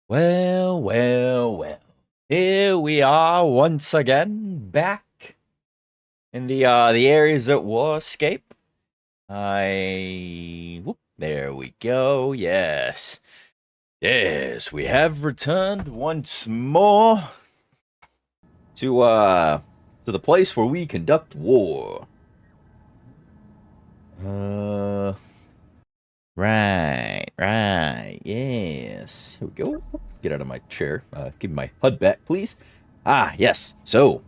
Well, well, well. Here we are once again, back in the areas at Warscape. There we go. Yes. Yes, we have returned once more to the place where we conduct war. Right. Yes. Here we go. Get out of my chair. Give me my HUD back, please. Yes. So,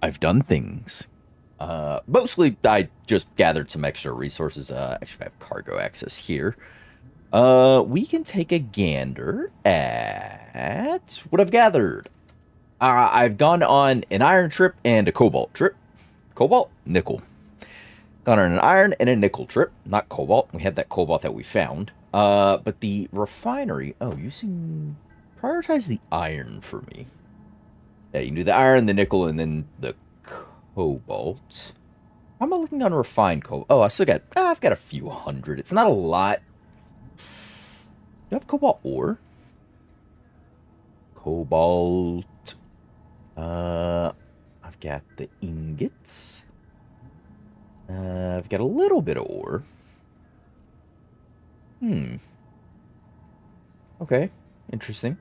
I've done things. Mostly, I just gathered some extra resources. Actually, I have cargo access here. We can take a gander at what I've gathered. I've gone on an iron trip and a cobalt trip. Cobalt? Nickel. Gone on an iron and a nickel trip, not cobalt. We had that cobalt that we found. But the refinery. Oh, you seem prioritize the iron for me. Yeah, you can do the iron, the nickel, and then the cobalt. How am I looking on refined cobalt? Oh, I've got a few hundred. It's not a lot. Do you have cobalt ore? Cobalt. I've got the ingots. I've got a little bit of ore. Okay. Interesting.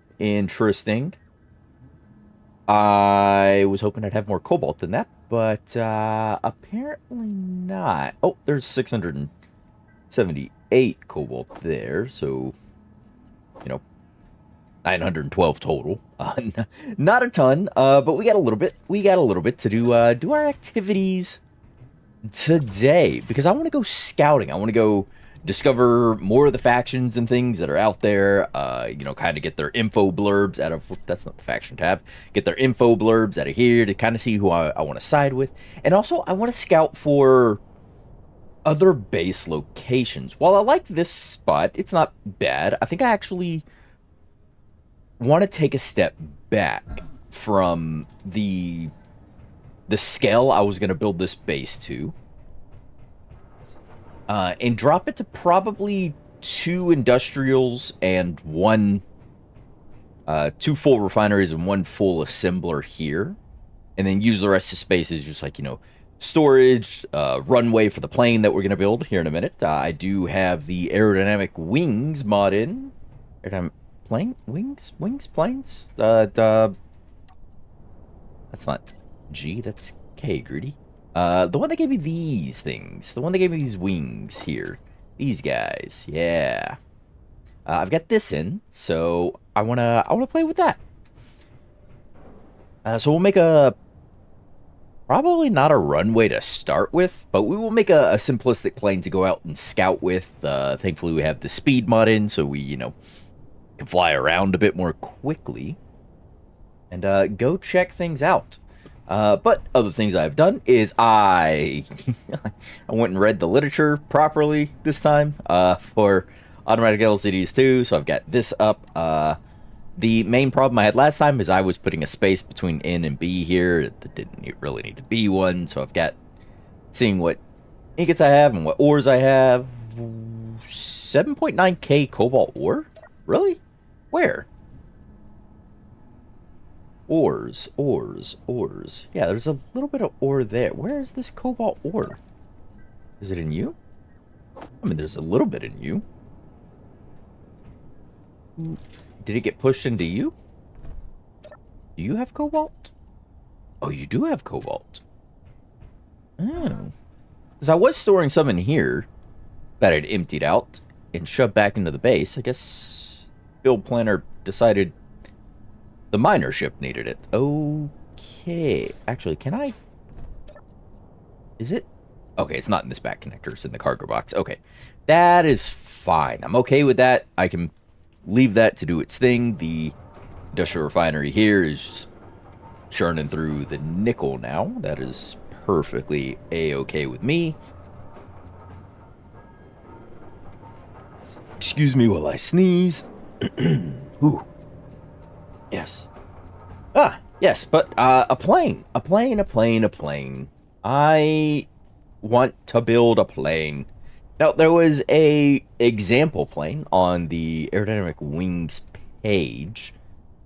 I was hoping I'd have more cobalt than that, but apparently not. Oh, there's 678 cobalt there, so, 912 total. Not a ton, but we got a little bit. We got a little bit to do our activities today, because I want to go scouting. I want to go discover more of the factions and things that are out there. Kind of get their info blurbs out of, that's not the faction tab, get their info blurbs out of here to kind of see who I want to side with. And also, I want to scout for other base locations. While I like this spot, it's not bad. I think I actually want to take a step back from the scale I was going to build this base to, and drop it to probably 2 industrials and two full refineries and 1 full assembler here, and then use the rest of space as just like, storage, runway for the plane that we're going to build here in a minute. I do have the aerodynamic wings mod in. Aerodynamic plane? Planes? That's not G, that's K, Greedy. The one that gave me these things. The one that gave me these wings here. These guys, yeah. I've got this in, so I wanna play with that. So we'll make probably not a runway to start with, but we will make a simplistic plane to go out and scout with. Thankfully we have the speed mod in, so we, can fly around a bit more quickly. And go check things out. But other things I've done is I went and read the literature properly this time for Automatic LCDs too, so I've got this up. The main problem I had last time is I was putting a space between N and B here that didn't really need to be one, so I've got seeing what ingots I have and what ores I have. 7.9k cobalt ore? Really? Where? Ores. Yeah, there's a little bit of ore there. Where is this cobalt ore? Is it in you? I mean, there's a little bit in you. Did it get pushed into you? Do you have cobalt? Oh, you do have cobalt. Oh. Because I was storing some in here that I'd emptied out and shoved back into the base. I guess build planner decided the miner ship needed it. Okay. Actually, can I... Is it? Okay, it's not in this back connector. It's in the cargo box. Okay. That is fine. I'm okay with that. I can leave that to do its thing. The industrial refinery here is just churning through the nickel now. That is perfectly A-okay with me. Excuse me while I sneeze. Ooh. Yes. Yes, but a plane. A plane. I want to build a plane. Now, there was a example plane on the aerodynamic wings page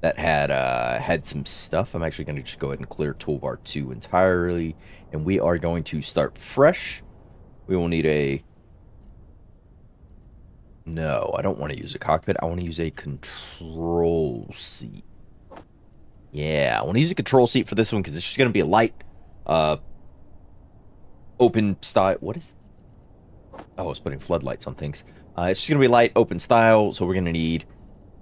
that had some stuff. I'm actually going to just go ahead and clear toolbar 2 entirely, and we are going to start fresh. We will need a... No, I don't want to use a cockpit. I want to use a control seat. Yeah, I want to use a control seat for this one because it's just going to be a light, open style. What is... Oh, it's putting floodlights on things. It's just going to be light, open style, so we're going to need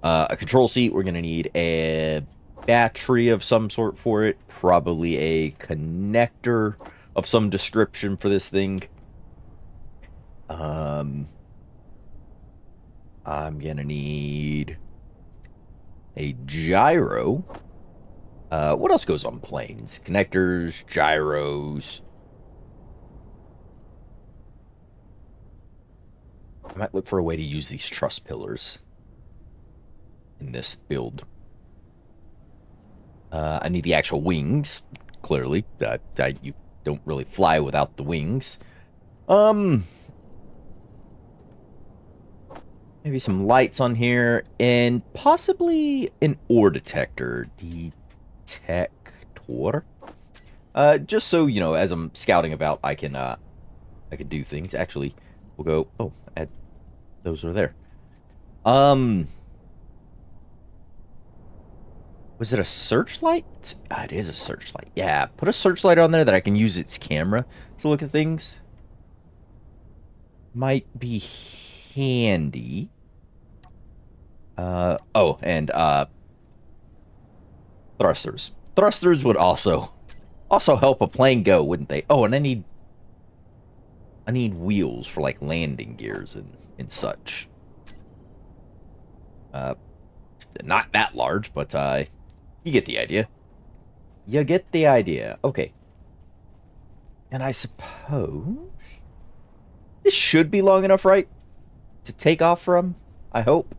a control seat. We're going to need a battery of some sort for it. Probably a connector of some description for this thing. I'm going to need a gyro. What else goes on planes? Connectors, gyros. I might look for a way to use these truss pillars in this build. I need the actual wings, clearly. You don't really fly without the wings. Maybe some lights on here, and possibly an ore detector. Detector? Just so, you know, as I'm scouting about, I can do things. Actually, we'll go... Oh, add those are there. Was it a searchlight? It is a searchlight. Yeah, put a searchlight on there that I can use its camera to look at things. Might be handy. Oh, and thrusters. Thrusters would also help a plane go, wouldn't they? Oh, and I need wheels for like landing gears and such. Not that large, but you get the idea. You get the idea. Okay. And I suppose this should be long enough, right? To take off from, I hope.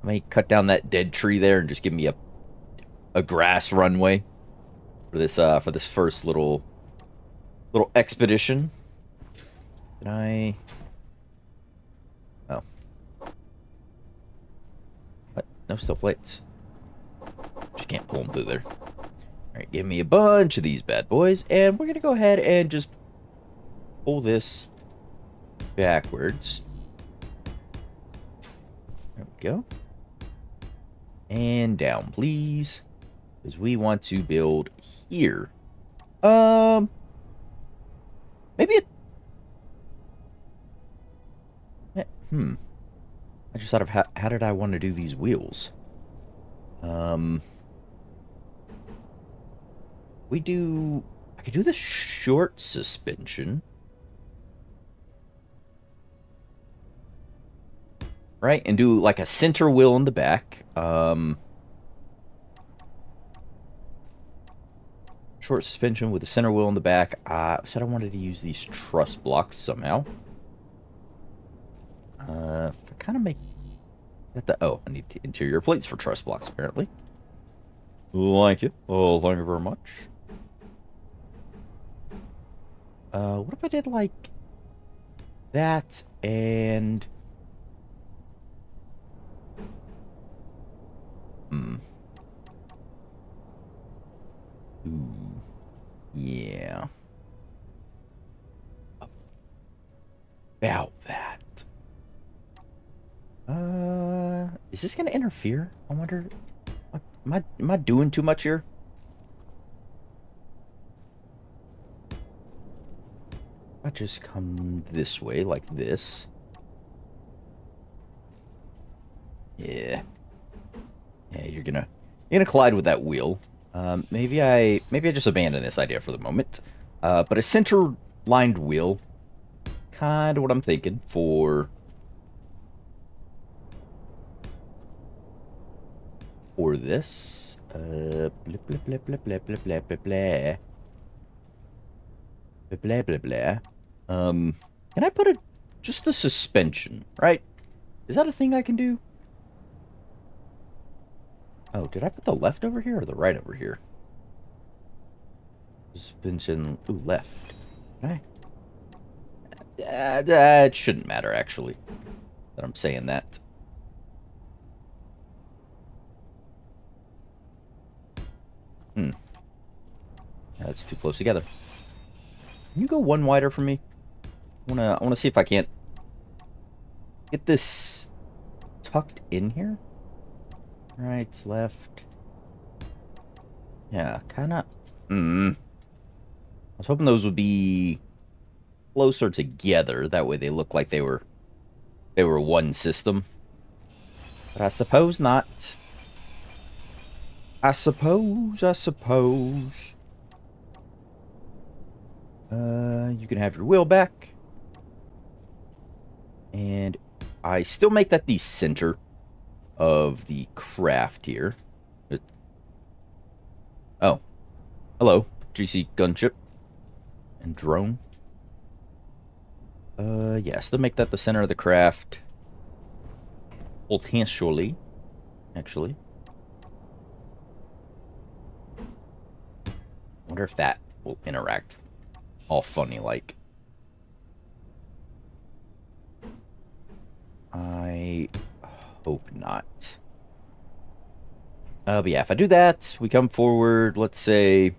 I may cut down that dead tree there and just give me a grass runway for this first little expedition. Did I... Oh. What? No steel plates. Just can't pull them through there. Alright, give me a bunch of these bad boys, and we're gonna go ahead and just pull this backwards. There we go. And down, please. Because we want to build here. Maybe it... I just thought of how did I want to do these wheels? I could do the short suspension. Right? And do like a center wheel in the back. Short suspension with a center wheel in the back. I said I wanted to use these truss blocks somehow. I kind of make... Oh, I need interior plates for truss blocks, apparently. Like it. Oh, thank you very much. What if I did, like, that and... Ooh. Yeah. About that. Is this gonna interfere? I wonder... Am I doing too much here? I just come this way, like this. Yeah. Yeah, you're gonna collide with that wheel. Maybe I just abandon this idea for the moment. But a center-lined wheel, kind of what I'm thinking for this. Blah blah blah blah blah blah blah blah blah. Blah blah blah. Can I put just the suspension, right? Is that a thing I can do? Oh, did I put the left over here or the right over here? Suspension, ooh, left. Did I? It shouldn't matter, actually, that I'm saying that. That's too close together. Can you go one wider for me? I wanna see if I can't get this tucked in here. Right, left. Yeah, kind of. I was hoping those would be closer together. That way they look like they were one system. But I suppose not. I suppose. You can have your wheel back. And I still make that the center of the craft here. Oh. Hello, GC gunship and drone. Yeah, still make that the center of the craft. Potentially, actually. Wonder if that will interact all funny like. I hope not. But yeah, if I do that, we come forward, let's say... I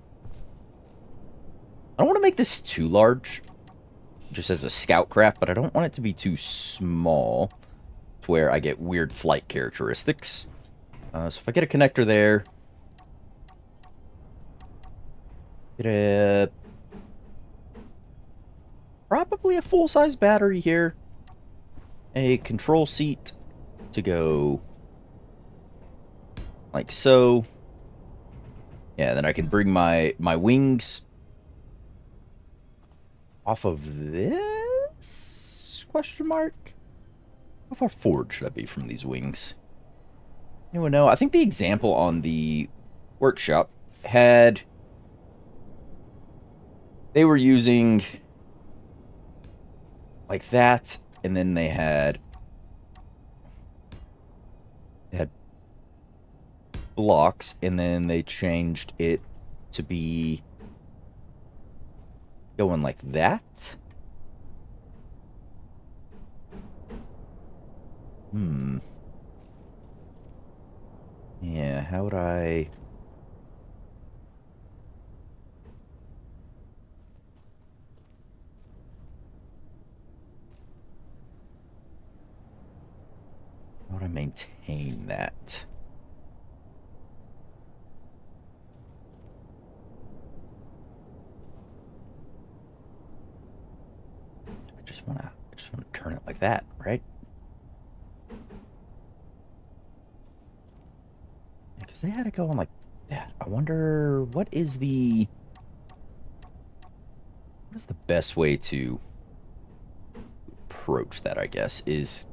don't want to make this too large, just as a scout craft, but I don't want it to be too small to where I get weird flight characteristics. So if I get a connector there... Get a... Probably a full-size battery here. A control seat to go like so. Yeah, then I can bring my wings off of this? Question mark? How far forward should I be from these wings? Anyone know? I think the example on the workshop had... They were using like that, and then they had blocks, and then they changed it to be going like that. Yeah, how would I... How would I maintain that? I just wanna turn it like that, right? Because they had it going like that. I wonder what is the best way to approach that, I guess, is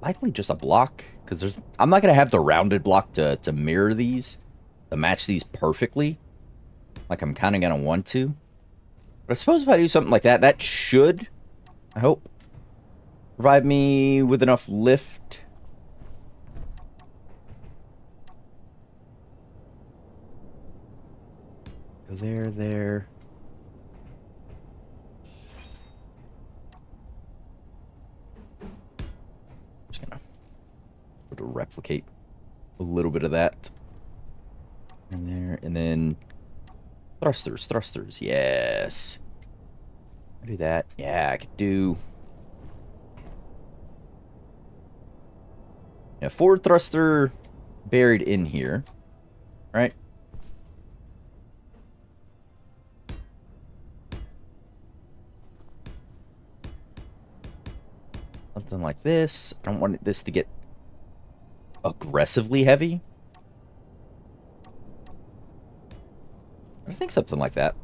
likely just a block, because I'm not gonna have the rounded block to mirror these, to match these perfectly, like I'm kind of gonna want to. But I suppose if I do something like that, that should, I hope, provide me with enough lift. Go there. Just gonna sort of replicate a little bit of that. And there, and then thrusters, yes. I'll do that. Yeah, I could do... Yeah, forward thruster buried in here, right? Something like this. I don't want this to get aggressively heavy. I think something like that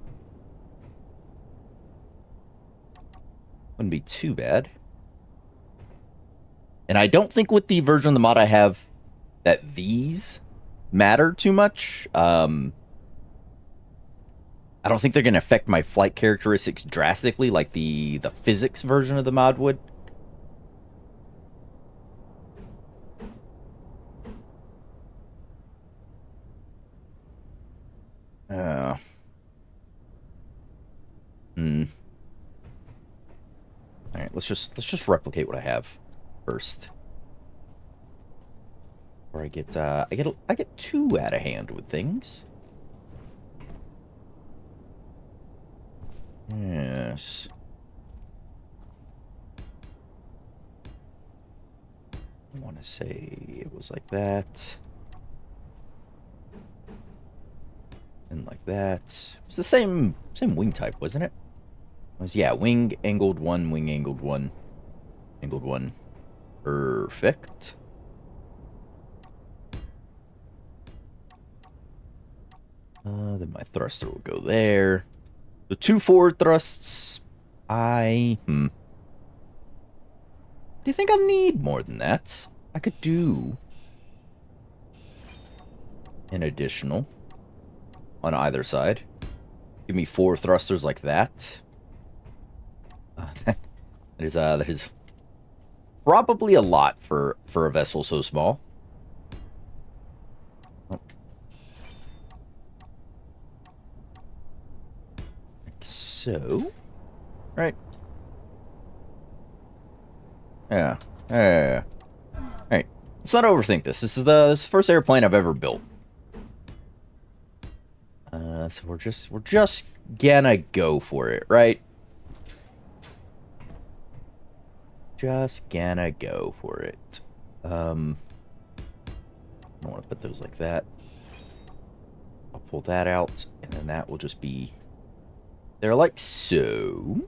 wouldn't be too bad. And I don't think with the version of the mod I have that these matter too much. I don't think they're going to affect my flight characteristics drastically like the physics version of the mod would. Hmm. let's just replicate what I have first. Or I get too out of hand with things. Yes. I want to say it was like that. And like that. It was the same wing type, wasn't it? It was, yeah, wing angled one, wing angled one, angled one. Perfect. Then my thruster will go there. The 2 forward thrusts, do you think I'll need more than that? I could do an additional on either side. Give me 4 thrusters like that. That is probably a lot for a vessel so small. Oh. Like so. Right. Yeah. Yeah. Alright. Let's not overthink this. This is the first airplane I've ever built. So we're just gonna go for it, right? Just gonna go for it. I don't want to put those like that. I'll pull that out, and then that will just be there like so.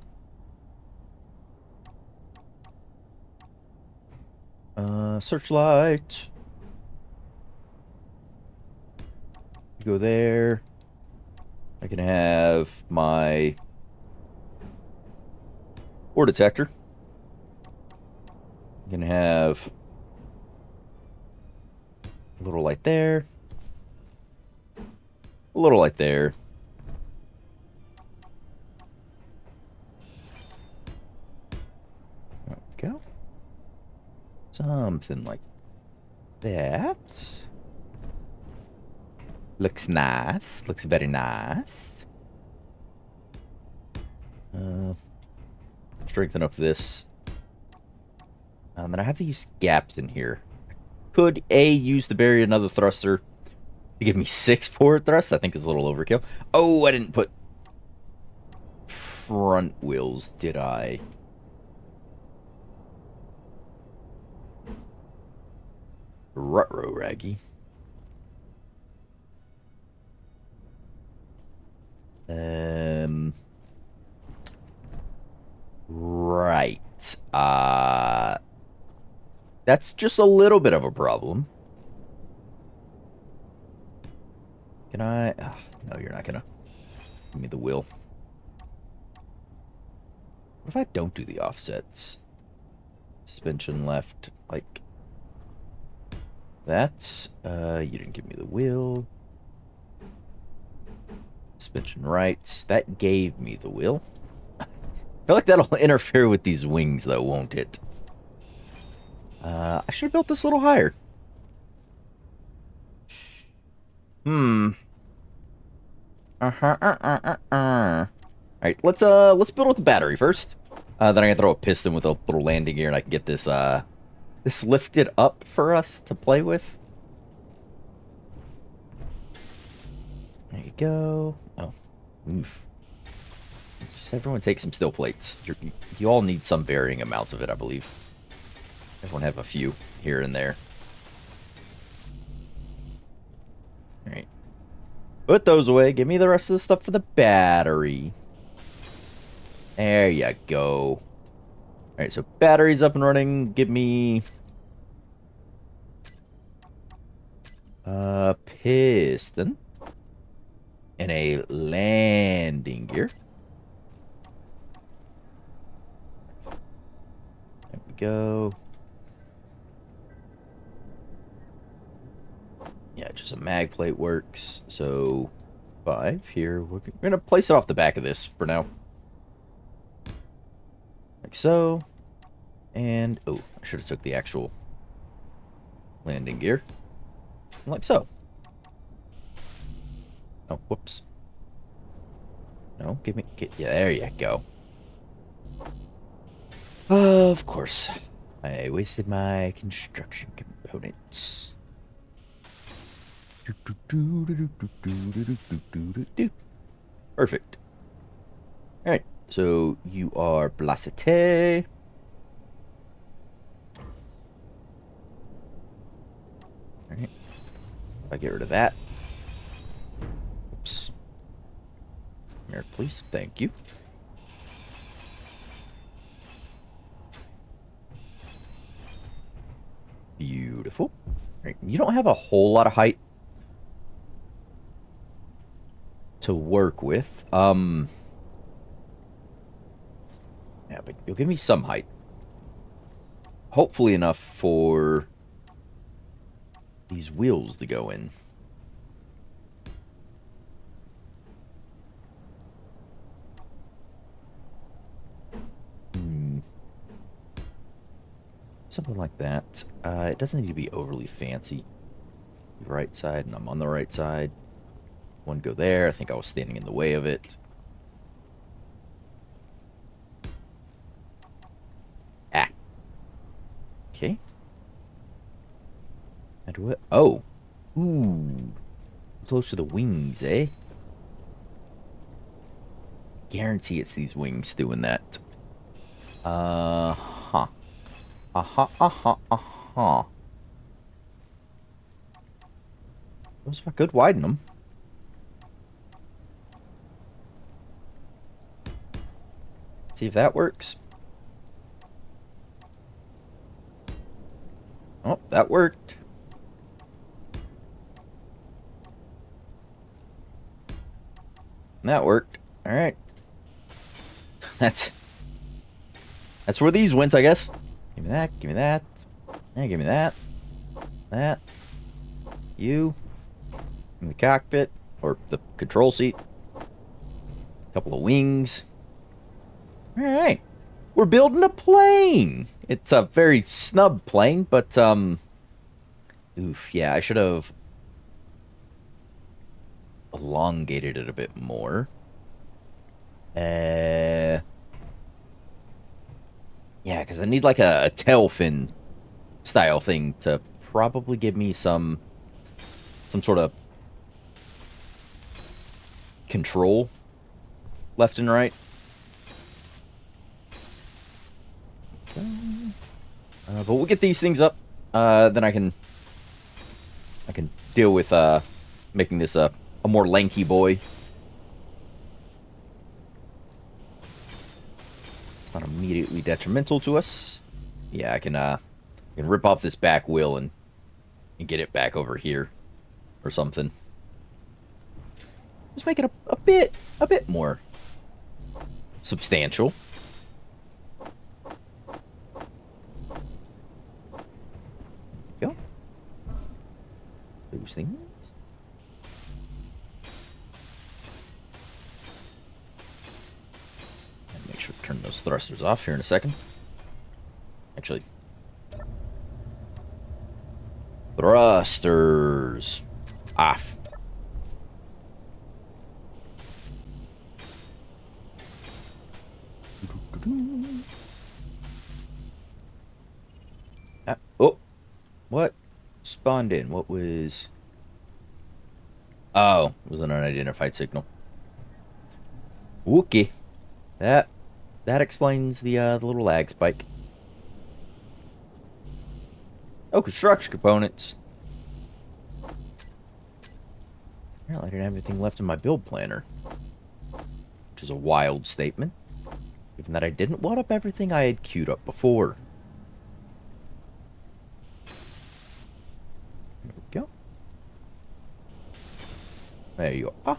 Searchlight. Go there. I can have my ore detector. I can have a little light there. A little light there. There we go. Something like that. Looks nice. Looks very nice. Strengthen up this. And then I have these gaps in here. Could A, use to bury another thruster to give me 6 forward thrusts. I think it's a little overkill. Oh, I didn't put front wheels, did I? Ruh-roh, Raggy. Right. That's just a little bit of a problem. Can I? No, you're not gonna give me the wheel. What if I don't do the offsets? Suspension left, like that. You didn't give me the wheel. Suspension right. That gave me the wheel. I feel like that'll interfere with these wings, though, won't it? I should have built this a little higher. Alright, let's build with the battery first. Then I can throw a piston with a little landing gear, and I can get this this lifted up for us to play with. There you go. Oh, oof. Just everyone take some steel plates. You all need some varying amounts of it, I believe. Everyone have a few here and there. Alright. Put those away. Give me the rest of the stuff for the battery. There you go. Alright, so battery's up and running. Give me a piston. And a landing gear. There we go. Yeah, just a mag plate works. So 5 here. We're gonna place it off the back of this for now. Like so. And oh, I should have took the actual landing gear. Like so. Oh, whoops. No, yeah, there you go. Of course. I wasted my construction components. Perfect. Alright, so you are Blasite. Alright. If I get rid of that. Oops. Here, please. Thank you. Beautiful. Right. You don't have a whole lot of height to work with. Yeah, but you'll give me some height. Hopefully enough for these wheels to go in. Something like that. It doesn't need to be overly fancy. Right side, and I'm on the right side. One go there. I think I was standing in the way of it. Ah. Okay. And what? Oh. Ooh. Close to the wings, eh? Guarantee it's these wings doing that. Uh-huh. Uh-huh, uh-huh, uh-huh. Those if I could widen them. See if that works. Oh, that worked. That worked. All right. That's where these went, I guess. Give me that. Give me that. Yeah, give me that. That. You. In the cockpit. Or the control seat. A couple of wings. Alright. We're building a plane. It's a very snub plane, but, oof, yeah, I should have elongated it a bit more. Yeah, because I need like a tail fin style thing to probably give me some sort of control left and right. But we'll get these things up. Then I can deal with making this a more lanky boy. Not immediately detrimental to us. Yeah, I can rip off this back wheel and get it back over here or something. Just make it a bit more substantial. There we go. Those things. Make sure to turn those thrusters off here in a second. Actually, thrusters off. Oh, what spawned in? What was? Oh, it was an unidentified signal. Okay, that explains the little lag spike. Oh, construction components. Apparently I didn't have anything left in my build planner. Which is a wild statement. Given that I didn't wad up everything I had queued up before. There we go. There you are.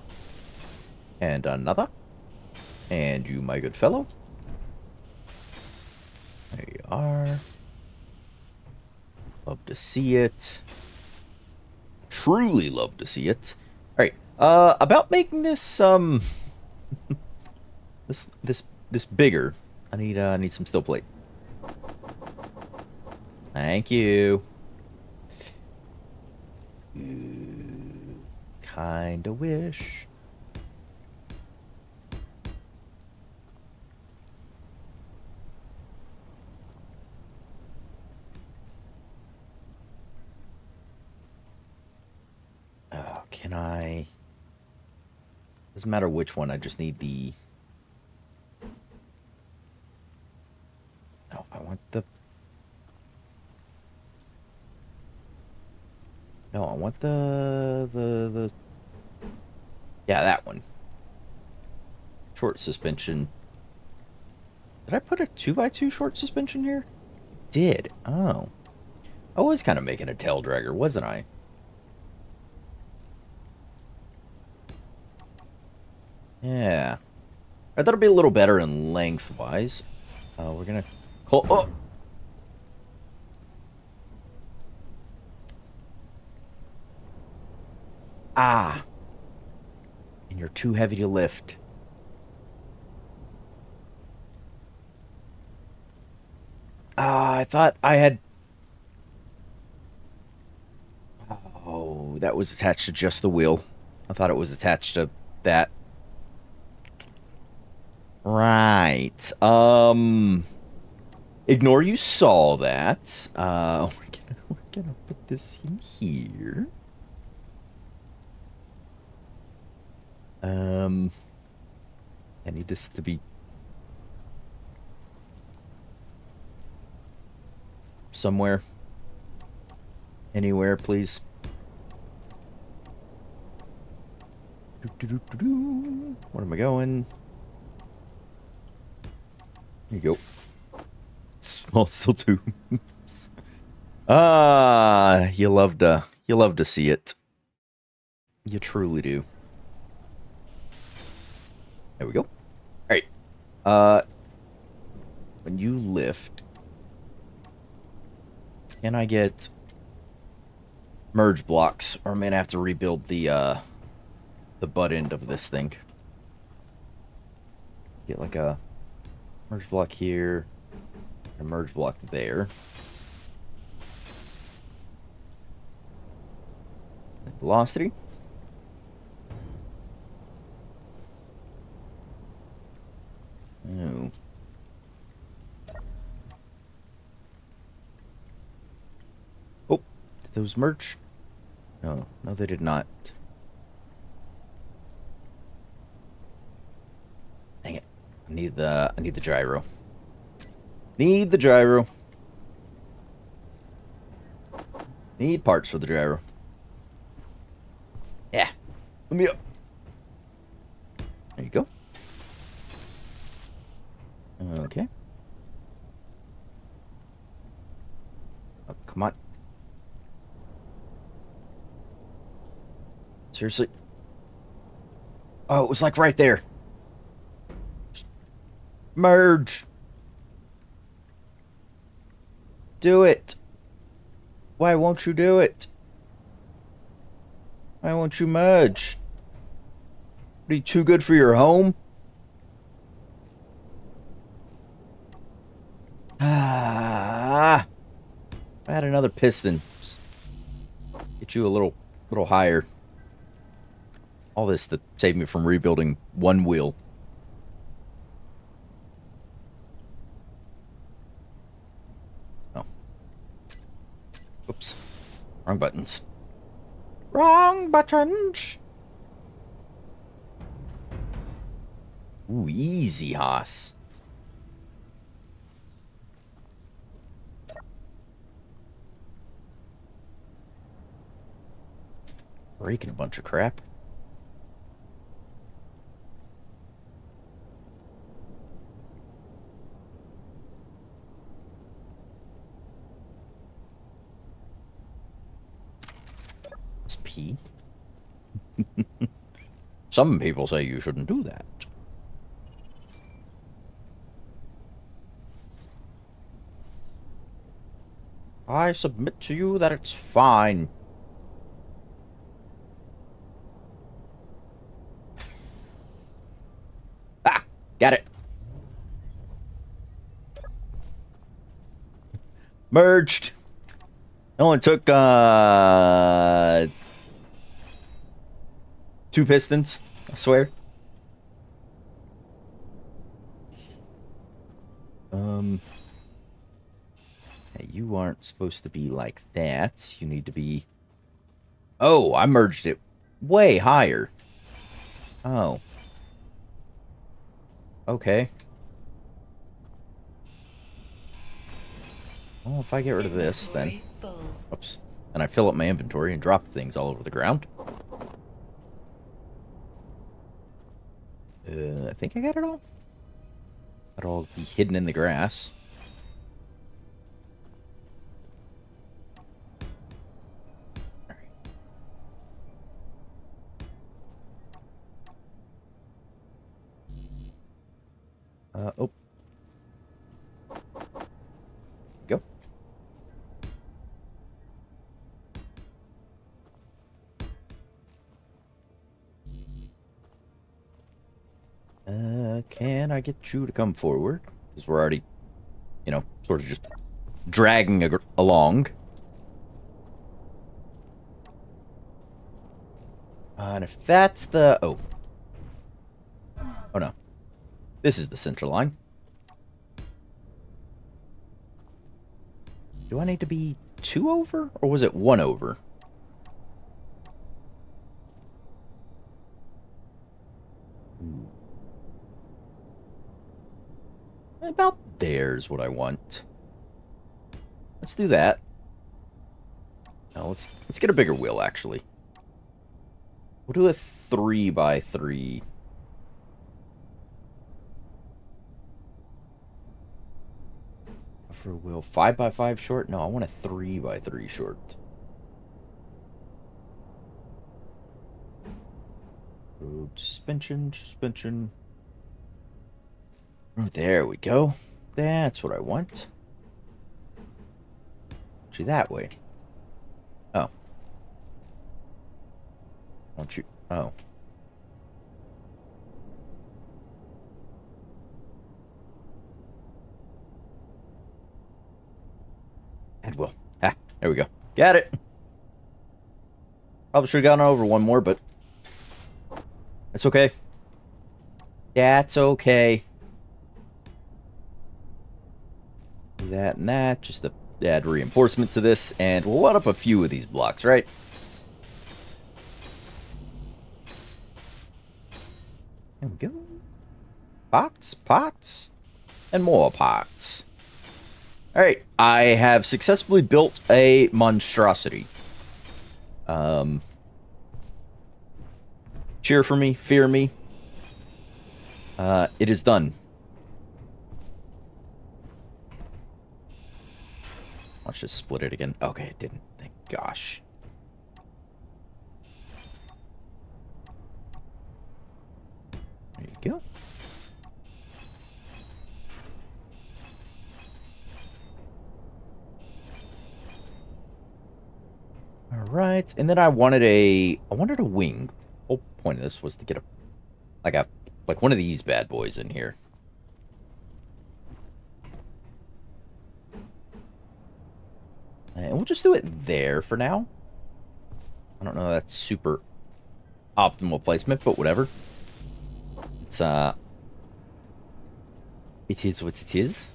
And another. And you, my good fellow. There you are. Love to see it. Truly love to see it. Alright, about making this, this bigger, I need some steel plate. Thank you. Kinda wish. can I... Doesn't matter which one, I just need the... No, I want the... No, I want the... Yeah, that one. Short suspension. Did I put a 2x2 short suspension here? Did. Oh. I was kind of making a tail dragger, wasn't I? Yeah. I thought it'd be a little better in lengthwise. We're gonna call... Oh! Ah! And you're too heavy to lift. Ah, I thought I had... Oh, that was attached to just the wheel. I thought it was attached to that. Right. Ignore you saw that. We're gonna put this in here. I need this to be somewhere. Anywhere, please. Where am I going? There you go. Small steel tubes. Ah, you love to see it. You truly do. There we go. All right. When you lift, can I get merge blocks, or I'm gonna have to rebuild the butt end of this thing? Get like a merge block here, a merge block there. Velocity. Oh. Oh, did those merge? No, no, they did not. Dang it! I need the gyro. Need the gyro. Need parts for the gyro. Yeah, let me up. There you go. Okay. Oh, come on. Seriously? Oh, it was like right there. Just merge. Do it. Why won't you do it? Why won't you merge? Are you too good for your home? Ah, add another piston. Just get you a little higher. All this to save me from rebuilding one wheel. Oh. Oops. Wrong buttons. Wrong buttons. Ooh, easy, Haas. Breaking a bunch of crap. That's P. Some people say you shouldn't do that. I submit to you that it's fine. Ah! Got it. Merged. It only took, 2 pistons, I swear. Hey, you aren't supposed to be like that. You need to be... Oh, I merged it way higher. Oh. Okay. Well, if I get rid of this, then... Oops. And I fill up my inventory and drop things all over the ground. I think I got it all. That'll all be hidden in the grass. Oh. Go. Can I get you to come forward? Because we're already, you know, sort of just dragging along. And if that's the... Oh. Oh, no. This is the center line. Do I need to be 2 over? Or was it 1 over? Ooh. About there's what I want. Let's do that. Now let's get a bigger wheel, actually. We'll do a 3x3. For a wheel 5x5 short? No, I want a 3x3 short. Road suspension. Oh, there we go. That's what I want. Actually, that way. Oh. Want you... Oh. And will. Ah, there we go. Got it. Probably should have gone over one more, but... That's okay. That's okay. Do that and that, just to add reinforcement to this, and we'll load up a few of these blocks, right? There we go. Pots, and more pots. Alright, I have successfully built a monstrosity. Cheer for me, fear me. It is done. Let's just split it again. Okay, it didn't. Thank gosh. There you go. All right, and then I wanted a wing. The whole point of this was to get like one of these bad boys in here. And we'll just do it there for now. I don't know if that's super optimal placement, but whatever. It's it is what it is.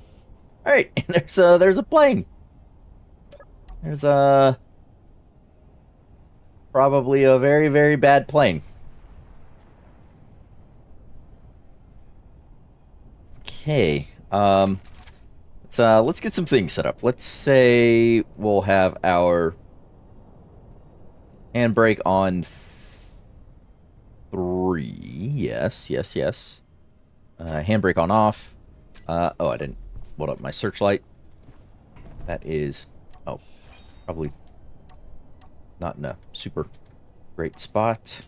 All right, and there's a plane. There's probably a very, very bad plane. Okay. Let's get some things set up. Let's say we'll have our handbrake on 3. Yes. Handbrake on off. Oh, I didn't load up my searchlight. That is, probably not in a super great spot.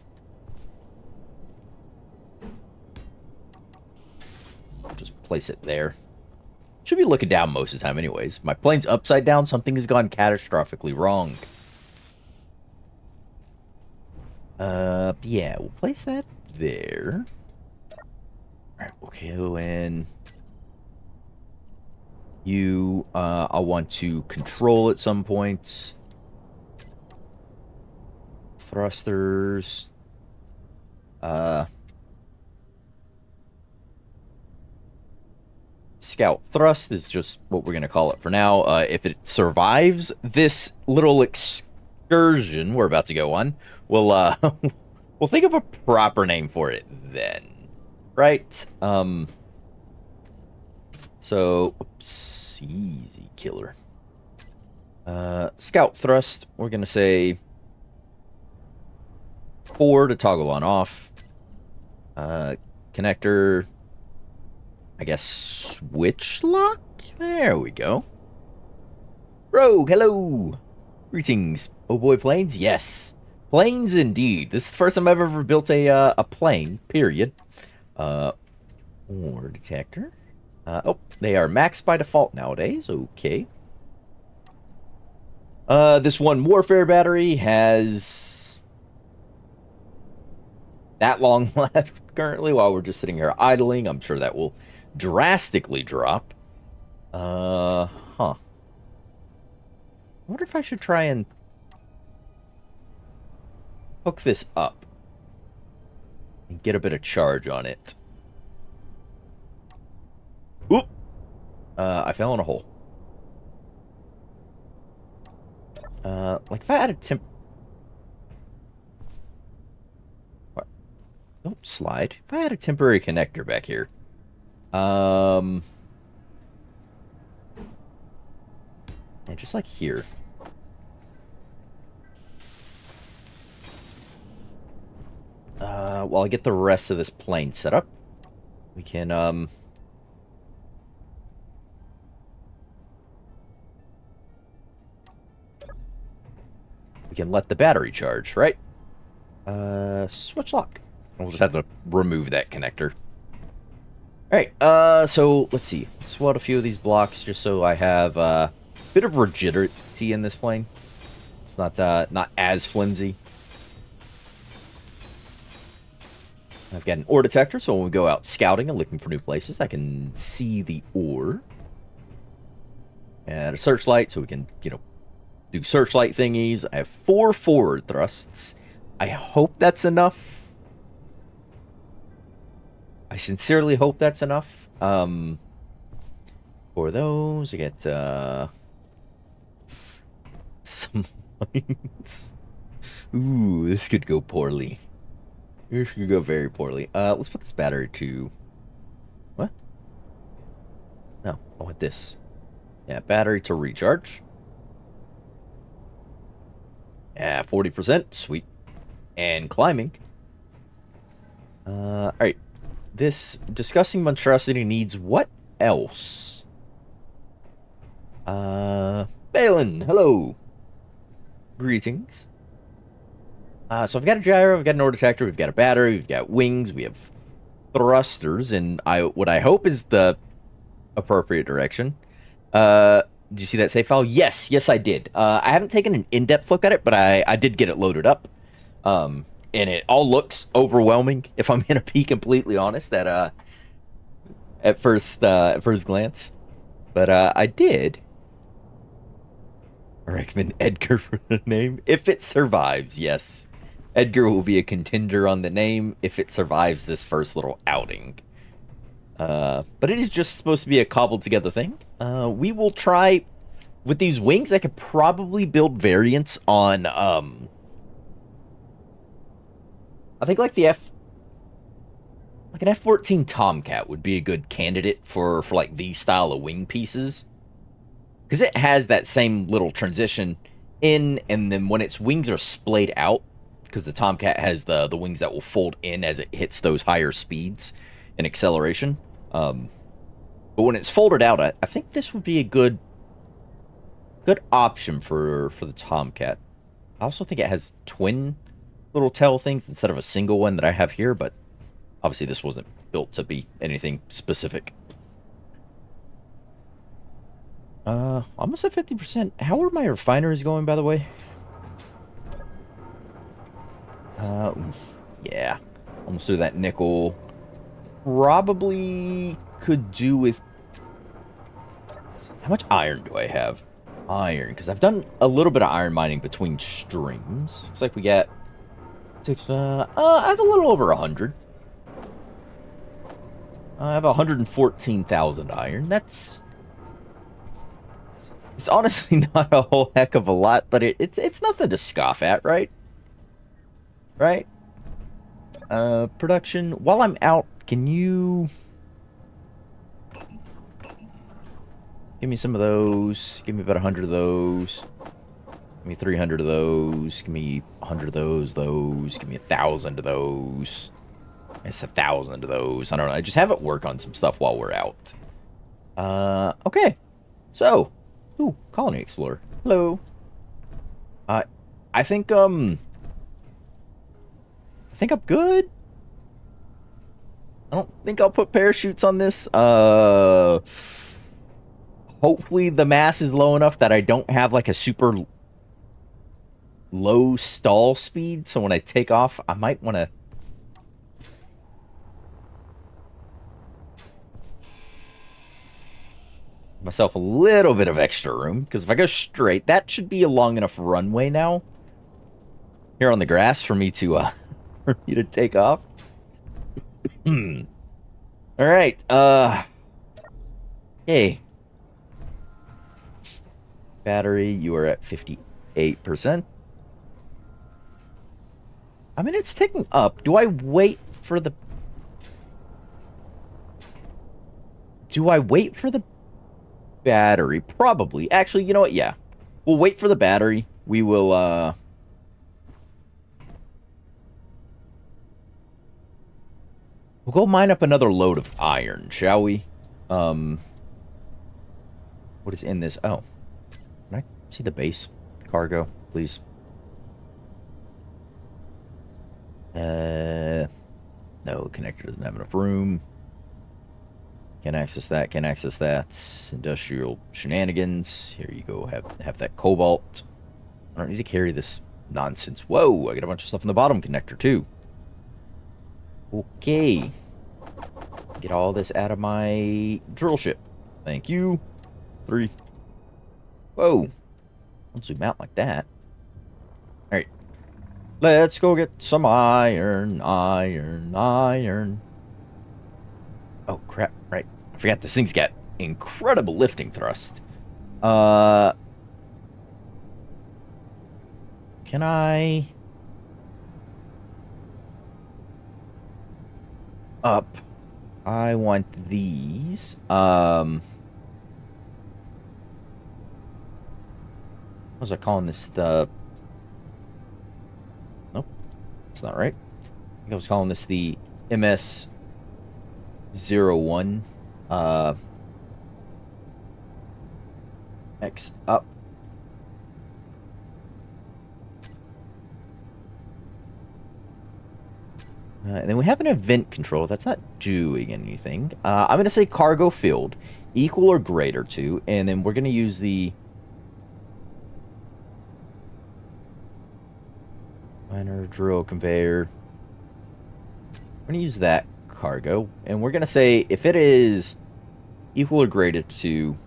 I'll just place it there. Should be looking down most of the time anyways. My plane's upside down. Something has gone catastrophically wrong. Yeah, we'll place that there. Alright, we'll go in. You, I'll want to control at some point. Thrusters. Scout thrust is just what we're going to call it for now. If it survives this little excursion we're about to go on, we'll We'll think of a proper name for it then. Right? So, oops, easy killer. Scout thrust, we're gonna say 4 to toggle on off. Connector, I guess switch lock? There we go. Rogue, hello! Greetings. Oh boy, planes? Yes. Planes indeed. This is the first time I've ever built a plane, period. Ore detector. Oh, they are maxed by default nowadays. Okay. This one warfare battery has that long left currently while we're just sitting here idling. I'm sure that will drastically drop. Huh. I wonder if I should try and hook this up and get a bit of charge on it. Oop! I fell in a hole. Like if I had a What? Don't slide. If I had a temporary connector back here. And just like here. While I get the rest of this plane set up, we can, we can let the battery charge, right? Switch lock. We'll just have to remove that connector. Alright, so let's see. Swap a few of these blocks just so I have a bit of rigidity in this plane. It's not as flimsy. I've got an ore detector, so when we go out scouting and looking for new places, I can see the ore. And a searchlight, so we can, you know, do searchlight thingies. I have 4 forward thrusts. I hope that's enough. I sincerely hope that's enough. For those, I get some lines. Ooh, this could go poorly. This could go very poorly. Let's put this battery to... What? No, I want this. Yeah, battery to recharge. Yeah, 40%. Sweet. And climbing. Alright. This disgusting monstrosity needs what else? Maiden, hello. Greetings. So I've got a gyro, I've got an ore detector, we've got a battery, we've got wings, we have thrusters, and what I hope is the appropriate direction. Did you see that save file? Yes, I did. I haven't taken an in-depth look at it, but I did get it loaded up. And it all looks overwhelming, if I'm gonna be completely honest, at first glance. But I did recommend Edgar for the name. If it survives, yes. Edgar will be a contender on the name if it survives this first little outing. But it is just supposed to be a cobbled together thing. We will try... With these wings, I could probably build variants on, I think like the like an F-14 Tomcat would be a good candidate for like these style of wing pieces. Because it has that same little transition in, and then when its wings are splayed out, because the Tomcat has the wings that will fold in as it hits those higher speeds and acceleration. But when it's folded out, I think this would be a good option for the Tomcat. I also think it has twin little tail things instead of a single one that I have here, but obviously this wasn't built to be anything specific. Almost at 50%. How are my refineries going, by the way? Yeah. Almost through that nickel. Probably could do with... How much iron do I have? Iron, because I've done a little bit of iron mining between streams. Looks like we got... I have a little over 100. I have 114,000 iron. It's honestly not a whole heck of a lot, but it's nothing to scoff at, right? Right? Production. While I'm out, can you give me some of those? Give me about 100 of those. Give me 300 of those. Give me 100 of those. Give me 1,000 of those. It's 1,000 of those. I don't know. I just have it work on some stuff while we're out. Okay. So, ooh, colony explorer. Hello. I think I'm good. I don't think I'll put parachutes on this. Hopefully the mass is low enough that I don't have like a super low stall speed. So when I take off, I might want to myself a little bit of extra room, because if I go straight, that should be a long enough runway now here on the grass for me to for me to take off. All right. Hey. Battery, you are at 58%. I mean, it's ticking up. Do I wait for the battery? Probably. Actually, you know what? Yeah. We'll wait for the battery. We will, we'll go mine up another load of iron, shall we? What is in this? Oh. Can I see the base cargo, please? No, connector doesn't have enough room. Can't access that, can't access that. Industrial shenanigans. Here you go, have that cobalt. I don't need to carry this nonsense. Whoa, I got a bunch of stuff in the bottom connector, too. Okay. Get all this out of my drill ship. Thank you. 3. Whoa. Don't zoom out like that. Alright. Let's go get some iron. Oh, crap. Right. I forgot this thing's got incredible lifting thrust. Can I... up. I want these. What was I calling this? The... Nope. It's not right. I think I was calling this the MS-01. X up. And then we have an event control. That's not doing anything. I'm going to say cargo filled, equal or greater to, and then we're going to use the miner drill conveyor. We're going to use that cargo, and we're going to say if it is equal or greater to,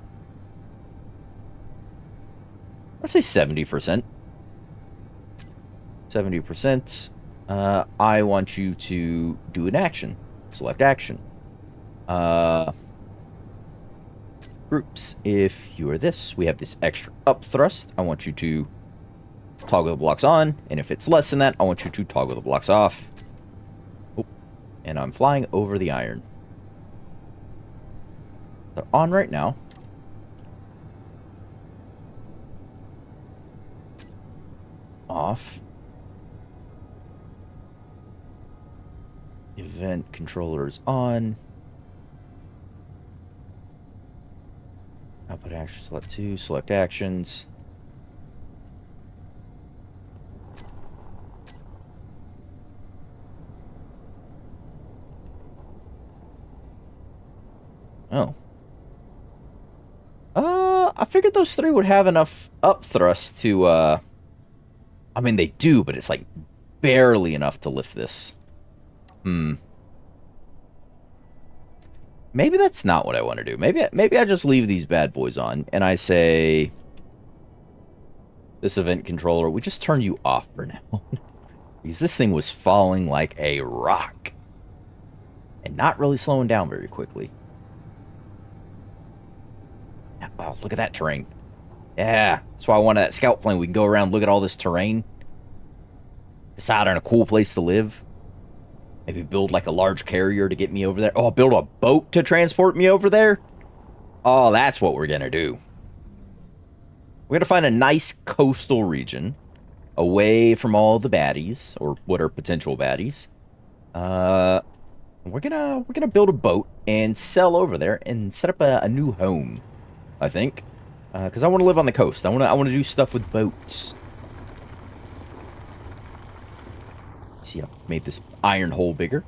I'll say 70%. 70%. I want you to do an action. Select action. Groups. If you are this, we have this extra up thrust. I want you to toggle the blocks on, and if it's less than that, I want you to toggle the blocks off. Oh, and I'm flying over the iron. They're on right now. Off. Event controllers on. Output action, select 2, select actions. Oh. I figured those 3 would have enough up thrust to, I mean, they do, but it's like barely enough to lift this. Maybe that's not what I want to do. Maybe I just leave these bad boys on, and I say, this event controller, we just turn you off for now. Because this thing was falling like a rock. And not really slowing down very quickly. Oh, look at that terrain. Yeah, that's why I wanted that scout plane. We can go around, look at all this terrain. Decide on a cool place to live. Maybe build like a large carrier to get me over there. Oh, build a boat to transport me over there? Oh, that's what we're gonna do. We're gonna find a nice coastal region away from all the baddies, or what are potential baddies. We're gonna build a boat and sell over there and set up a new home, I think. Because I want to live on the coast. I wanna do stuff with boats. See, I made this iron hole bigger.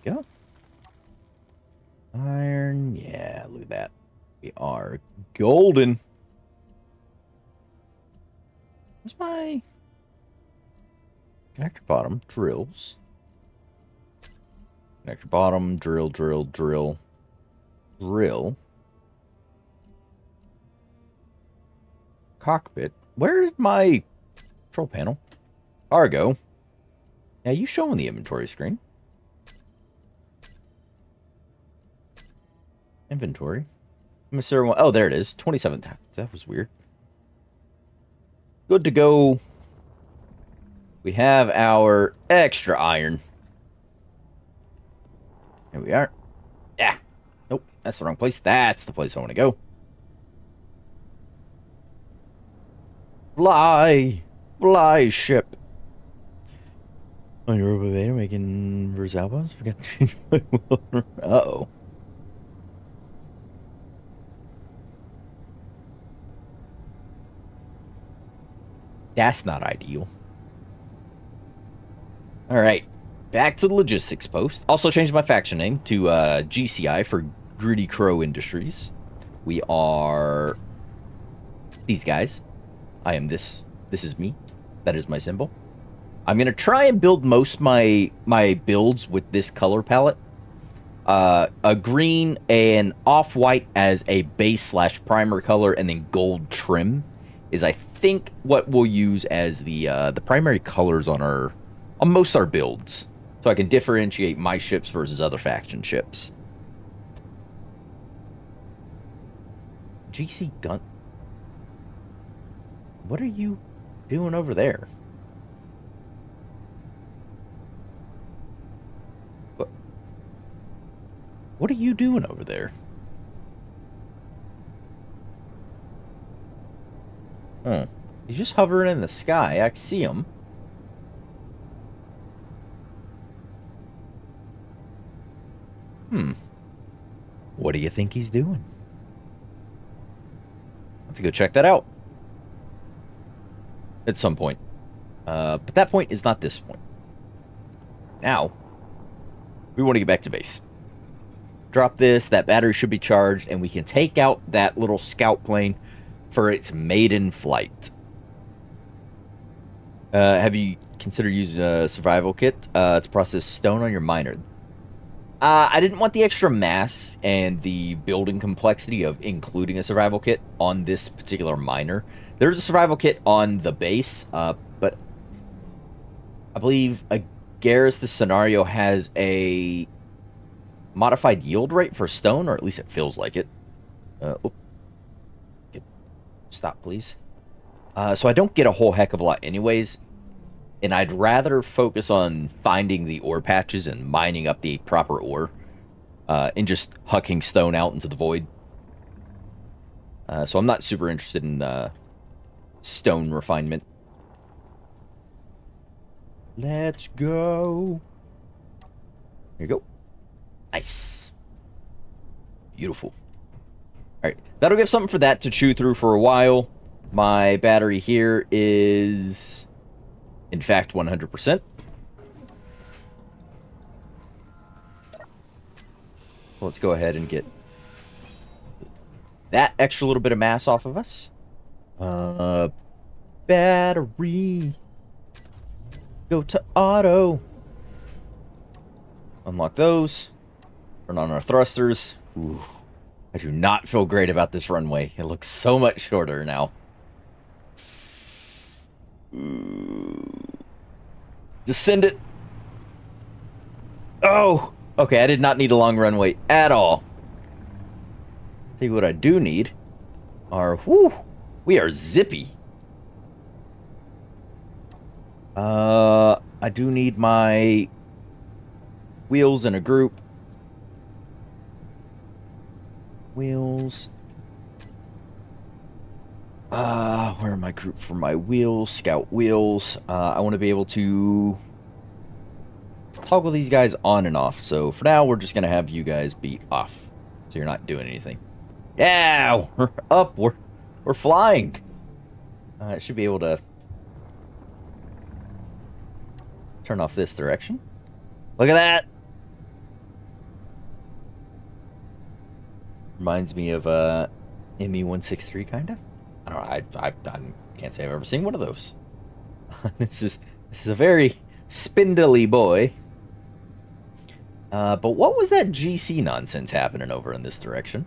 Yeah. Iron. Yeah, look at that. We are golden. Where's my connector bottom? Drills. Connector bottom. Drill, drill, drill. Drill. Cockpit. Where's my control panel? Cargo. Yeah, you showing the inventory screen. Inventory. Emissary one. Oh, there it is. 27. That was weird. Good to go. We have our extra iron. Here we are. Yeah. Nope, that's the wrong place. That's the place I want to go. Fly. Fly, ship. On your elevator making verse outposts? Forget to change my water. Uh-oh. That's not ideal. Alright. Back to the logistics post. Also changed my faction name to GCI for Greedy Crow Industries. We are these guys. I am this. This is me. That is my symbol. I'm going to try and build most my builds with this color palette. A green and off-white as a base / primer color, and then gold trim is, I think, what we'll use as the primary colors on most our builds, so I can differentiate my ships versus other faction ships. GC gun. What are you doing over there? What are you doing over there? He's just hovering in the sky. I see him. What do you think he's doing? I have to go check that out. At some point. But that point is not this point. Now, we want to get back to base. Drop this, that battery should be charged, and we can take out that little scout plane for its maiden flight. Have you considered using a survival kit to process stone on your miner? I didn't want the extra mass and the building complexity of including a survival kit on this particular miner. There's a survival kit on the base, but I believe ARES, the scenario, has a modified yield rate for stone, or at least it feels like it. Stop, please. So I don't get a whole heck of a lot anyways, and I'd rather focus on finding the ore patches and mining up the proper ore, and just hucking stone out into the void. So I'm not super interested in stone refinement. Let's go. Here you go. Nice. Beautiful. Alright, that'll give something for that to chew through for a while. My battery here is, in fact, 100%. Let's go ahead and get that extra little bit of mass off of us. Battery. Go to auto. Unlock those. Turn on our thrusters. Ooh. I do not feel great about this runway. It looks so much shorter now. Just send it. Oh! Okay, I did not need a long runway at all. Tell you what I do need are... Whew! We are zippy. I do need my wheels in a group. Wheels. Where are my group for my wheels? Scout wheels. I want to be able to toggle these guys on and off. So for now, we're just going to have you guys be off. So you're not doing anything. Yeah, we're up. We're flying. I should be able to turn off this direction. Look at that. Reminds me of ME-163, kind of. I don't know. I can't say I've ever seen one of those. This is a very spindly boy. But what was that GC nonsense happening over in this direction?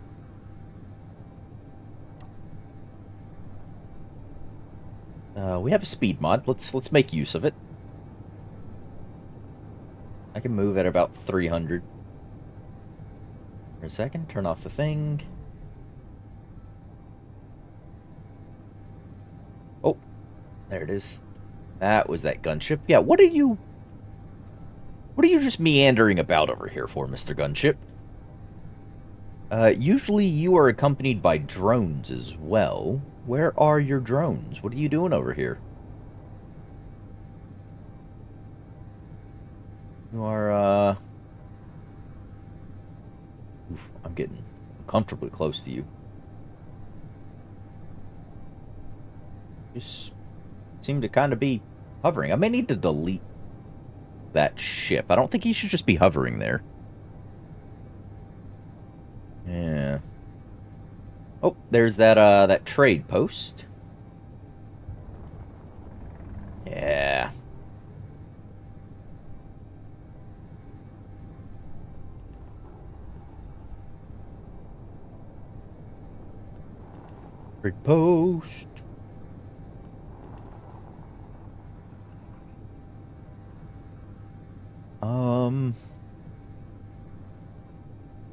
We have a speed mod. Let's make use of it. I can move at about 300. For a second, turn off the thing. Oh, there it is. That was that gunship. Yeah, what are you just meandering about over here for, Mr. Gunship? Usually you are accompanied by drones as well. Where are your drones? What are you doing over here? You are, Oof, I'm getting comfortably close to you. Just seem to kind of be hovering. I may need to delete that ship. I don't think he should just be hovering there. Yeah. Oh, there's that trade post. Yeah. Trade post.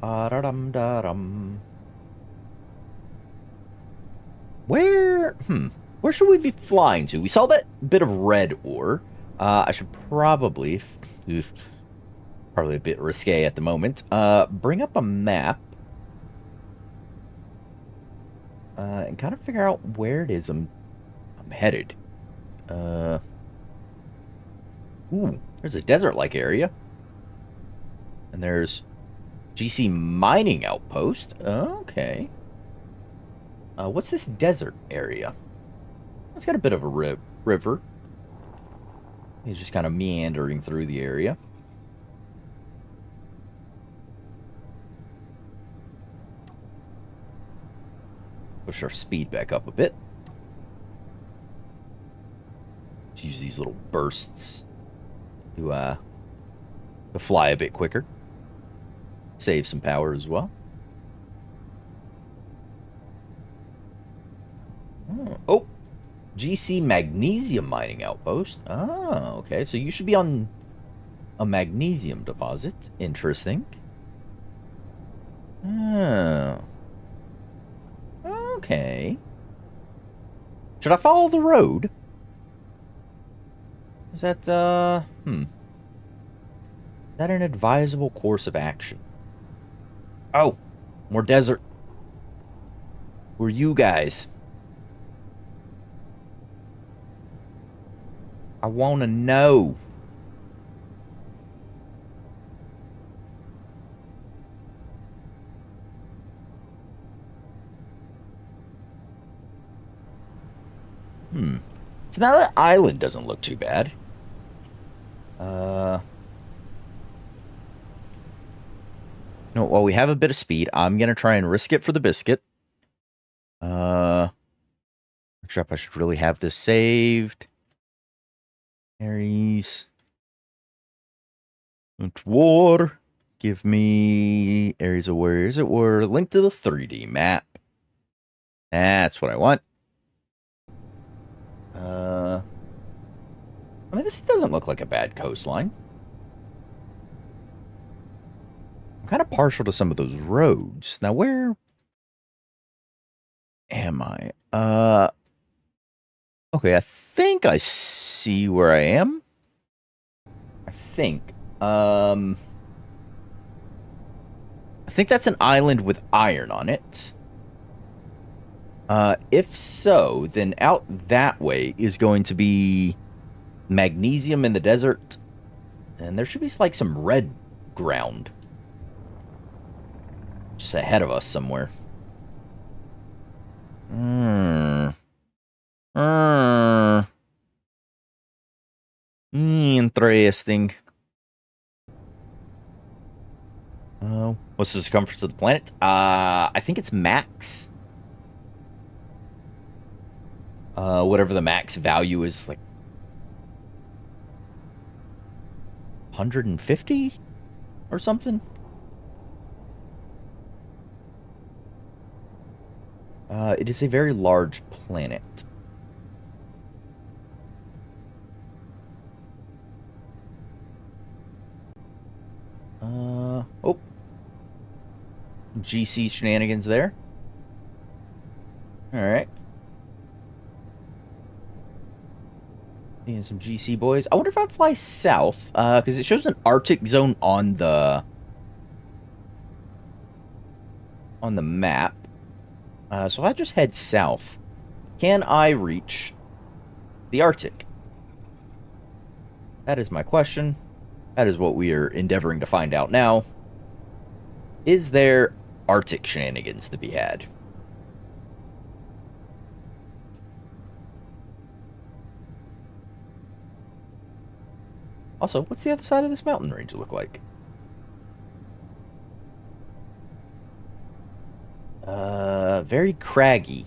Da-dum-da-dum. Where should we be flying to? We saw that bit of red ore. I should probably, probably a bit risque at the moment, bring up a map. And kind of figure out where it is I'm headed. Ooh, there's a desert-like area. And there's GC mining outpost. Okay. What's this desert area? It's got a bit of a river. He's just kind of meandering through the area. Push our speed back up a bit. Let's use these little bursts to fly a bit quicker. Save some power as well. Oh, GC magnesium mining outpost. Oh, okay. So you should be on a magnesium deposit. Interesting. Oh. Okay. Should I follow the road? Is that, Is that an advisable course of action? Oh, more desert. Who are you guys? I want to know. So now that island doesn't look too bad. No, while we have a bit of speed, I'm gonna try and risk it for the biscuit. Looks like I should really have this saved. ARES. War. Give me areas of where is it? We're linked to the 3D map. That's what I want. I mean, this doesn't look like a bad coastline. I'm kind of partial to some of those roads. Now, where am I? Okay, I think I see where I am. I think. I think that's an island with iron on it. If so, then out that way is going to be magnesium in the desert. And there should be like some red ground just ahead of us somewhere. Interesting. What's the circumference of the planet? I think it's max. Whatever the max value is, like 150 or something. It is a very large planet. Oh. GC shenanigans there. Alright. And some GC boys. I wonder if I fly south, because it shows an Arctic zone on the map. So if I just head south, can I reach the Arctic? That is my question. That is what we are endeavoring to find out now. Is there Arctic shenanigans to be had? Also, what's the other side of this mountain range look like? Very craggy.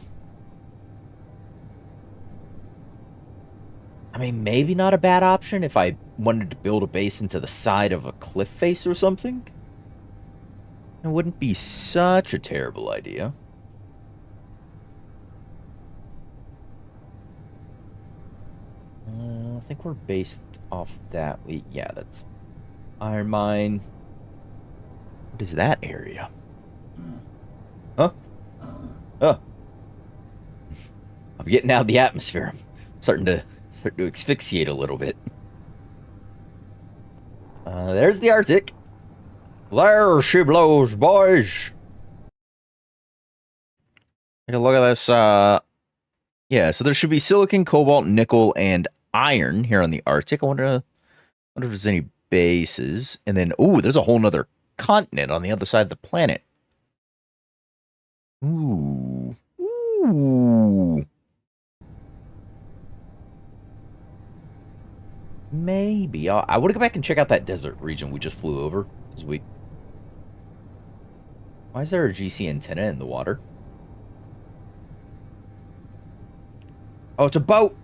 I mean, maybe not a bad option if I wanted to build a base into the side of a cliff face or something. It wouldn't be such a terrible idea. I think we're based off that. Yeah, that's iron mine. What is that area? Huh? Oh. I'm getting out of the atmosphere. I'm starting to asphyxiate a little bit. There's the Arctic. There she blows, boys. Take a look at this. Yeah, so there should be silicon, cobalt, nickel, and iron here on the Arctic. I wonder if there's any bases. And then, ooh, there's a whole nother continent on the other side of the planet. Ooh. Ooh. Maybe. I want to go back and check out that desert region we just flew over. Why is there a GC antenna in the water? Oh, it's a boat!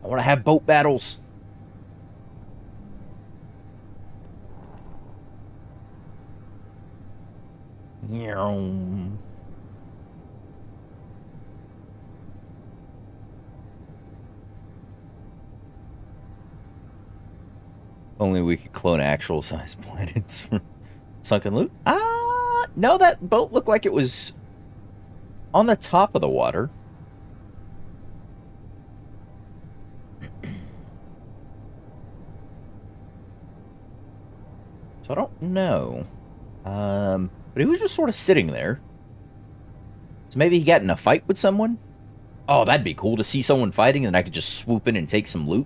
I want to have boat battles. Only we could clone actual size planets from sunken loot. No, that boat looked like it was on the top of the water. So I don't know. But he was just sort of sitting there. So maybe he got in a fight with someone? Oh, that'd be cool to see someone fighting and I could just swoop in and take some loot.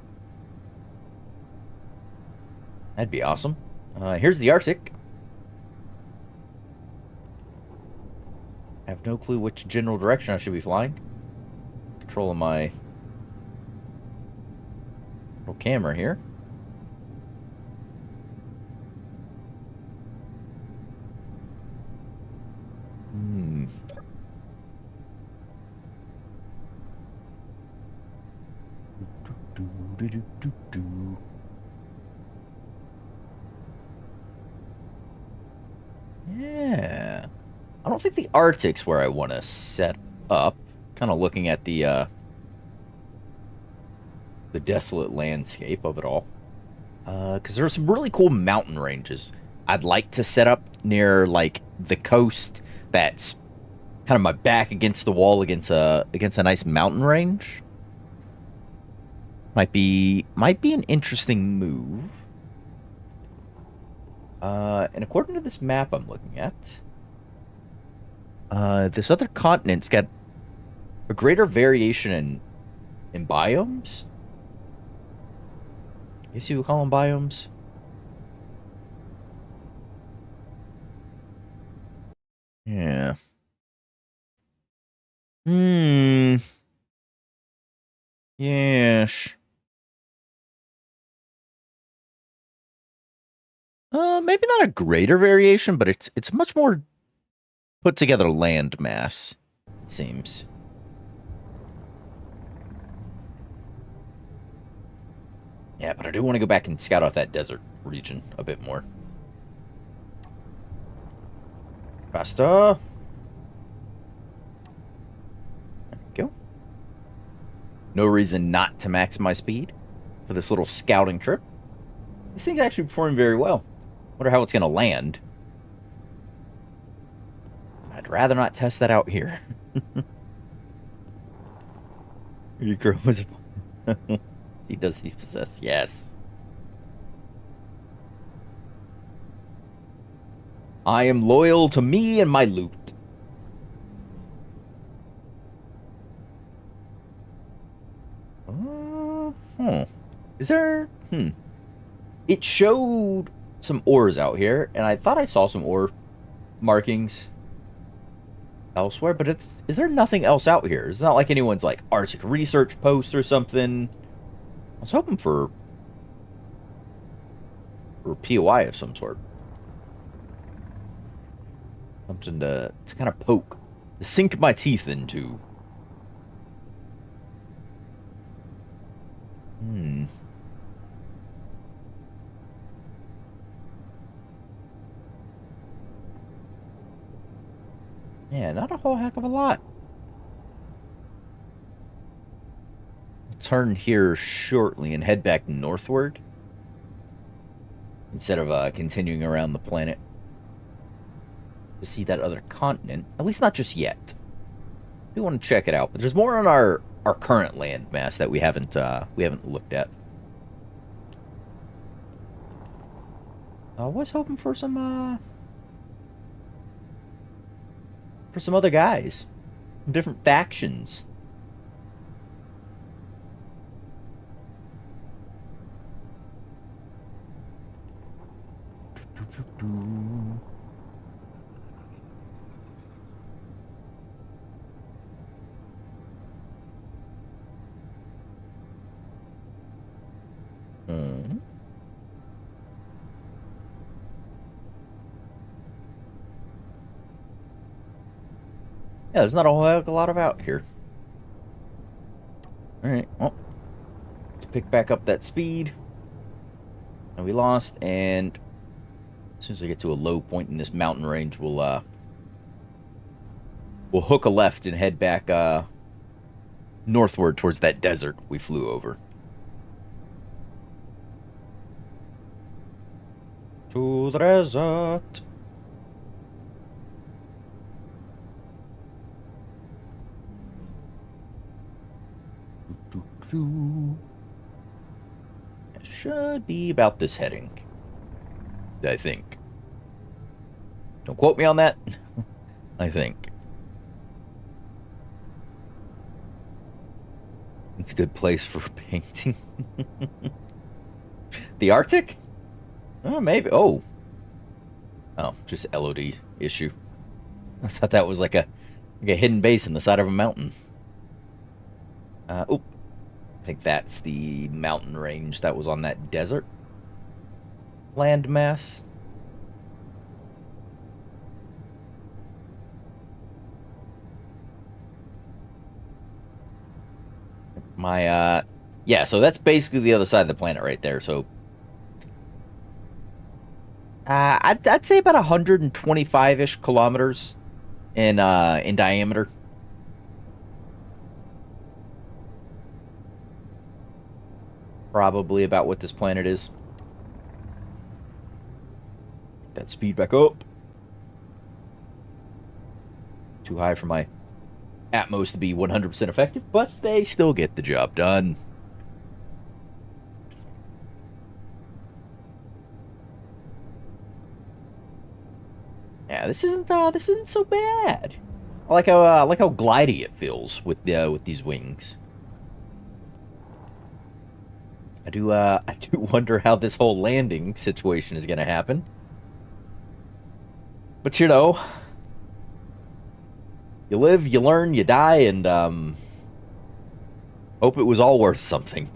That'd be awesome. Here's the Arctic. I have no clue which general direction I should be flying. Controlling my little camera here. Yeah. I don't think the Arctic's where I want to set up. Kind of looking at the the desolate landscape of it all. Because there are some really cool mountain ranges. I'd like to set up near like the coast that's kind of my back against the wall against a nice mountain range. Might be an interesting move. And according to this map I'm looking at, this other continent's got a greater variation in biomes. I guess you would call them biomes. Yeah. Hmm. Yes. Maybe not a greater variation, but it's much more put together land mass, it seems. Yeah, but I do want to go back and scout out that desert region a bit more. Faster. There we go. No reason not to max my speed for this little scouting trip. This thing's actually performing very well. Wonder how it's going to land. I'd rather not test that out here. He grows. He does he possess? Yes. I am loyal to me and my loot. Is there? It showed some ores out here, and I thought I saw some ore markings elsewhere, but is there nothing else out here? It's not like anyone's like Arctic research post or something. I was hoping for a POI of some sort. Something to kind of poke, to sink my teeth into. Yeah, not a whole heck of a lot. I'll turn here shortly and head back northward instead of continuing around the planet to see that other continent. At least not just yet. We want to check it out, but there's more on our current landmass that we haven't looked at. I was hoping for some other guys, different factions. Yeah, there's not a whole heck of a lot about here. Alright, well, let's pick back up that speed. And we lost, and as soon as I get to a low point in this mountain range, we'll hook a left and head back northward towards that desert we flew over. To the desert. It should be about this heading, I think. Don't quote me on that. I think. It's a good place for painting. The Arctic? Oh, maybe. Oh, just LOD issue. I thought that was like a hidden base in the side of a mountain. Oh, I think that's the mountain range that was on that desert landmass. Yeah, so that's basically the other side of the planet right there. So I'd say about 125-ish kilometers in diameter. probably about what this planet is. Get that speed back up. Too high for my Atmos to be 100% effective, but they still get the job done. Yeah, this isn't so bad. I like how glidey it feels with these wings. I do wonder how this whole landing situation is gonna happen. But you know, you live, you learn, you die, and hope it was all worth something.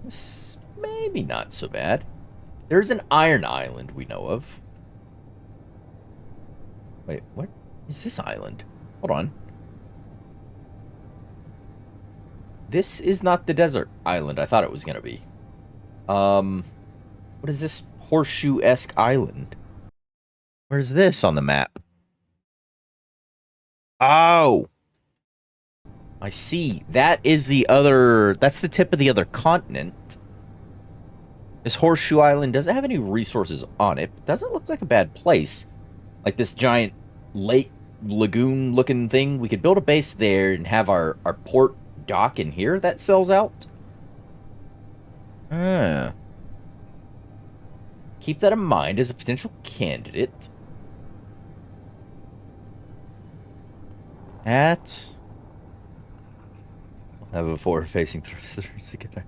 This maybe not so bad. There's an iron island we know of. Wait, what is this island? Hold on. This is not the desert island I thought it was gonna be. What is this horseshoe-esque island? Where's this on the map? Oh! I see. That is the other... That's the tip of the other continent. This Horseshoe Island doesn't have any resources on it. Doesn't look like a bad place. Like this giant lake lagoon-looking thing. We could build a base there and have our port dock in here that sells out. Keep that in mind as a potential candidate. At... Have a forward-facing thruster is a good idea.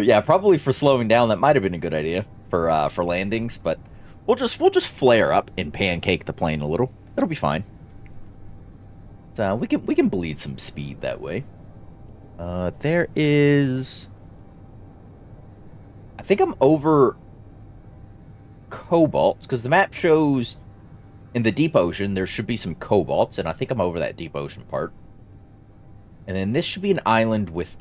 Yeah, probably for slowing down, that might have been a good idea for landings, but we'll just flare up and pancake the plane a little. It'll be fine. So we can bleed some speed that way. There is... I think I'm over cobalt, because the map shows in the deep ocean there should be some cobalt, and I think I'm over that deep ocean part. And then this should be an island with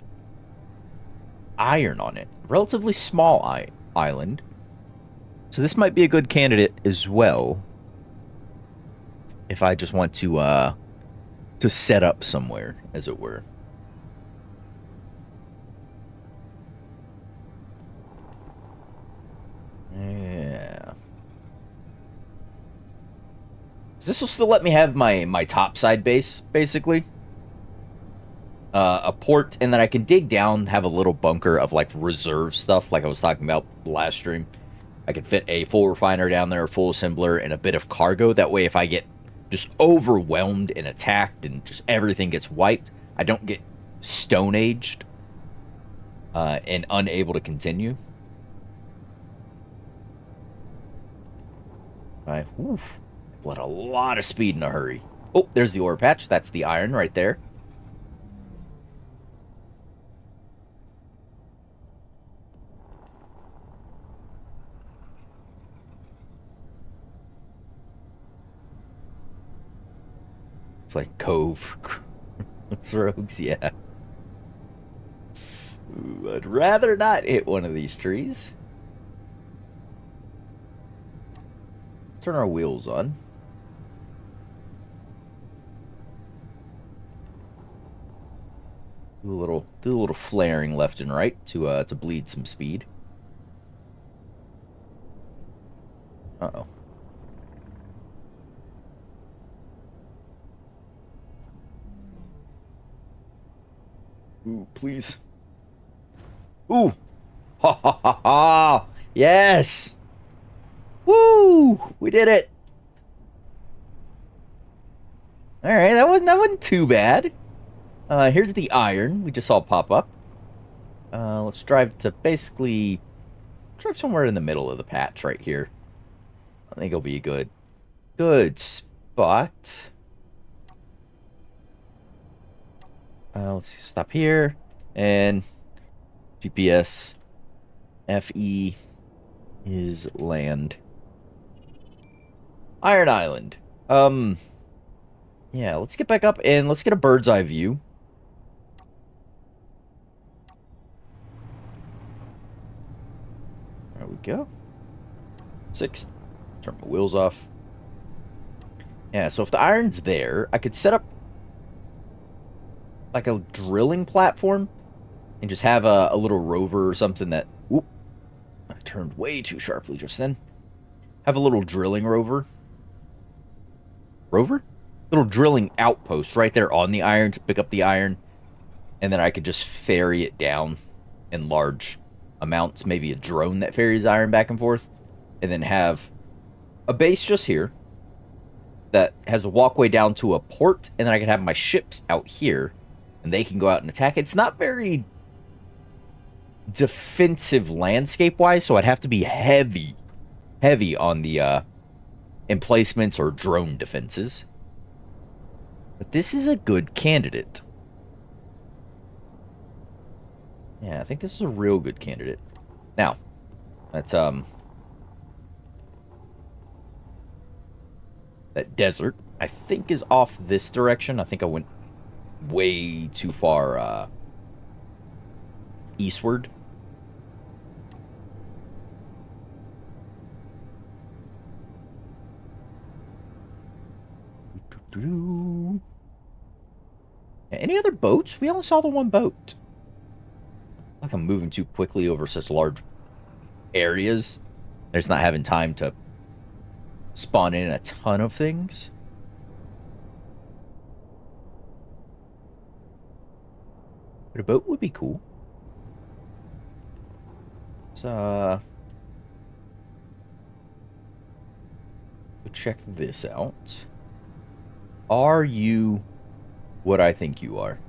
iron on it. Relatively small island. So this might be a good candidate as well. If I just want to set up somewhere, as it were. Yeah. This will still let me have my topside base, basically. A port, and then I can dig down, have a little bunker of, like, reserve stuff, like I was talking about last stream. I can fit a full refiner down there, a full assembler, and a bit of cargo. That way, if I get just overwhelmed and attacked and just everything gets wiped, I don't get stone-aged and unable to continue. Alright, oof. Let a lot of speed in a hurry. Oh, there's the ore patch. That's the iron right there. It's like Cove. Rogues, yeah. Ooh, I'd rather not hit one of these trees. Turn our wheels on. Do a little flaring left and right to bleed some speed. Uh-oh. Ooh, please. Ooh! Ha ha ha ha! Yes! Woo! We did it! Alright, that wasn't too bad. Here's the iron we just saw pop up. Let's drive to basically... Drive somewhere in the middle of the patch right here. I think it'll be a good spot. Let's stop here. And GPS FE is land. Iron Island. Yeah, let's get back up and let's get a bird's eye view. There we go. 6th. Turn my wheels off. Yeah, so if the iron's there, I could set up like a drilling platform and just have a little rover or something that... Oop. I turned way too sharply just then. Have a little drilling rover. Rover? Little drilling outpost right there on the iron to pick up the iron. And then I could just ferry it down in large amounts. Maybe a drone that ferries iron back and forth. And then have a base just here that has a walkway down to a port. And then I could have my ships out here. And they can go out and attack. It's not very defensive landscape-wise, so I'd have to be heavy on the emplacements or drone defenses. But this is a good candidate. Yeah, I think this is a real good candidate. Now, that's that desert, I think, is off this direction. I think I went way too far eastward. Any other boats? We only saw the one boat. Like I'm moving too quickly over such large areas. I'm just not having time to spawn in a ton of things. But a boat would be cool. Let's check this out. Are you what I think you are?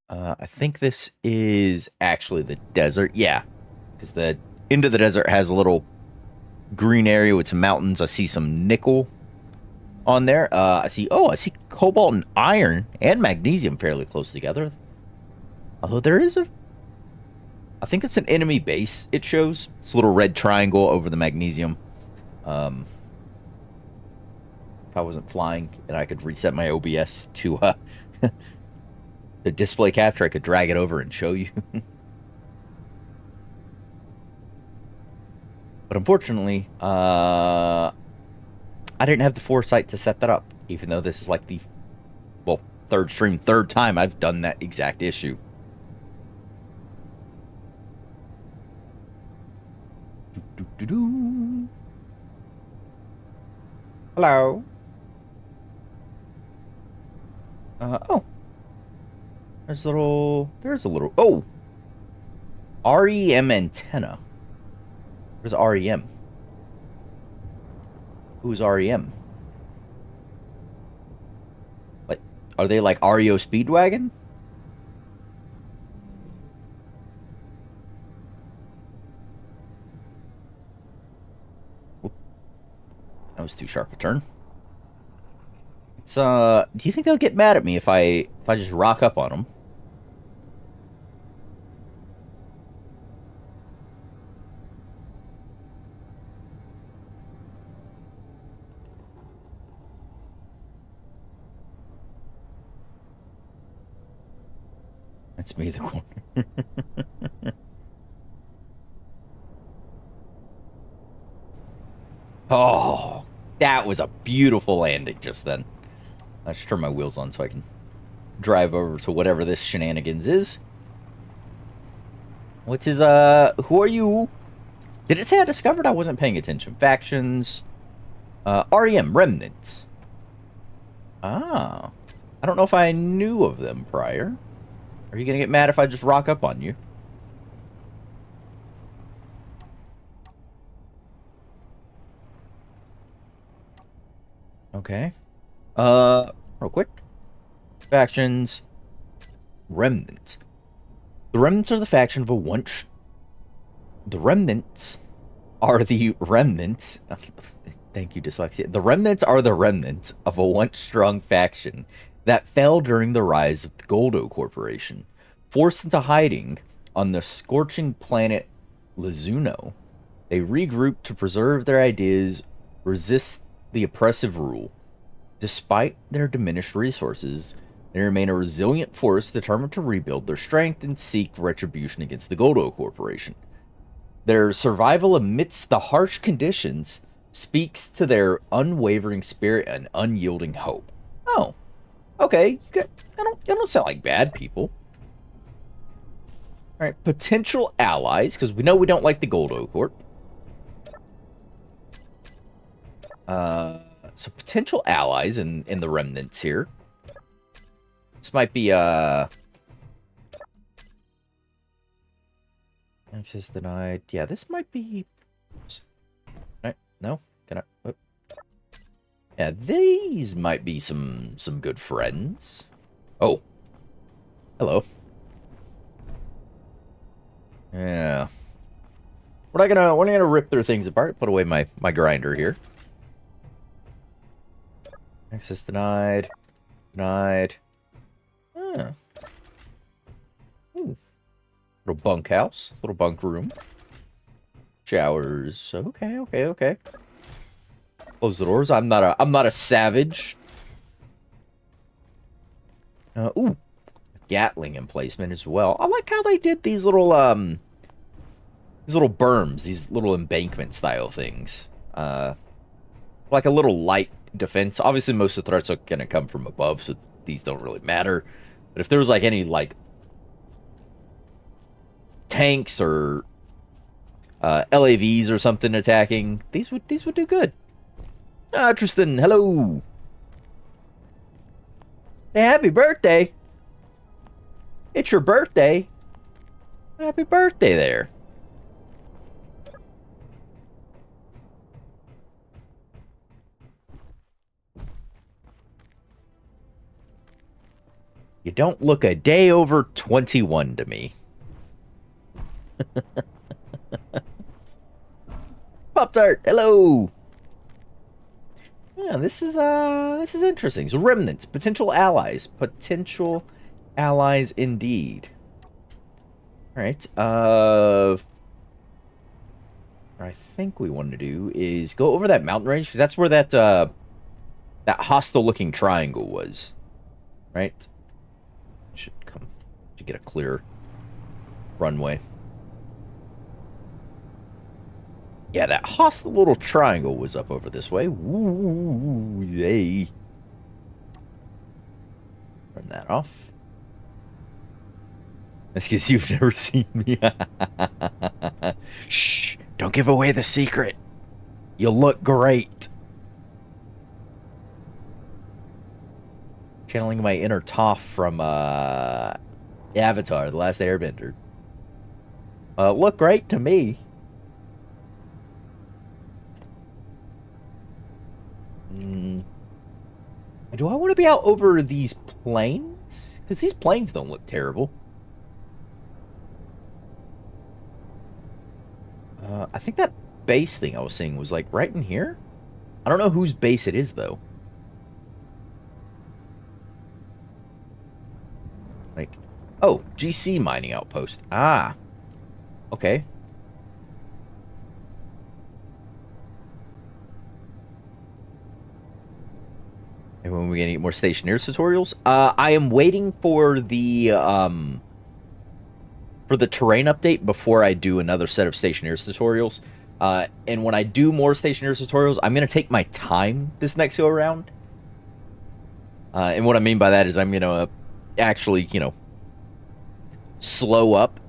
I think this is actually the desert. Yeah, because the end of the desert has a little green area with some mountains. I see some nickel on there. I see cobalt and iron and magnesium fairly close together. Although there is I think it's an enemy base, it shows. It's a little red triangle over the magnesium. If I wasn't flying and I could reset my OBS to the display capture, I could drag it over and show you. But unfortunately, I didn't have the foresight to set that up, even though this is like the, well, third time I've done that exact issue. Hello. Oh. There's a little, oh! REM antenna. Where's REM? Who's REM? Like, are they like REO Speedwagon? That was too sharp a turn. It's do you think they'll get mad at me if I just rock up on them? That's me, the corner. Oh, that was a beautiful landing just then. I should turn my wheels on so I can drive over to whatever this shenanigans is. What's his, who are you? Did it say I discovered? I wasn't paying attention. Factions. REM, Remnants. Ah. I don't know if I knew of them prior. Are you gonna get mad if I just rock up on you? Okay. Real quick. Factions. Remnants. The remnants are the faction of a once... The remnants are the remnants... Thank you, dyslexia. The remnants are the remnants of a once-strong faction that fell during the rise of the Goldo Corporation. Forced into hiding on the scorching planet Lizuno, they regrouped to preserve their ideas, resist the oppressive rule. Despite their diminished resources, They remain a resilient force determined to rebuild their strength and seek retribution against the Goldo Corporation. Their survival amidst the harsh conditions speaks to their unwavering spirit and unyielding hope. Oh, okay. You don't sound like bad people. All right, potential allies, because we know we don't like the Goldo Corp. So potential allies in the remnants here. This might be access denied. Yeah, this might be. Right? No, can I? Oh. Yeah, these might be some good friends. Oh, hello. Yeah, we're not gonna rip their things apart. Put away my grinder here. Access denied. Denied. Ah. Ooh. Little bunkhouse. Little bunk room. Showers. Okay. Close the doors. I'm not a savage. Ooh. Gatling emplacement as well. I like how they did these little berms, these little embankment style things. Like a little light defense. Obviously, most of the threats are going to come from above, so these don't really matter. But if there was like any like tanks or LAVs or something attacking, these would do good. Ah, Tristan, hello. Hey, happy birthday! It's your birthday. Happy birthday there. You don't look a day over 21 to me. Pop-Tart, hello. Yeah, this is interesting. So remnants, potential allies indeed. All right. What I think we want to do is go over that mountain range because that's where that hostile-looking triangle was, right? Should get a clear runway. Yeah, that hostile little triangle was up over this way. Ooh, yay. Turn that off. That's because you've never seen me. Shh, don't give away the secret. You look great. Channeling my inner Toph from Avatar, The Last Airbender. Look great to me. Do I want to be out over these plains? Because these plains don't look terrible. I think that base thing I was seeing was like right in here. I don't know whose base it is though. Like, oh, GC mining outpost. Ah, okay. And when we get more stationaries tutorials, I am waiting for the terrain update before I do another set of stationaries tutorials. And when I do more stationaries tutorials, I'm gonna take my time this next go around. And what I mean by that is I'm gonna actually, slow up,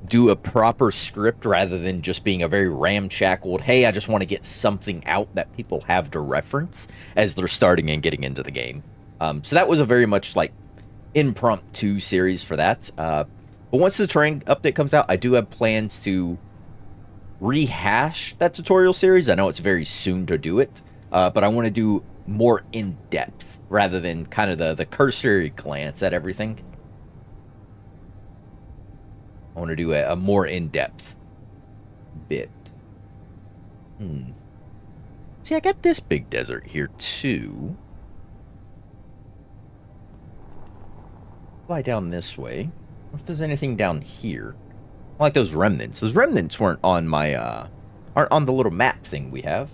do a proper script rather than just being a very ramshackled, hey, I just want to get something out that people have to reference as they're starting and getting into the game. So that was a very much like impromptu series for that. But once the terrain update comes out, I do have plans to rehash that tutorial series. I know it's very soon to do it, but I want to do more in-depth rather than kind of the cursory glance at everything. I want to do a more in-depth bit. See, I got this big desert here, too. Fly down this way. What if there's anything down here? I like those remnants. Those remnants weren't on my, aren't on the little map thing we have.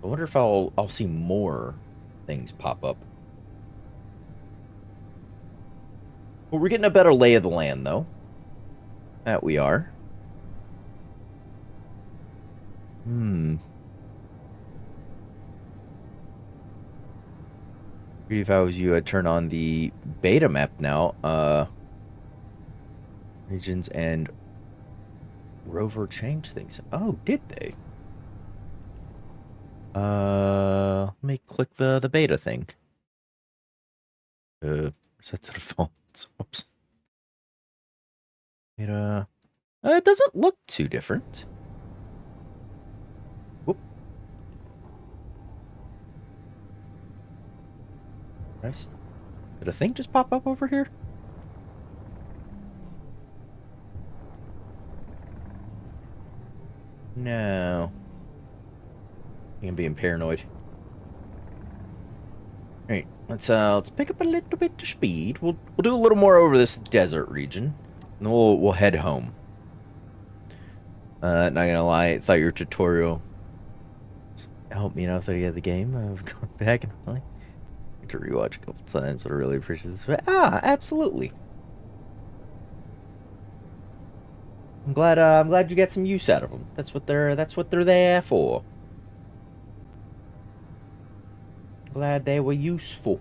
I wonder if I'll see more things pop up. Well, we're getting a better lay of the land, though. That we are. If I was you, I'd turn on the beta map now. Regions and rover change things. Oh, did they? Let me click the beta thing. Set to default. Whoops. It doesn't look too different. Whoop. Nice. Did a thing just pop up over here? No. I'm being paranoid. Alright, let's pick up a little bit of speed. We'll do a little more over this desert region. And then we'll head home. Not gonna lie, I thought your tutorial helped me enough that you had the game. I've gone back and I to rewatch a couple times, but I really appreciate this. Absolutely. I'm glad you get some use out of them. That's what they're there for. Glad they were useful.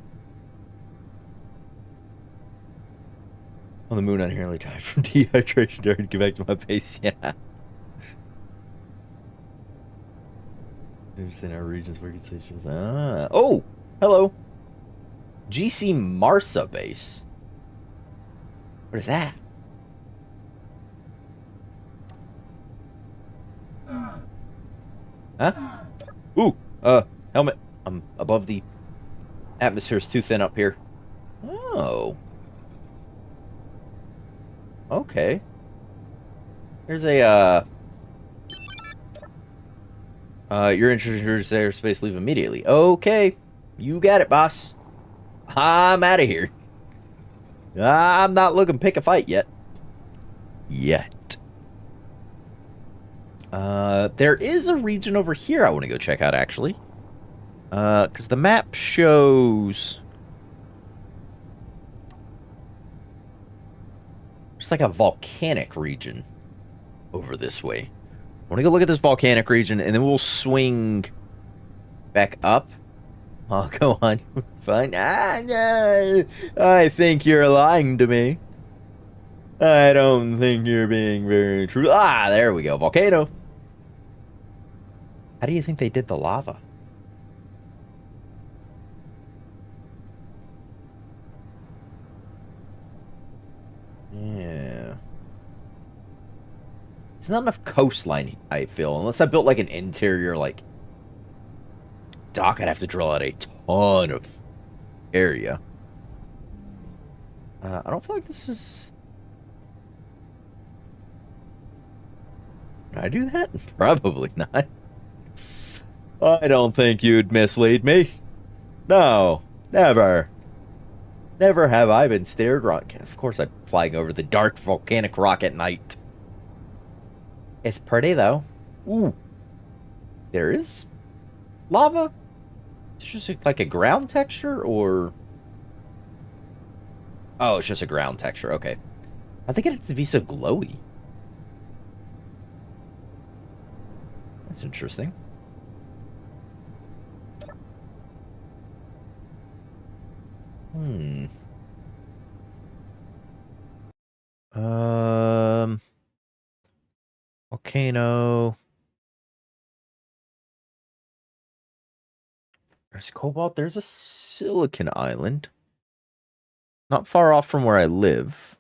On the moon, I nearly died from dehydration. Daring to get back to my base. Yeah. Understand our region's working stations. Oh, hello. GC Marsa base. What is that? Huh? Ooh, helmet. I'm above the atmosphere's too thin up here. Oh. Okay. There's a, you're introduced to airspace, leave immediately. Okay. You got it, boss. I'm out of here. I'm not looking to pick a fight yet. There is a region over here I want to go check out, actually. Because the map shows... It's like a volcanic region over this way. I want to go look at this volcanic region, and then we'll swing back up. Oh, go on. Fine. No. I think you're lying to me. I don't think you're being very true. There we go. Volcano. How do you think they did the lava? Yeah. It's not enough coastline, I feel. Unless I built, like, an interior, like, dock, I'd have to drill out a ton of area. I don't feel like this is... Can I do that? Probably not. I don't think you'd mislead me. No, never. Never have I been stared wrong. Of course I'm flying over the dark volcanic rock at night. It's pretty, though. Ooh. There is lava? It's just like a ground texture, or... Oh, it's just a ground texture. Okay. I think it has to be so glowy. That's interesting. Volcano. There's cobalt. There's a silicon island. Not far off from where I live.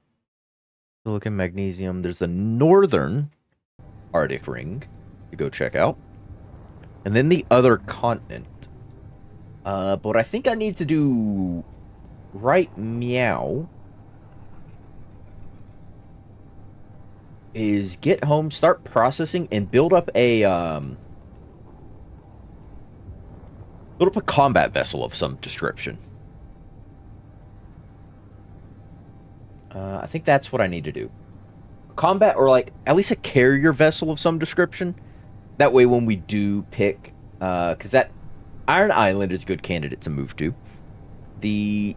Silicon, magnesium. There's the northern Arctic ring to go check out. And then the other continent. But what I think I need to do right meow is get home, start processing, and build up a combat vessel of some description. I think that's what I need to do. Combat, or like at least a carrier vessel of some description. That way when we do pick, because that Iron Island is a good candidate to move to. The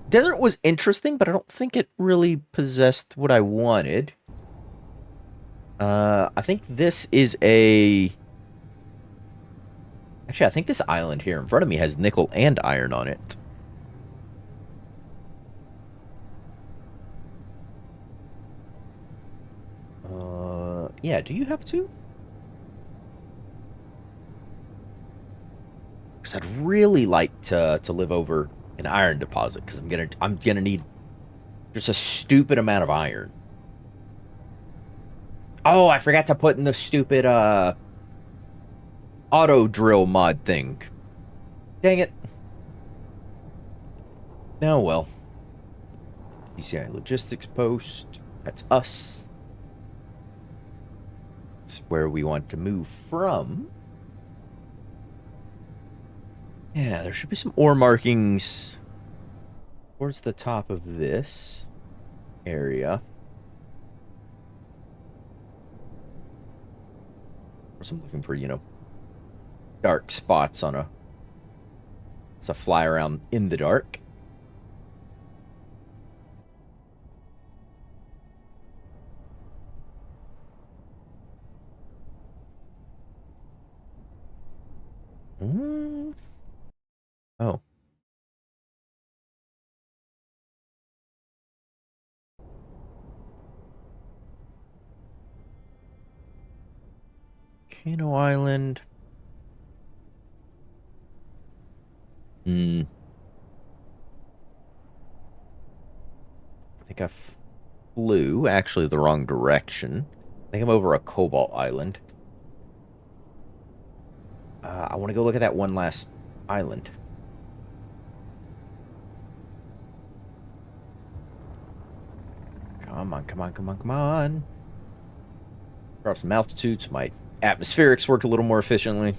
Desert was interesting, but I don't think it really possessed what I wanted. I think this is a... Actually, I think this island here in front of me has nickel and iron on it. Yeah, do you have two? Because I'd really like to live over an iron deposit, because I'm gonna need just a stupid amount of iron. Oh, I forgot to put in the stupid auto drill mod thing. Dang it. Oh well. PCI logistics post. That's us. It's where we want to move from. Yeah, there should be some ore markings towards the top of this area. Of course, I'm looking for, dark spots on a... So fly around in the dark. Oh. Volcano Island. I think I flew actually the wrong direction. I think I'm over a Cobalt Island. I want to go look at that one last island. Come on, come on, come on, come on. Drop some altitude so my atmospherics work a little more efficiently.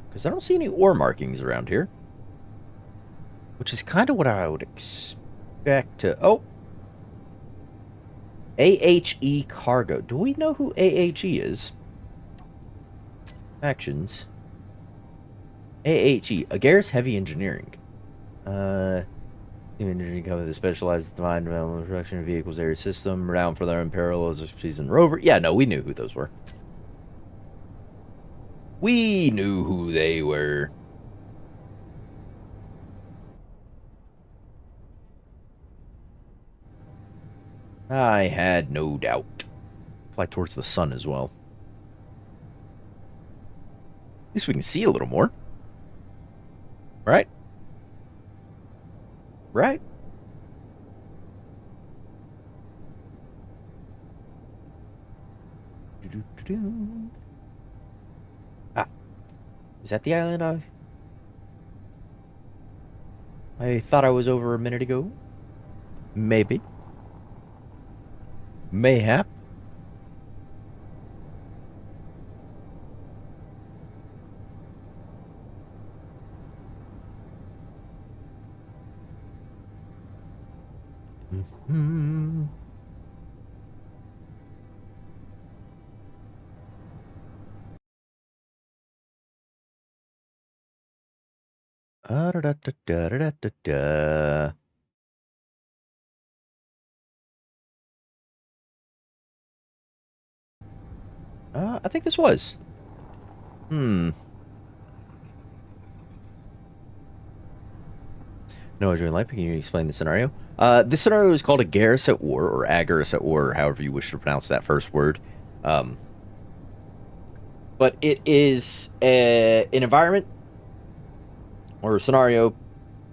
Because I don't see any ore markings around here. Which is kind of what I would expect to... Oh! AHE Cargo. Do we know who AHE is? Actions. AHE. ARES Heavy Engineering. Engineering company that specializes in design, development, production of vehicles, area system, renowned for their unparalleled expertise in rover. Yeah, no, we knew who those were. We knew who they were. I had no doubt. Fly towards the sun as well. At least we can see a little more. Right? Right? Ah. Is that the island I thought I was over a minute ago? Maybe. Mayhap. Mm-hmm. Da, da, da, da, da, da, da. I think this was. No, I was really like. Can you explain the scenario? This scenario is called ARES at War, or ARES at War, or however you wish to pronounce that first word. But it is an environment or a scenario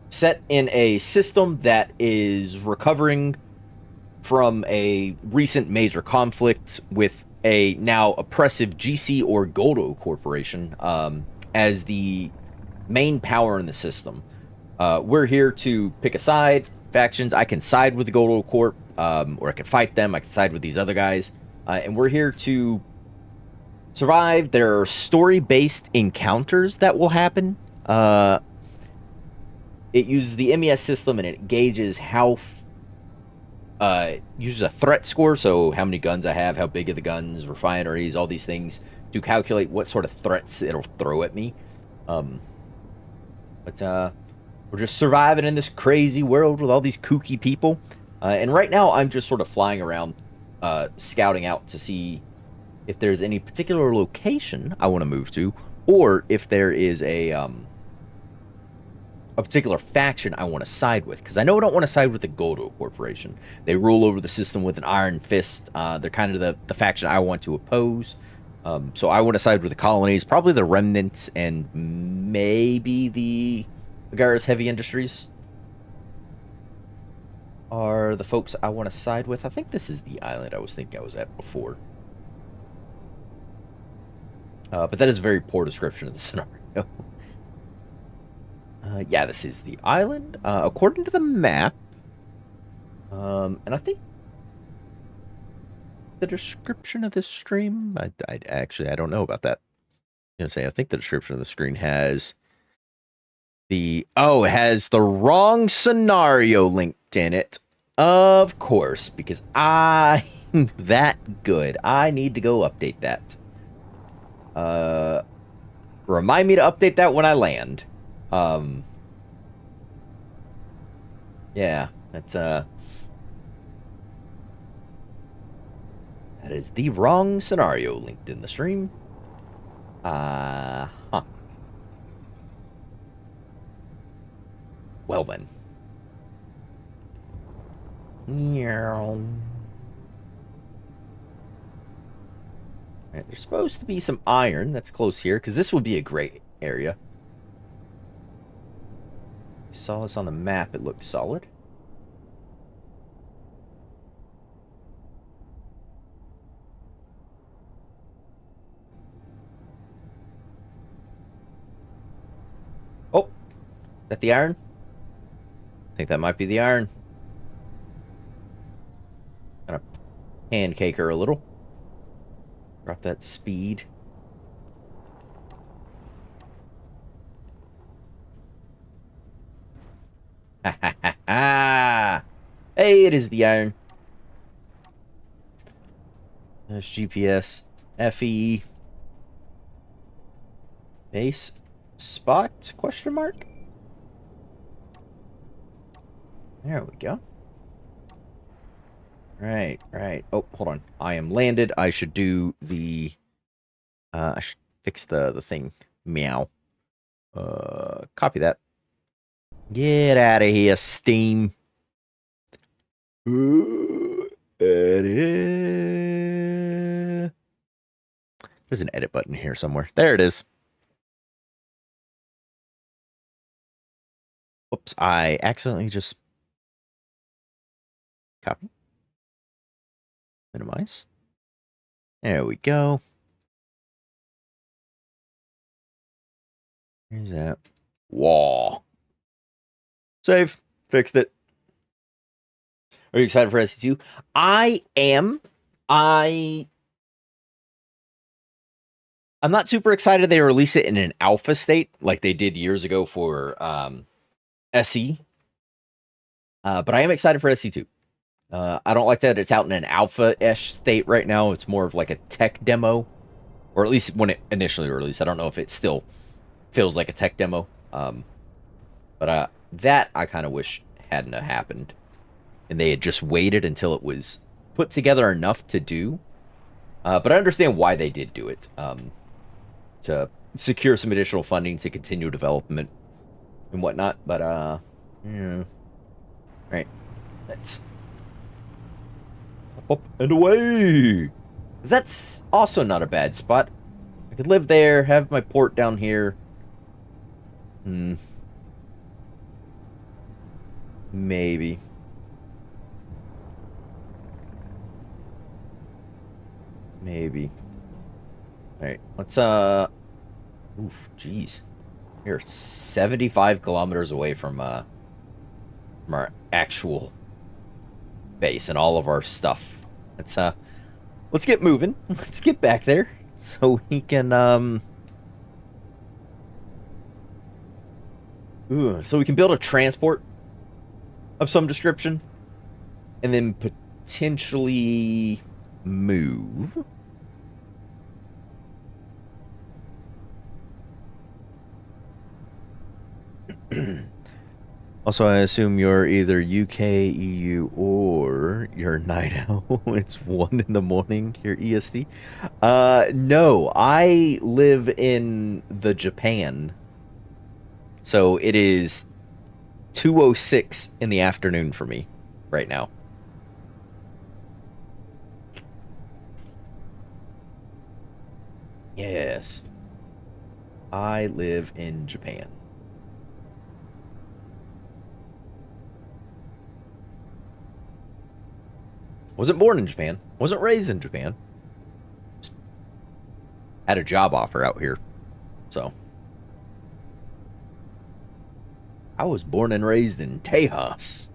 set in a system that is recovering from a recent major conflict with a now oppressive GC or Goldo corporation as the main power in the system. We're here to pick a side, factions. I can side with the Goldo Corp, or I can fight them. I can side with these other guys. And we're here to survive. There are story-based encounters that will happen. It uses the MES system, and it gauges how... uses a threat score, so how many guns I have, how big are the guns, refineries, all these things, to calculate what sort of threats it'll throw at me. But we're just surviving in this crazy world with all these kooky people. And right now, I'm just sort of flying around, scouting out to see if there's any particular location I want to move to, or if there is a particular faction I want to side with. Because I know I don't want to side with the Godo Corporation. They rule over the system with an iron fist. They're kind of the faction I want to oppose. So I want to side with the colonies, probably the remnants, and maybe the ARES Heavy Industries are the folks I want to side with. I think this is the island I was thinking I was at before. But that is a very poor description of the scenario. Yeah, this is the island, according to the map. And I think the description of this stream, I actually, I don't know about that. I'm going to say, I think the description of the screen has it has the wrong scenario linked in it. Of course, because I'm that good. I need to go update that. Remind me to update that when I land. Yeah, that's, that is the wrong scenario linked in the stream. Huh. Well then. Meow. Right, there's supposed to be some iron that's close here, because this would be a great area. I saw this on the map, it looked solid. Oh, is that the iron? I think that might be the iron. Kind of pancake her a little. Drop that speed. Ha ha ha ha! Hey, it is the iron. There's GPS. FE. Base. Spot? Question mark? There we go. Right. Oh, hold on. I am landed. I should do the... I should fix the thing. Meow. Copy that. Get out of here, Steam. Edit. There's an edit button here somewhere. There it is. Oops, I accidentally just... Copy. Minimize. There we go. Here's that. Wall. Save. Fixed it. Are you excited for SC2? I am. I'm not super excited they release it in an alpha state like they did years ago for SE. But I am excited for SC2. I don't like that it's out in an alpha-ish state right now. It's more of like a tech demo. Or at least when it initially released. I don't know if it still feels like a tech demo. But that I kind of wish hadn't have happened. And they had just waited until it was put together enough to do. But I understand why they did do it. To secure some additional funding to continue development and whatnot. But, yeah. Right. Let's... up and away! 'Cause that's also not a bad spot. I could live there, have my port down here. Maybe. Alright, let's, oof, jeez. We're 75 kilometers away from our actual base and all of our stuff. Let's get moving. Let's get back there. so we can so we can build a transport of some description, and then potentially move. Also, I assume you're either UK, EU, or you're night owl. It's 1 in the morning here, EST. No, I live in the Japan. So it is 2:06 in the afternoon for me right now. Yes. I live in Japan. Wasn't born in Japan. Wasn't raised in Japan. Just had a job offer out here. So. I was born and raised in Tejas.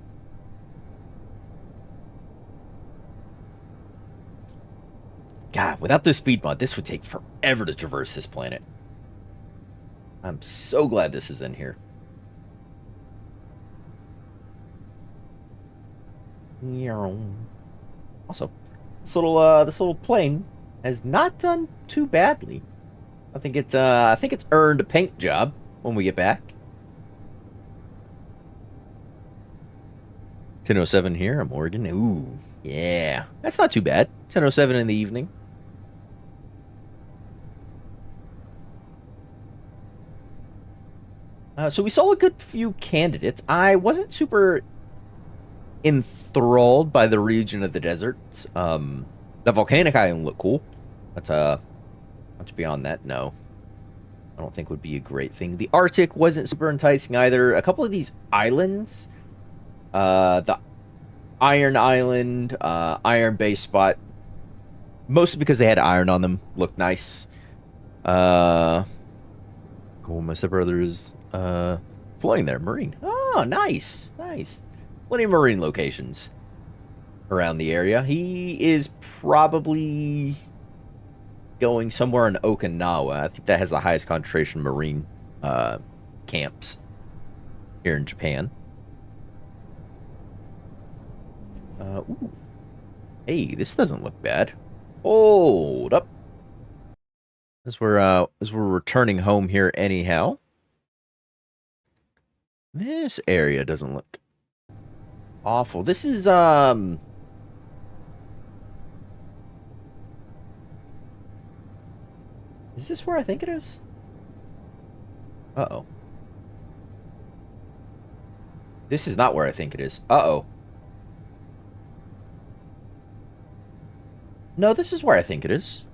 God, without this speed mod, this would take forever to traverse this planet. I'm so glad this is in here. Also, this little plane has not done too badly. I think it's earned a paint job when we get back. 10:07 here. I'm Oregon. Ooh, yeah, that's not too bad. 10:07 in the evening. So we saw a good few candidates. I wasn't super enthralled by the region of the deserts. The volcanic island looked cool, but much beyond that, no. I don't think would be a great thing. The Arctic wasn't super enticing either. A couple of these islands, the Iron Island, Iron Base spot, mostly because they had iron on them, looked nice. Cool, my stepbrother's flying there, Marine. Oh, nice, nice. Plenty of Marine locations around the area. He is probably going somewhere in Okinawa. I think that has the highest concentration of Marine camps here in Japan. Ooh. Hey, this doesn't look bad. Hold up. As we're returning home here anyhow. This area doesn't look awful. This is Is this where I think it is? Uh-oh. This is not where I think it is. Uh-oh. No, this is where I think it is.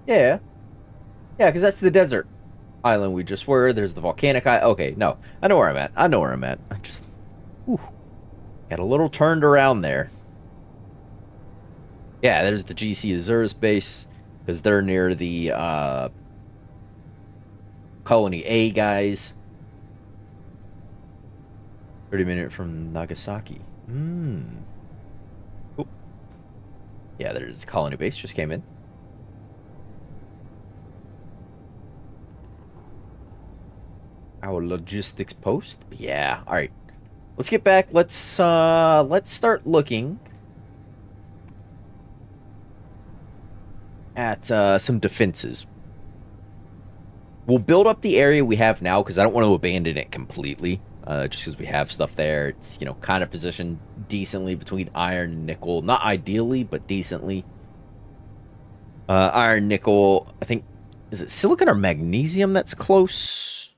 Yeah. Yeah, because that's the desert island we just were. There's the volcanic island. Okay, no. I know where I'm at. I know where I'm at. I just... Whew, got a little turned around there. Yeah, there's the GC Azurus base, because they're near the Colony A guys. 30-minute from Nagasaki. Oh. Yeah, there's the colony base. Just came in. Our logistics post. Yeah. All right. Let's get back. Let's start looking at some defenses. We'll build up the area we have now because I don't want to abandon it completely. Just because we have stuff there. It's, you know, kind of positioned decently between iron and nickel. Not ideally, but decently. Iron, nickel, I think, is it silicon or magnesium that's close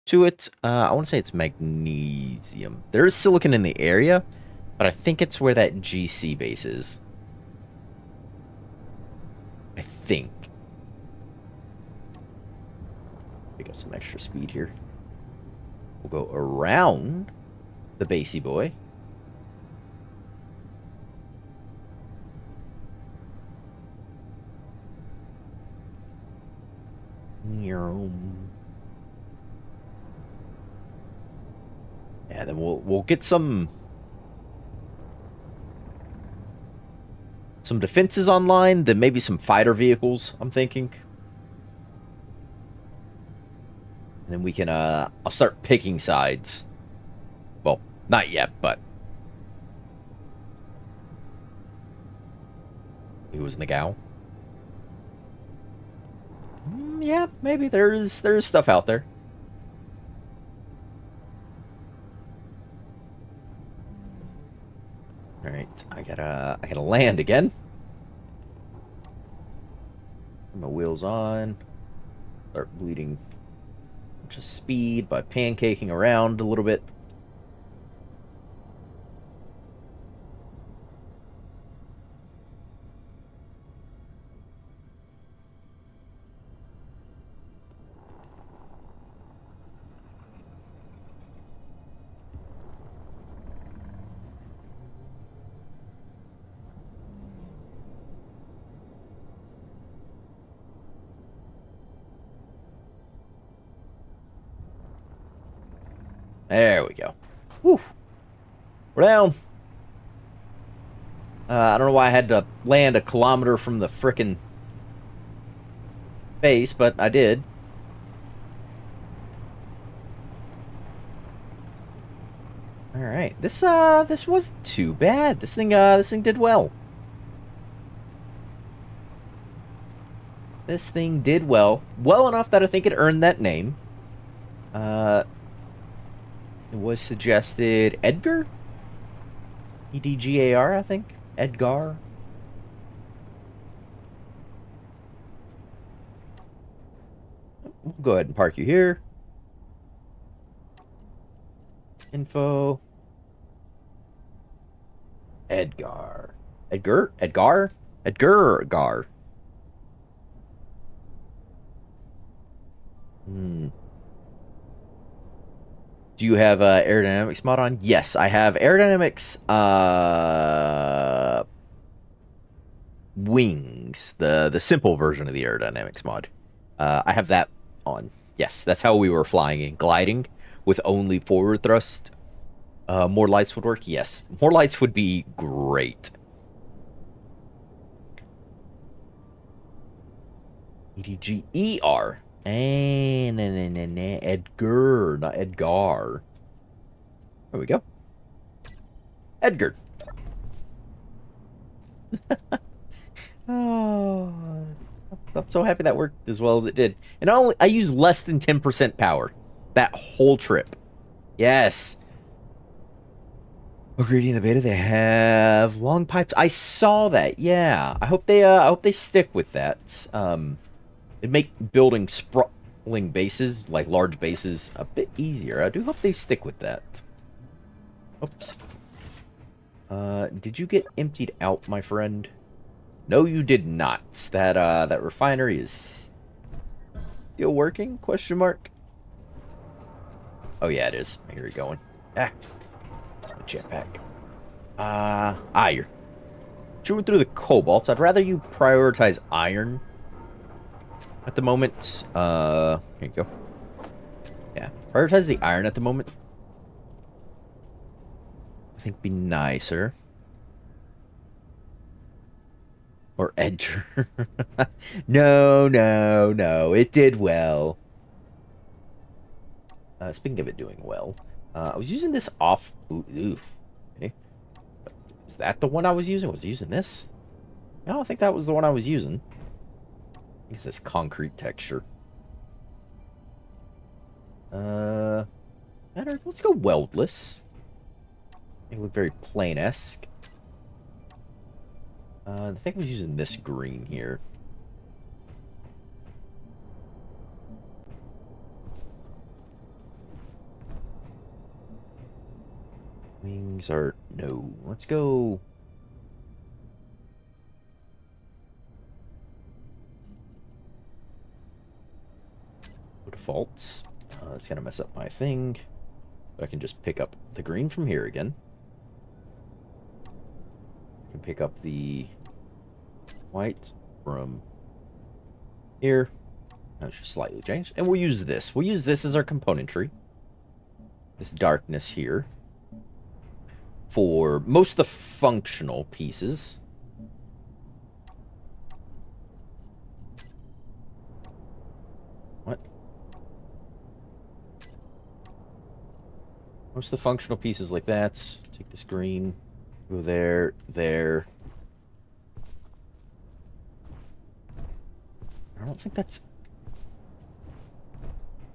to it? I want to say it's magnesium. There is silicon in the area, but I think it's where that GC base is. I think. Pick up some extra speed here. We'll go around the basey boy. Yeah, then we'll get some some defenses online, then maybe some fighter vehicles, I'm thinking. And then we can, I'll start picking sides. Well, not yet, but... He was in the Gao. Yeah, maybe there's stuff out there. All right, I gotta land again. Put my wheels on. Start bleeding just speed by pancaking around a little bit. There we go. Whew. We're down. I don't know why I had to land a kilometer from the frickin' base, but I did. All right, this wasn't too bad. This thing did well. This thing did well enough that I think it earned that name. It was suggested Edgar? Edgar, I think. Edgar. We'll go ahead and park you here. Info. Edgar. Edgar? Edgar? Edgar. Do you have aerodynamics mod on? Yes, I have aerodynamics wings, the simple version of the aerodynamics mod. I have that on. Yes, that's how we were flying and gliding with only forward thrust. More lights would work? Yes. More lights would be great. EDGER. Edgar, not Edgar. There we go. Edgar. Oh, I'm so happy that worked as well as it did. And I used less than 10% power that whole trip. Yes. Agreed in the beta, they have long pipes. I saw that. Yeah. I hope they stick with that. It'd make building sprawling bases, like large bases, a bit easier. I do hope they stick with that. Oops. Did you get emptied out, my friend? No, you did not. That refinery is still working? Question mark. Oh yeah, it is. Here you're going. Ah, jetpack. You're chewing through the cobalts. I'd rather you prioritize iron at the moment. Here you go. Yeah, prioritize the iron at the moment. I think be nicer. Or Edger. No. It did well. Speaking of it doing well, I was using this off. Oof. Okay. Is that the one I was using? Was I using this? No, I think that was the one I was using. It's this concrete texture. Let's go weldless. They look very plain-esque. I think I was using this green here. Wings are... no. Let's go... defaults. It's gonna mess up my thing. But I can just pick up the green from here again. I can pick up the white from here. Now it's just slightly changed. And we'll use this. We'll use this as our componentry. This darkness here. For most of the functional pieces. Most of the functional pieces like that. Take this green. Go there, there. I don't think that's...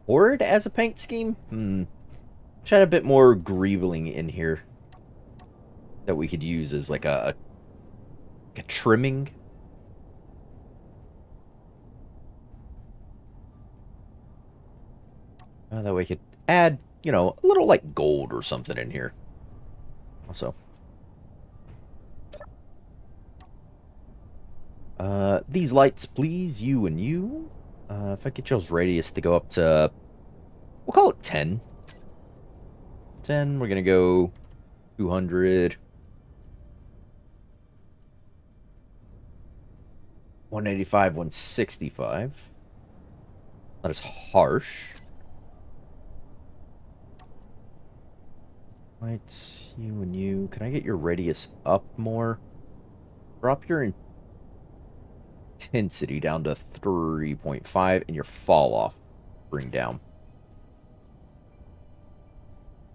Horde as a paint scheme? Should have a bit more greebling in here that we could use as like a trimming. That way we could add, you know, a little like gold or something in here. Also. These lights, please, you and you. If I get y'all's radius to go up to, we'll call it 10. 10, we're gonna go 200. 185, 165. Not as harsh. Lights, you and you. Can I get your radius up more? Drop your intensity down to 3.5 and your fall off bring down.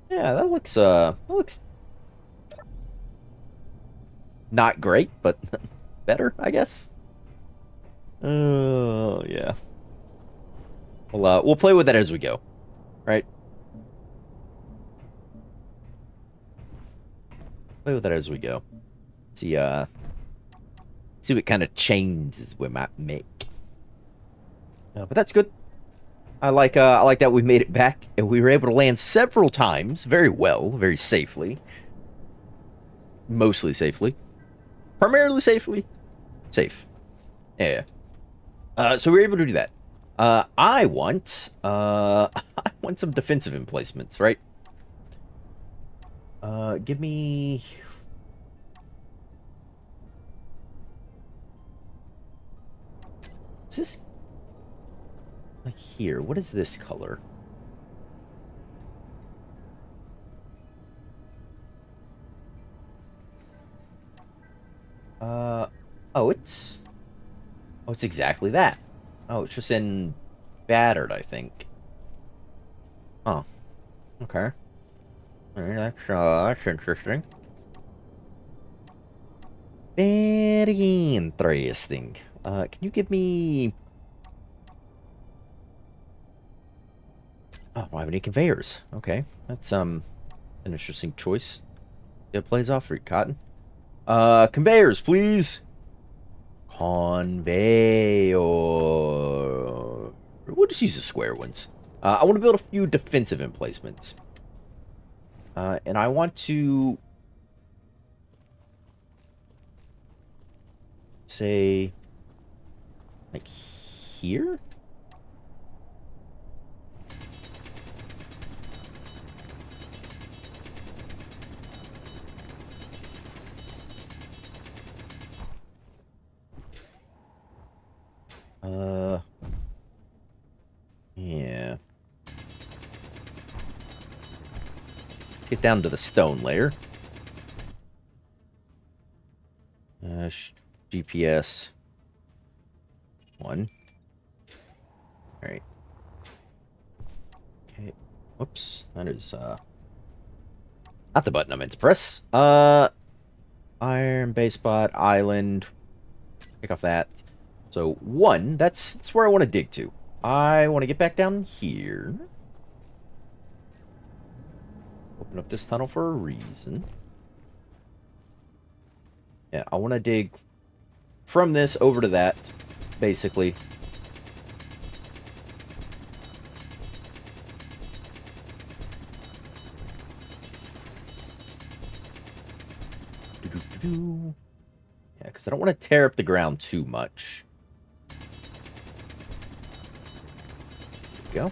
Yeah, that looks not great, but better, I guess. Oh, yeah. We'll play with that as we go, right? Play with that as we go. See what kind of changes we might make. But that's good. I like that we made it back and we were able to land several times, very well, very safely, mostly safely, primarily safely, safe. Yeah. So we were able to do that. I want some defensive emplacements, right? Give me. Is this like here? What is this color? Oh, it's exactly that. Oh, it's just in battered, I think. Oh, okay. That's interesting. Very interesting. Can you give me... Oh, I don't have any conveyors. Okay, that's an interesting choice. It plays off for you, Cotton. Conveyors, please. Conveyor. We'll just use the square ones. I want to build a few defensive emplacements. And I want to... say... like here? Yeah. Let's get down to the stone layer. GPS 1. Alright. Okay. Whoops. That is, not the button I meant to press. Iron, base spot, island. Pick off that. So, 1, that's where I want to dig to. I want to get back down here. Open up this tunnel for a reason. Yeah, I want to dig from this over to that, basically. Yeah, because I don't want to tear up the ground too much. Go.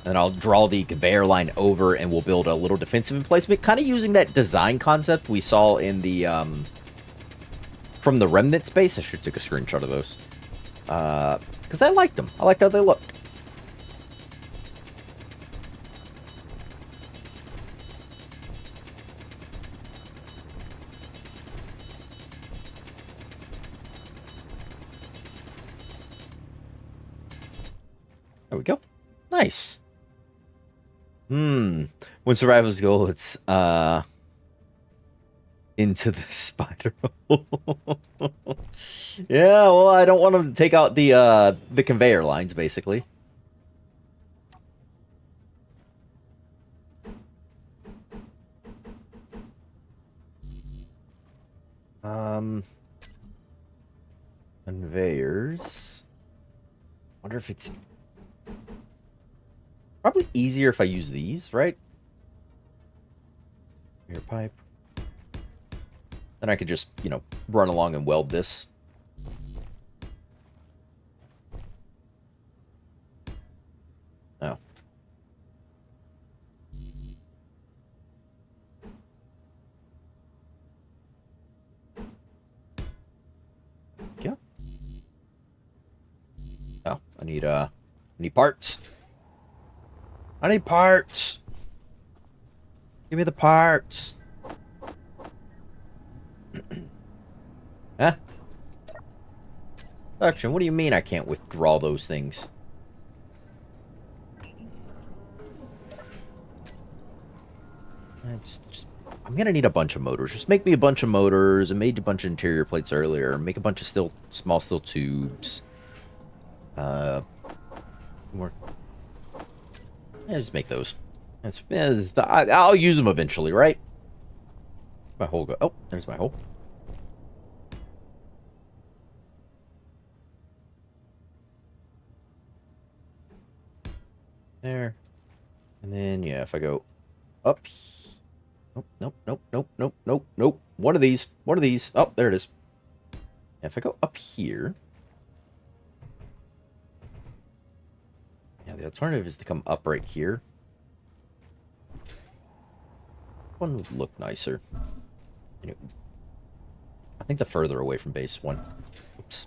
And I'll draw the conveyor line over and we'll build a little defensive emplacement, kind of using that design concept we saw in the from the remnant space. I should take a screenshot of those because I liked them. I liked how they looked. There we go. Nice. When survival's goal, it's into the spider hole. Yeah, well, I don't want them to take out the conveyor lines, basically. Conveyors. Wonder if it's probably easier if I use these, right? Air pipe. Then I could just, you know, run along and weld this. Oh. Yeah. Oh, I need parts. I need parts. Give me the parts. Huh? Action, what do you mean I can't withdraw those things? I'm gonna need a bunch of motors. Just make me a bunch of motors. I made a bunch of interior plates earlier. Make a bunch of small steel tubes. More. Yeah, just make those. I'll use them eventually, right? My hole go. Oh, there's my hole. There. And then, yeah, if I go up. Nope, nope, nope, nope, nope, nope, nope. One of these. One of these. Oh, there it is. If I go up here. Yeah, the alternative is to come up right here. One would look nicer. Anyway, I think the further away from base one. Oops.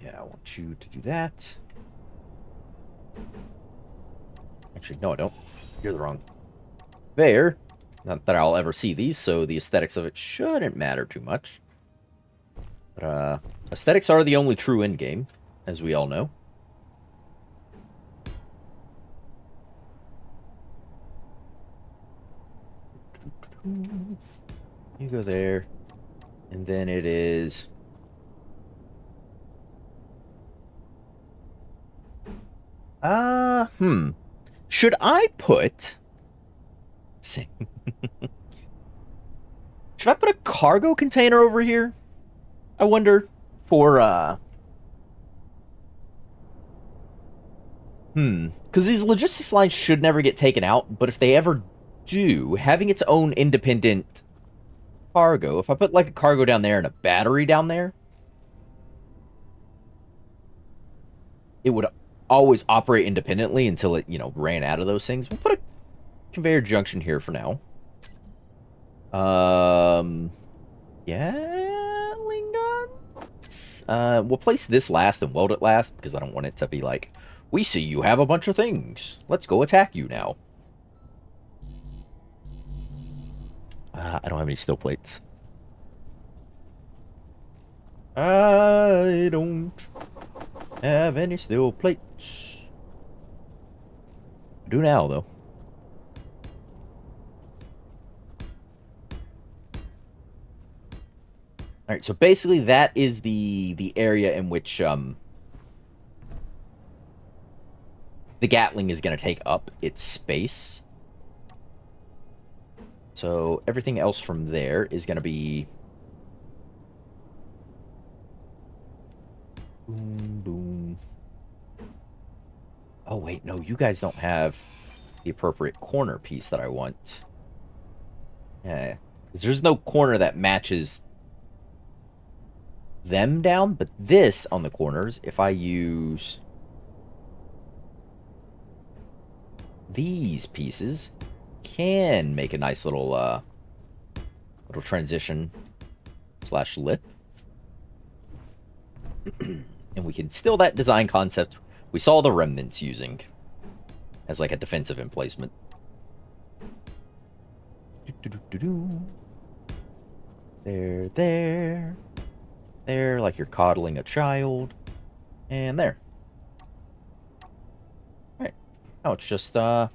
Yeah, I want you to do that. Actually, no, I don't. You're the wrong. There. Not that I'll ever see these, so the aesthetics of it shouldn't matter too much. But, aesthetics are the only true endgame, as we all know. You go there. And then it is... Should I put... Should I put a cargo container over here? I wonder for, because these logistics lines should never get taken out, but if they ever do, having its own independent cargo, if I put, like, a cargo down there and a battery down there, it would always operate independently until it, you know, ran out of those things. We'll put a conveyor junction here for now. Gatling guns? We'll place this last and weld it last, because I don't want it to be like, we see you have a bunch of things. Let's go attack you now. I don't have any steel plates. I don't have any steel plates. I do now, though. All right, so basically that is the area in which the Gatling is going to take up its space. So everything else from there is going to be boom, boom. Oh wait, no, you guys don't have the appropriate corner piece that I want. Yeah, because there's no corner that matches them down, but this on the corners, if I use these pieces, can make a nice little transition / lip. And we can steal that design concept we saw the remnants using as like a defensive emplacement. There. there, like you're coddling a child. And there. Alright. Now it's just, down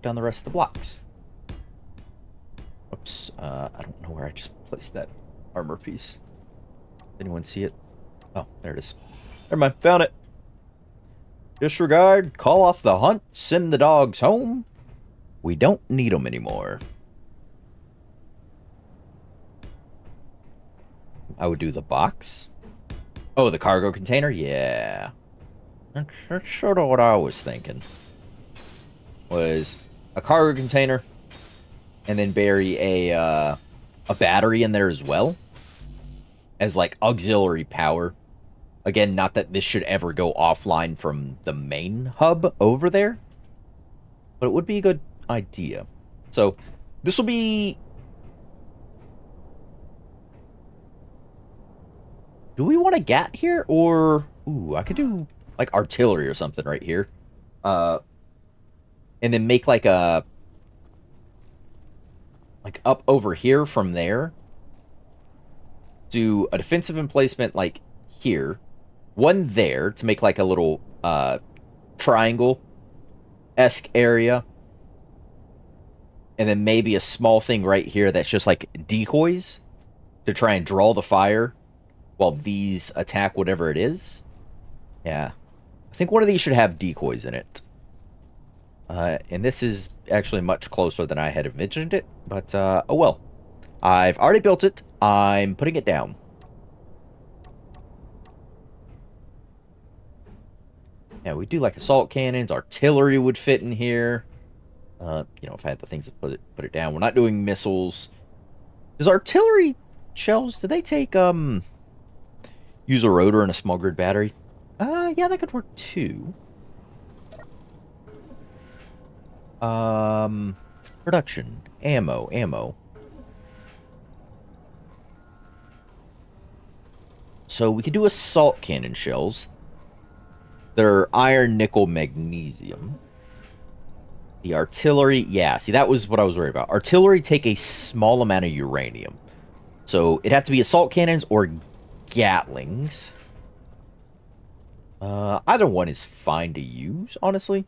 the rest of the blocks. Oops, I don't know where I just placed that armor piece. Anyone see it? Oh, there it is. Never mind, found it. Disregard, call off the hunt, send the dogs home. We don't need them anymore. I would do the box. Oh, the cargo container? Yeah. That's sort of what I was thinking. Was a cargo container, and then bury a battery in there as well. As, like, auxiliary power. Again, not that this should ever go offline from the main hub over there. But it would be a good idea. So, this will be... Do we want a GAT here? Or... Ooh, I could do, like, artillery or something right here. And then make, like, a... Like, up over here from there. Do a defensive emplacement, like, here. One there to make, like, a little, triangle-esque area. And then maybe a small thing right here that's just, like, decoys to try and draw the fire while these attack whatever it is. Yeah. I think one of these should have decoys in it. And this is actually much closer than I had envisioned it. But, oh well. I've already built it. I'm putting it down. Yeah, we do like assault cannons. Artillery would fit in here. You know, if I had the things to put it down. We're not doing missiles. Does artillery shells, do they take, use a rotor and a small grid battery? Yeah, that could work too. Production. Ammo. So we could do assault cannon shells. They're iron, nickel, magnesium. The artillery, yeah, see, that was what I was worried about. Artillery take a small amount of uranium. So it'd have to be assault cannons or Gatlings. Either one is fine to use, honestly.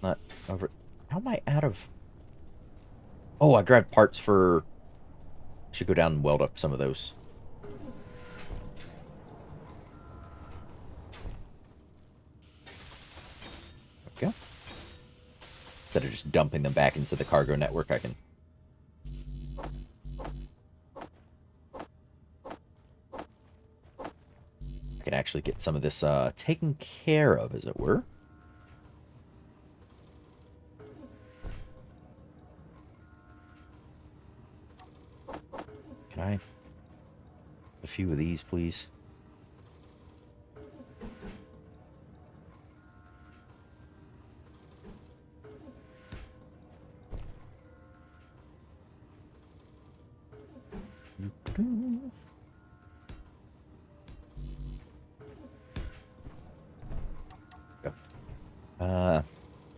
Not over. How am I out of... Oh, I grabbed parts for... Should go down and weld up some of those. There we go. Instead of just dumping them back into the cargo network, I can... I can actually get some of this taken care of, as it were. Can I... A few of these, please?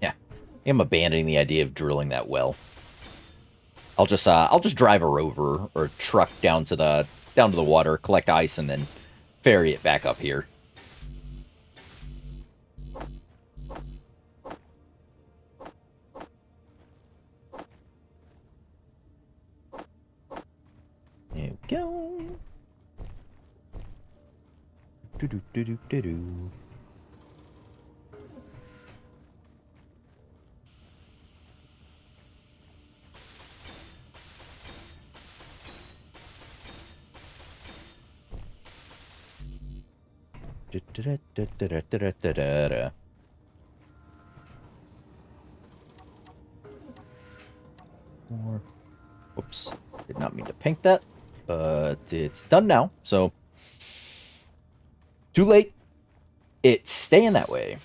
Yeah. I'm abandoning the idea of drilling that well. I'll just drive a rover or a truck down to the water, collect ice, and then ferry it back up here. There we go. Do. More. Whoops. Did not mean to pink that, but it's done now, so too late. It's staying that way.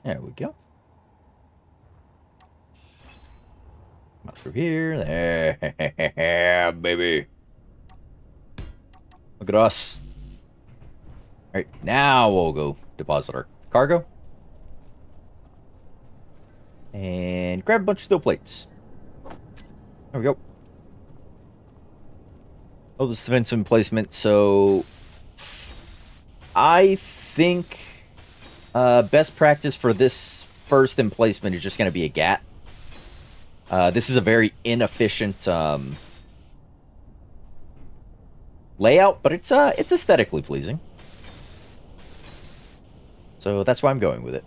There we go. Up through here. There, baby. Look at us. Alright, now we'll go deposit our cargo. And grab a bunch of steel plates. There we go. Oh, this defensive emplacement, so... I think best practice for this first emplacement is just going to be a GAT. This is a very inefficient layout, but it's aesthetically pleasing. So that's why I'm going with it.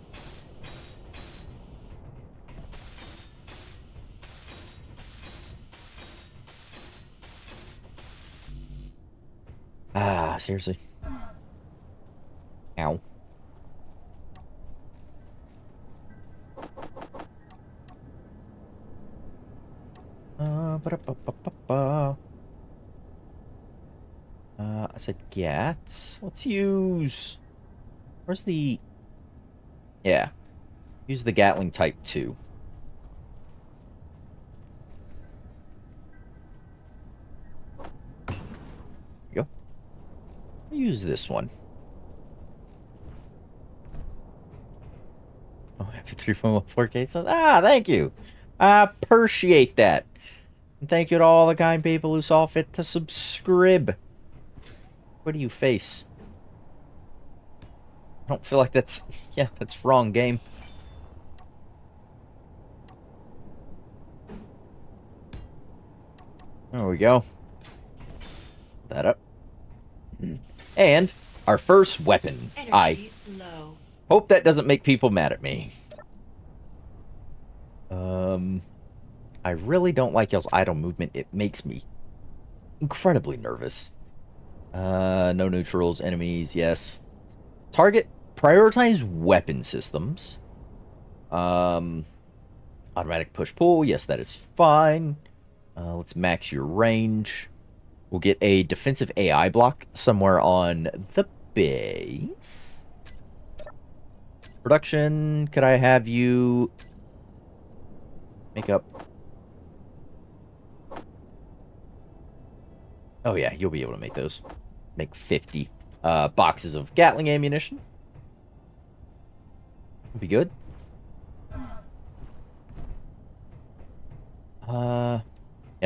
Ah, seriously. Ow. Ba-da-ba-ba-ba-ba. I said GATs. Let's use... Where's the... Yeah. Use the Gatling Type 2. There you go. Use this one. Oh, I have 3.14K. So, thank you. I appreciate that. And thank you to all the kind people who saw fit to subscribe. What do you face? I don't feel like that's... Yeah, that's wrong, game. There we go. Put that up. And our first weapon. Energy low. Hope that doesn't make people mad at me. I really don't like y'all's idle movement. It makes me incredibly nervous. No neutrals, enemies, yes. Target, prioritize weapon systems. Automatic push-pull, yes, that is fine. Let's max your range. We'll get a defensive AI block somewhere on the base. Production, could I have you make up... Oh yeah, you'll be able to make those. Make 50 boxes of Gatling ammunition. Be good. Yeah,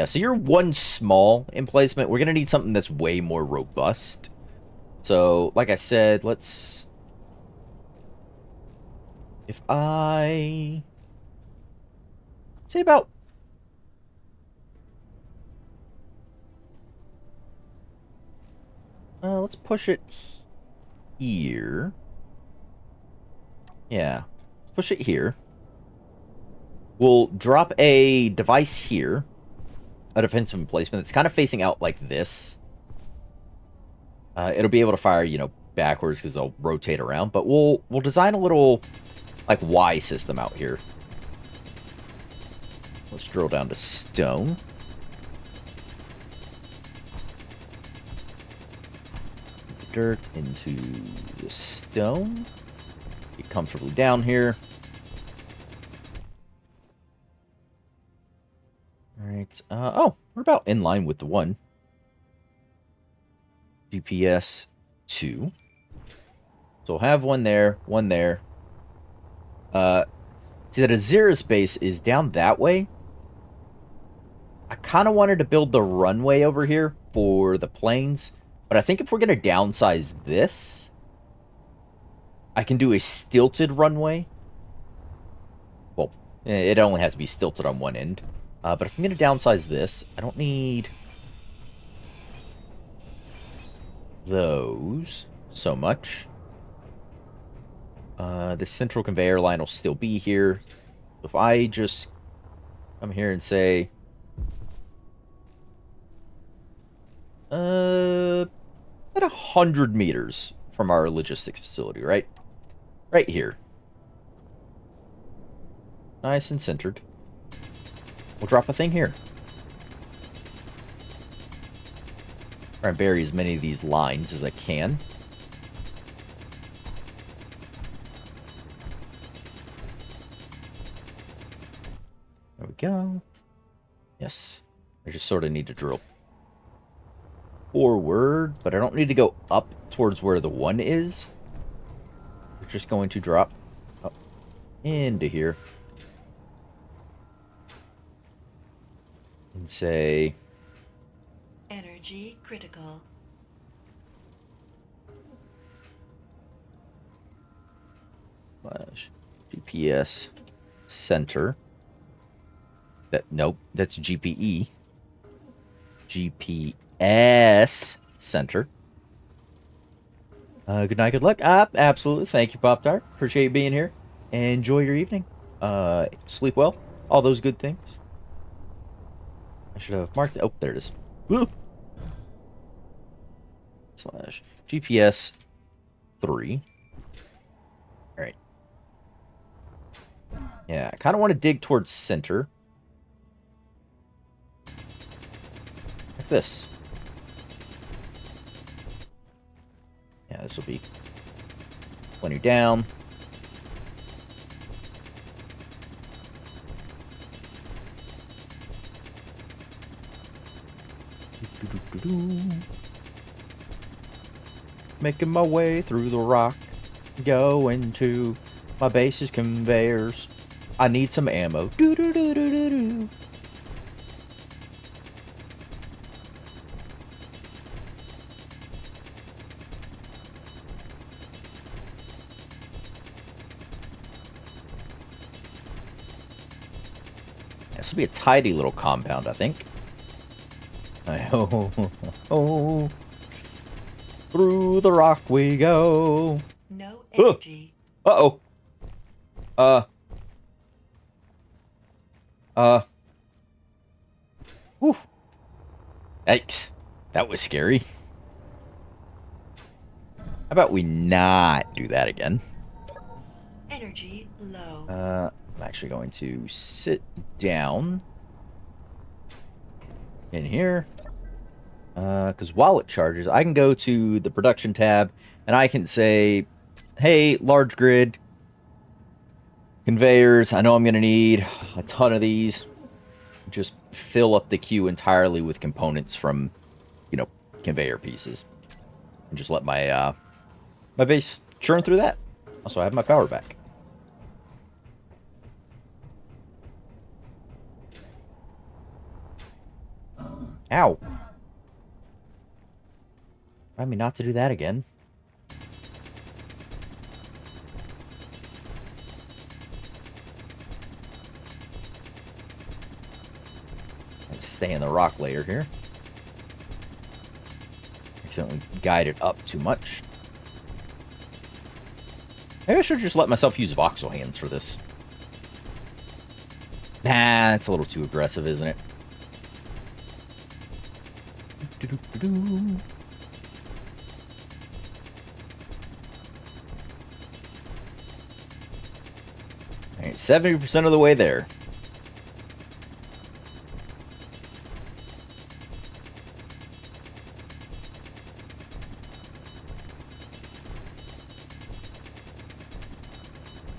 so you're one small emplacement. We're gonna need something that's way more robust. So, like I said, let's... If I... say about... let's push it here. Yeah. Push it here. We'll drop a device here. A defensive emplacement that's kind of facing out like this. It'll be able to fire, you know, backwards because they'll rotate around. But we'll design a little, like, Y system out here. Let's drill down to stone. Dirt into the stone. Get comfortably down here. Alright. Oh, we're about in line with the one. GPS 2. So we'll have one there, one there. See that Azira's base is down that way. I kind of wanted to build the runway over here for the planes. But I think if we're going to downsize this, I can do a stilted runway. Well, it only has to be stilted on one end. But if I'm going to downsize this, I don't need those so much. The central conveyor line will still be here. If I just come here and say... at 100 meters from our logistics facility, right? Right here. Nice and centered. We'll drop a thing here. Try and bury as many of these lines as I can. There we go. Yes. I just sort of need to drill forward, but I don't need to go up towards where the 1 is. We're just going to drop up into here. And say... Energy critical. GPS center. Nope, that's GPE. GPS center. Good night, good luck. Absolutely. Thank you, Pop Tart. Appreciate you being here. Enjoy your evening. Sleep well. All those good things. I should have marked it. Oh, there it is. Woo! Slash GPS 3. Alright. Yeah, I kind of want to dig towards center. Like this. Yeah, this will be plenty down. Making my way through the rock. Going to my base's conveyors. I need some ammo. Do-do-do-do-do-do. This will be a tidy little compound, I think. Oh, through the rock we go. No energy. Uh-oh. Whew. Yikes. That was scary. How about we not do that again? Energy low. I'm actually going to sit down in here. Because while it charges, I can go to the production tab and I can say, hey, large grid, conveyors, I know I'm going to need a ton of these. Just fill up the queue entirely with components from, conveyor pieces. And just let my, my base churn through that. Also, I have my power back. Ow. Remind me not to do that again. Stay in the rock layer here. Accidentally guided up too much. Maybe I should just let myself use voxel hands for this. Nah, that's a little too aggressive, isn't it? Alright, 70% of the way there.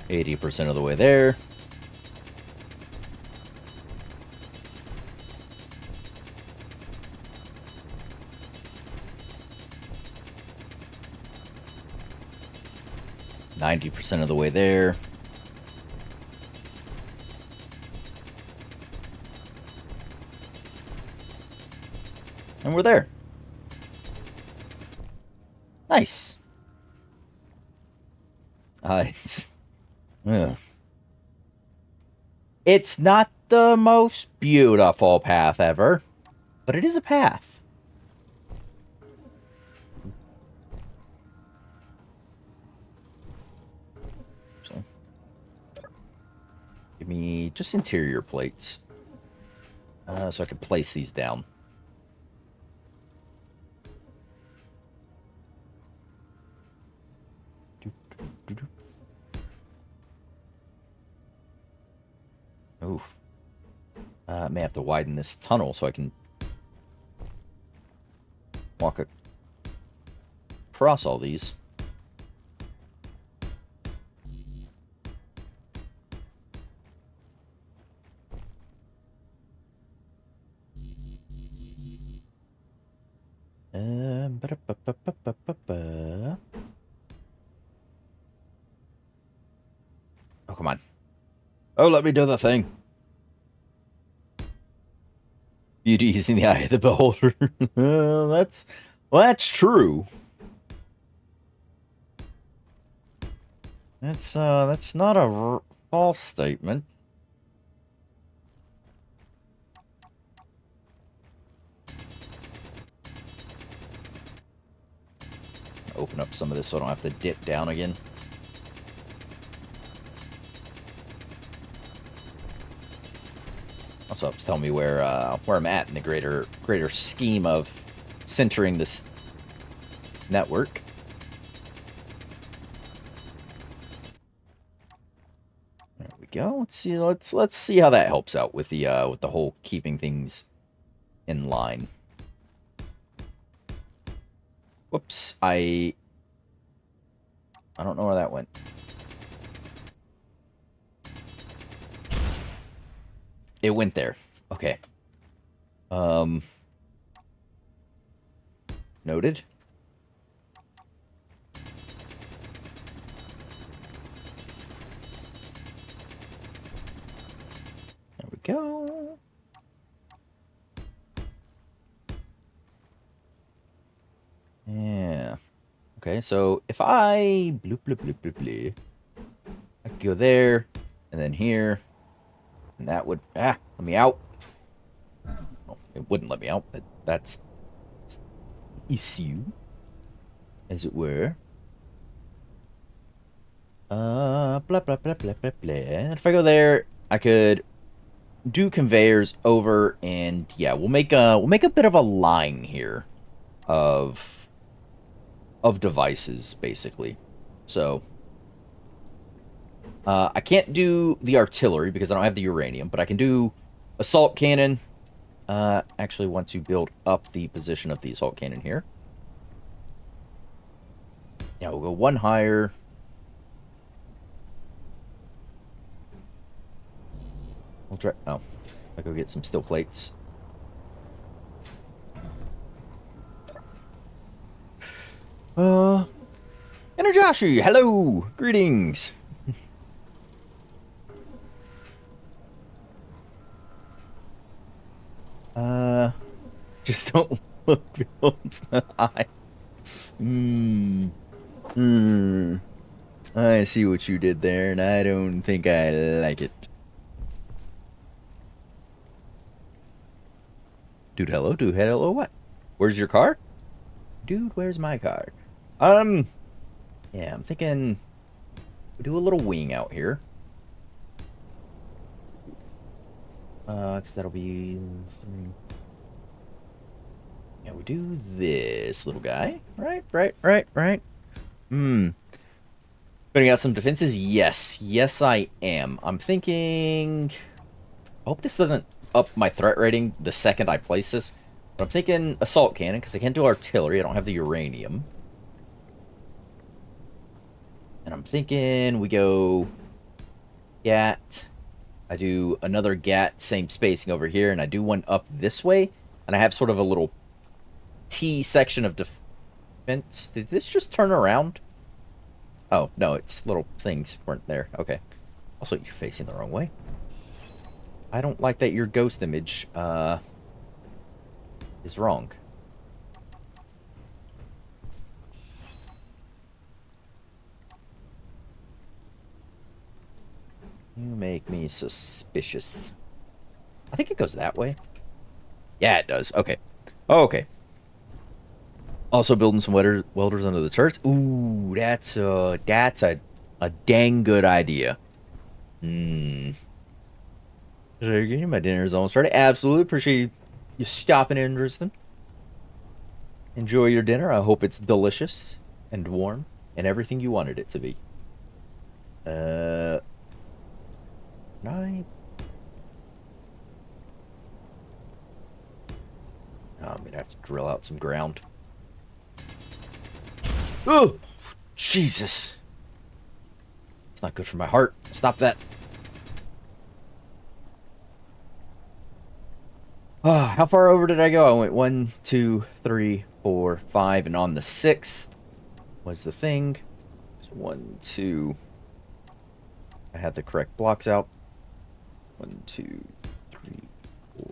%80 of the way there. %90 of the way there. And we're there. Nice. It's not the most beautiful path ever, but it is a path. So, give me just interior plates, so I can place these down. Oof. I may have to widen this tunnel so I can walk across all these. Ba-da-ba-ba-ba-ba-ba. Oh, come on. Oh, let me do the thing. Beauty is in the eye of the beholder. That's true. That's not a false statement. Open up some of this so I don't have to dip down again. Also helps tell me where I'm at in the greater scheme of centering this network. There we go. Let's see how that helps out with the whole keeping things in line. Whoops, I don't know where that went. It went there. Okay. Noted. There we go. Yeah. Okay, so if I bloop bloop bloop bloop bloop, I could go there and then here, and that would let me out. Well, it wouldn't let me out, but that's issue, as it were. Blah blah blah blah blah blah. And if I go there, I could do conveyors over, and yeah, we'll make a bit of a line here of devices, basically. So I can't do the artillery because I don't have the uranium, but I can do assault cannon. Actually want to build up the position of the assault cannon here. Yeah, we'll go one higher. We'll try. Oh, I'll go get some steel plates. Energashi, hello, greetings. Just don't look Phillips in the eye. I see what you did there, and I don't think I like it. Dude, hello, what? Where's your car? Dude, where's my car? Yeah, I'm thinking we do a little wing out here. Because that'll be... Yeah, we do this little guy. Right. Putting out some defenses? Yes, I am. I'm thinking... I hope this doesn't up my threat rating the second I place this. But I'm thinking assault cannon, because I can't do artillery. I don't have the uranium. And I'm thinking we go... Gat. I do another Gat, same spacing over here, and I do one up this way. And I have sort of a little T section of defense. Did this just turn around? Oh, no, it's little things weren't there. Okay. Also, you're facing the wrong way. I don't like that your ghost image is wrong. You make me suspicious. I think it goes that way. Yeah, it does. Okay. Okay. Also building some welders under the turrets. Ooh, that's a dang good idea. My dinner's almost ready. Absolutely appreciate you stopping in, Tristan. Enjoy your dinner. I hope it's delicious and warm and everything you wanted it to be. I'm gonna have to drill out some ground. Oh, Jesus. It's not good for my heart. Stop that. How far over did I go? I went 1, 2, 3, 4, 5, and on the 6th was the thing. So 1, 2, I have the correct blocks out. 1, 2, 3, 4.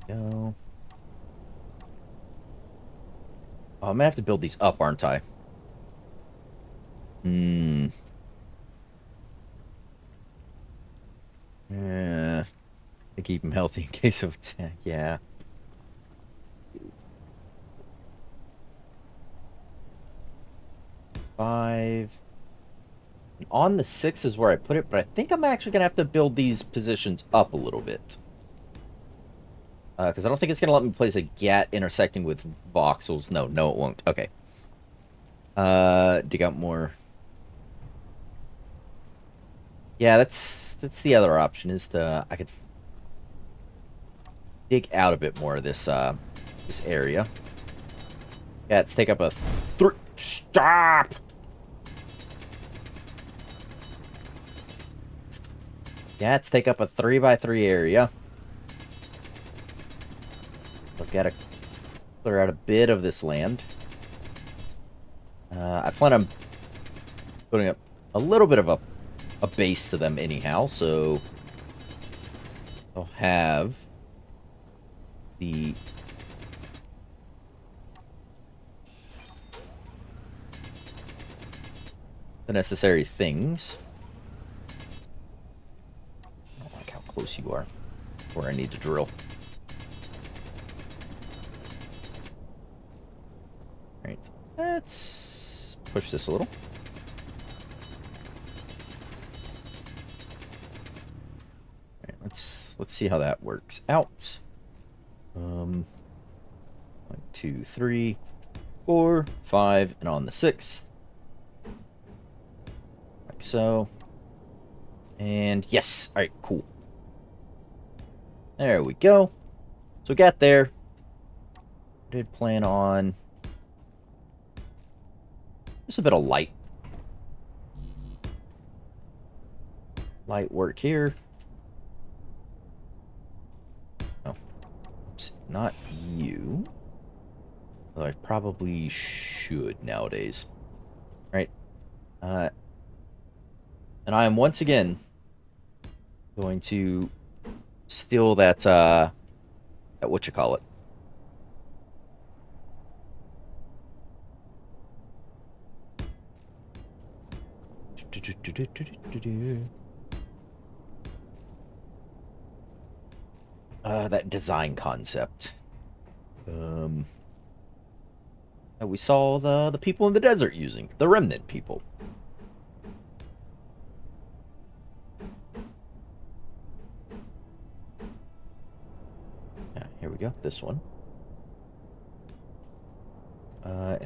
Go. Oh, I'm gonna have to build these up, aren't I? Hmm. Yeah. To keep him healthy in case of attack. Yeah. 5. On the 6 is where I put it, but I think I'm actually gonna have to build these positions up a little bit. Because I don't think it's gonna let me place a GAT intersecting with voxels. No, it won't. Okay. Dig out more. Yeah, that's the other option. Is I could dig out a bit more of this this area. GATs take up a 3. Stop. GATs take up a 3x3 area. I've got to clear out a bit of this land. I plan on putting up a little bit of a base to them anyhow, so I'll have the necessary things. I don't like how close you are where I need to drill. Right, let's push this a little. Right, let's see how that works out. 1, 2, 3, 4, 5, and on the 6th, like so. And yes, all right, cool. There we go. So we got there. Did plan on just a bit of light work here. Oh, oops, not you. Although I probably should nowadays. Right. And I am once again going to steal that what you call it. That design concept. That we saw the people in the desert using, the remnant people. Yeah, here we go. This one.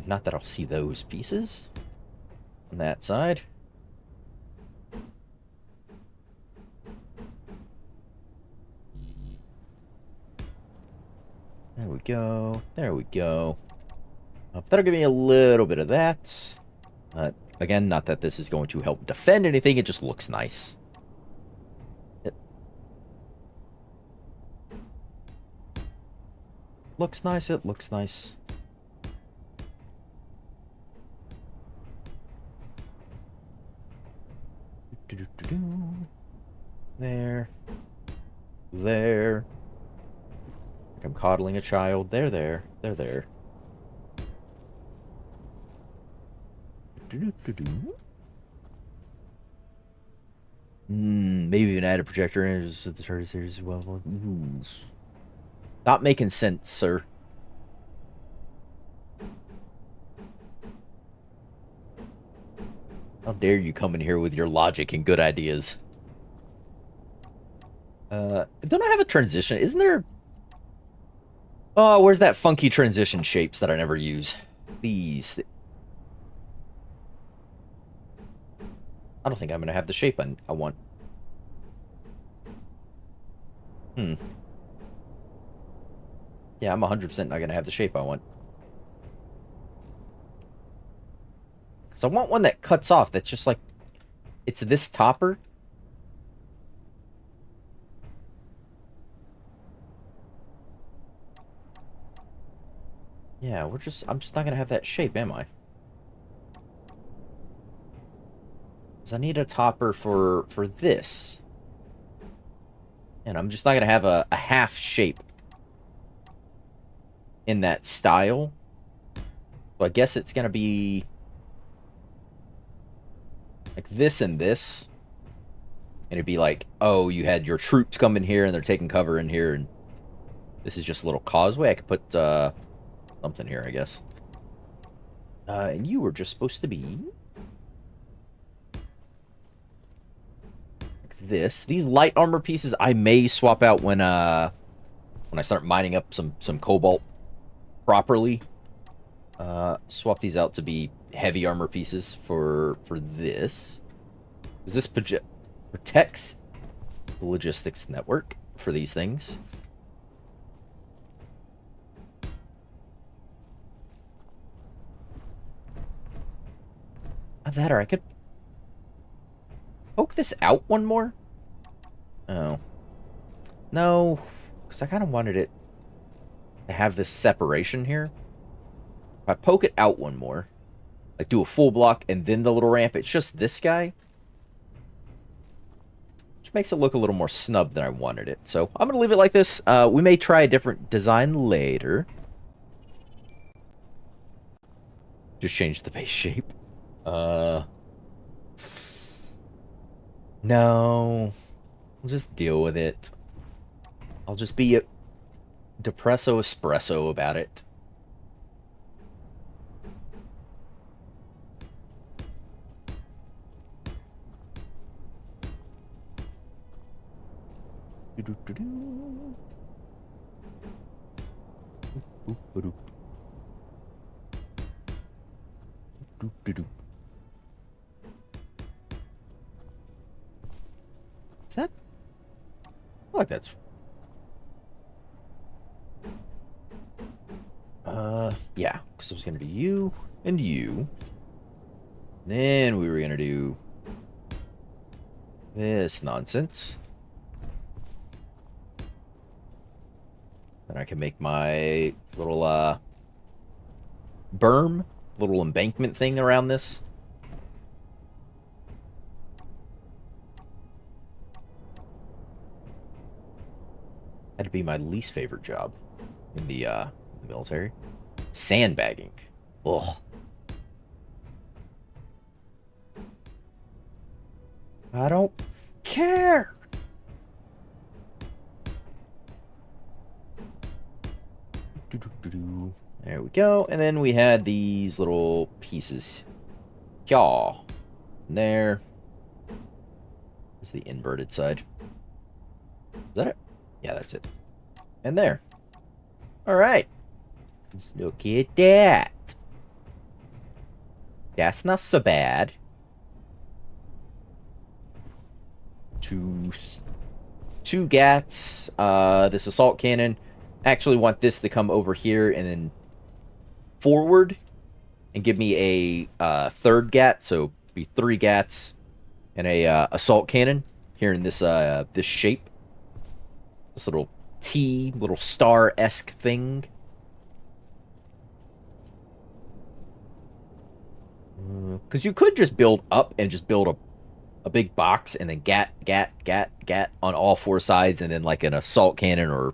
Not that I'll see those pieces on that side. There we go. There we go. That'll give me a little bit of that. Again, not that this is going to help defend anything. It just looks nice. It looks nice. It looks nice. There. There. Like I'm coddling a child. They're there. They're there. Maybe even add a projector in the target series as well. Not making sense, sir. How dare you come in here with your logic and good ideas? Don't I have a transition? Isn't there... Oh, where's that funky transition shapes that I never use? These. I don't think I'm going to have the shape I want. Yeah, I'm 100% not going to have the shape I want. Because I want one that cuts off. That's just like... It's this topper. Yeah, I'm just not gonna have that shape, am I? Because I need a topper for this. And I'm just not gonna have a half shape in that style. So I guess it's gonna be like this and this. And it'd be like, oh, you had your troops come in here and they're taking cover in here, and this is just a little causeway. I could put something here, I guess. And you were just supposed to be like this. These light armor pieces I may swap out when I start mining up some cobalt properly. Swap these out to be heavy armor pieces for this. Because this protects the logistics network for these things. That, or I could poke this out one more. Oh. No, because I kind of wanted it to have this separation here. If I poke it out one more, like do a full block and then the little ramp, it's just this guy. Which makes it look a little more snub than I wanted it. So I'm going to leave it like this. We may try a different design later. Just change the base shape. No. I'll just deal with it. I'll just be a depresso espresso about it. Is that? I feel like that's... yeah, because it was going to be you and you. Then we were going to do this nonsense. Then I can make my little, berm, little embankment thing around this. That'd be my least favorite job in the military. Sandbagging. Ugh. I don't care. There we go. And then we had these little pieces. Yaw. There. There's the inverted side. Is that it? Yeah, that's it. And there. Alright. Let's look at that. That's not so bad. Two gats. This assault cannon. Actually want this to come over here and then forward and give me a third gat, so be 3 gats and a assault cannon here in this this shape, this little T, little star-esque thing. Because you could just build up and just build a big box and then gat on all 4 sides, and then like an assault cannon or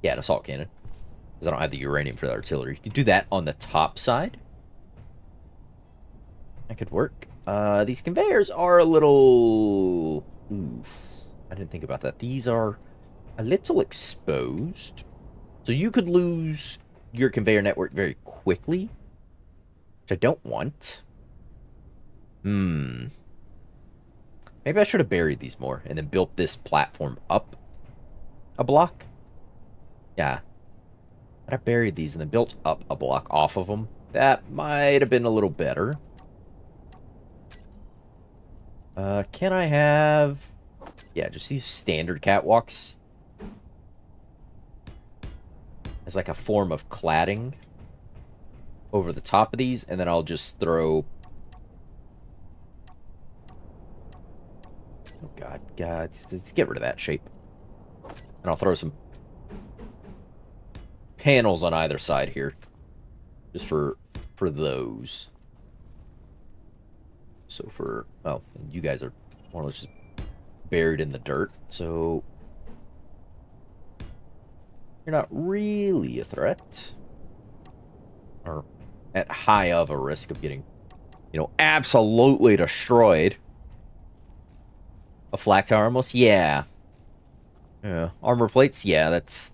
yeah, an assault cannon. Because I don't have the uranium for the artillery. You could do that on the top side. That could work. These conveyors are a little... Oof. I didn't think about that. These are a little exposed. So you could lose your conveyor network very quickly. Which I don't want. Maybe I should have buried these more and then built this platform up a block. Yeah. But I buried these and then built up a block off of them. That might have been a little better. Can I have... Yeah, just these standard catwalks. As like a form of cladding over the top of these, and then I'll just throw... Oh, God, get rid of that shape. And I'll throw some panels on either side here. Just for those. So for... Oh, you guys are more or less just buried in the dirt. So... You're not really a threat. Or at high of a risk of getting, you know, absolutely destroyed. A flak tower almost? Yeah. Yeah. Armor plates? Yeah, that's...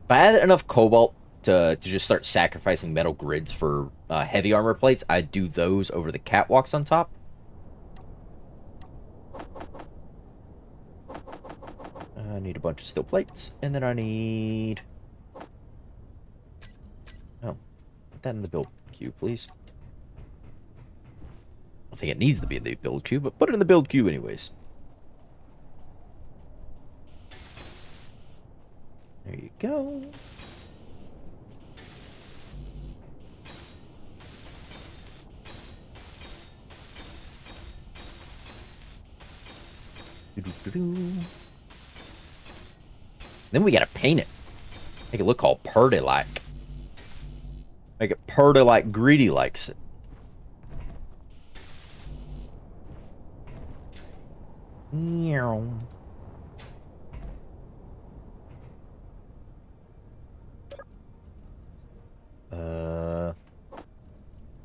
If I had enough cobalt to just start sacrificing metal grids for heavy armor plates, I'd do those over the catwalks on top. I need a bunch of steel plates, and then I need... Oh, put that in the build queue, please. I don't think it needs to be in the build queue, but put it in the build queue anyways. There you go. Then we gotta paint it. Make it look all purdy-like. Make it purdy like Greedy likes it. Meow.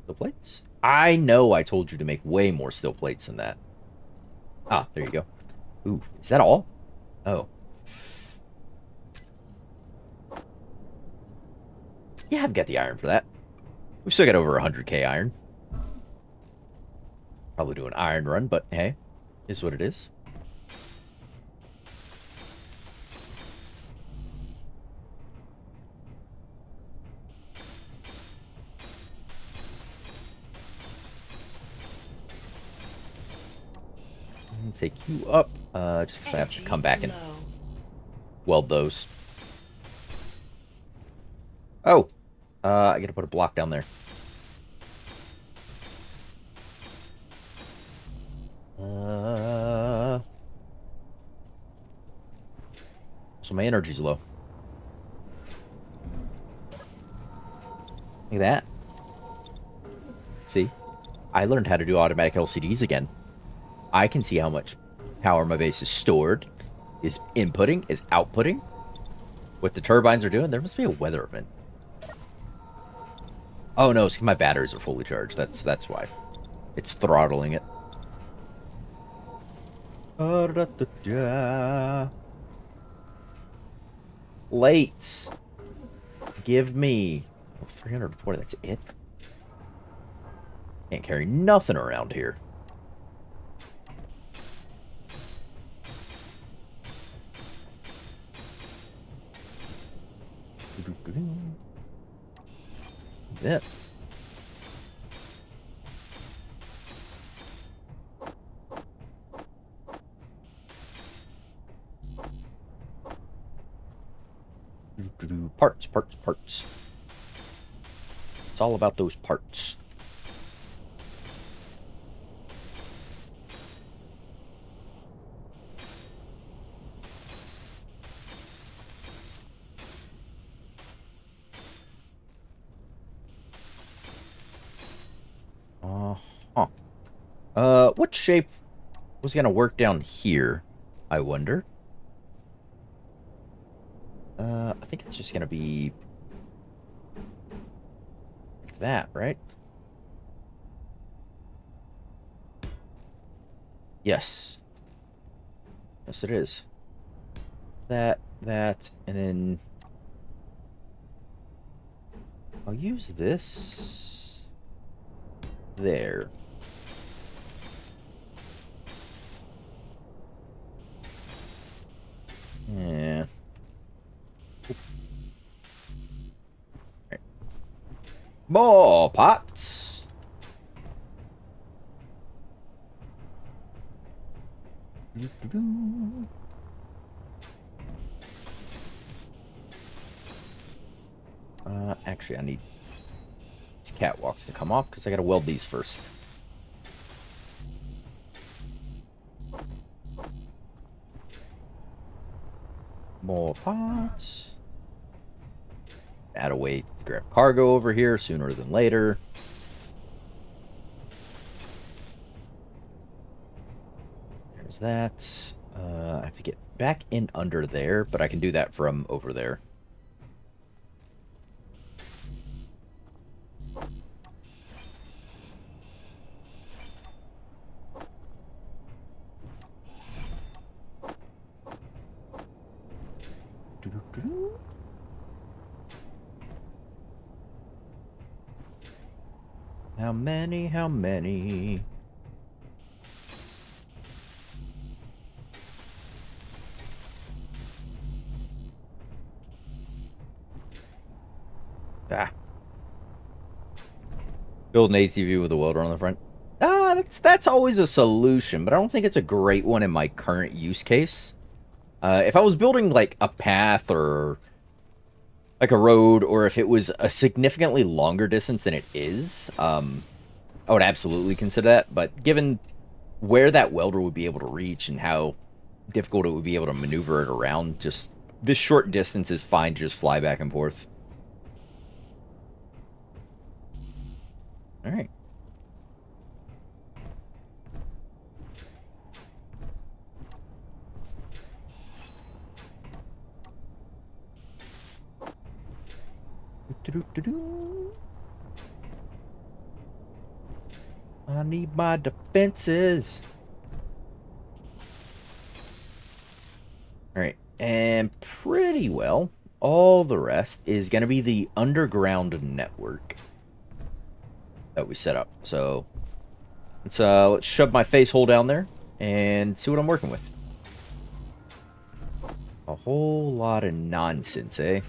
Steel plates? I know I told you to make way more steel plates than that. Ah, there you go. Ooh, is that all? Oh. Yeah, I've got the iron for that. We've still got over 100k iron. Probably do an iron run, but hey, is what it is. Take you up, just because I have to come back and weld those. Oh, I gotta put a block down there. So my energy's low. Look at that. See? I learned how to do automatic LCDs again. I can see how much power my base is stored, is inputting, is outputting. What the turbines are doing. There must be a weather event. Oh no, it's 'cause my batteries are fully charged. That's why. It's throttling it. Plates. Give me 340. That's it. Can't carry nothing around here. Yeah. Parts, parts, parts. It's all about those parts. What shape was gonna work down here, I wonder? I think it's just gonna be like that, right? Yes. Yes, it is. That, and then I'll use this there. Yeah. Right. More pots. Actually, I need these catwalks to come off because I gotta weld these first. More pots. Add a way to grab cargo over here sooner than later. There's that. I have to get back in under there, but I can do that from over there. How many? How many? Ah. Build an ATV with a welder on the front. That's always a solution, but I don't think it's a great one in my current use case. If I was building, like, a path or, like, a road, or if it was a significantly longer distance than it is, I would absolutely consider that. But given where that welder would be able to reach and how difficult it would be able to maneuver it around, just this short distance is fine to just fly back and forth. All right. I need my defenses. Alright, and pretty well, all the rest is going to be the underground network that we set up. So, let's shove my face hole down there and see what I'm working with. A whole lot of nonsense, eh?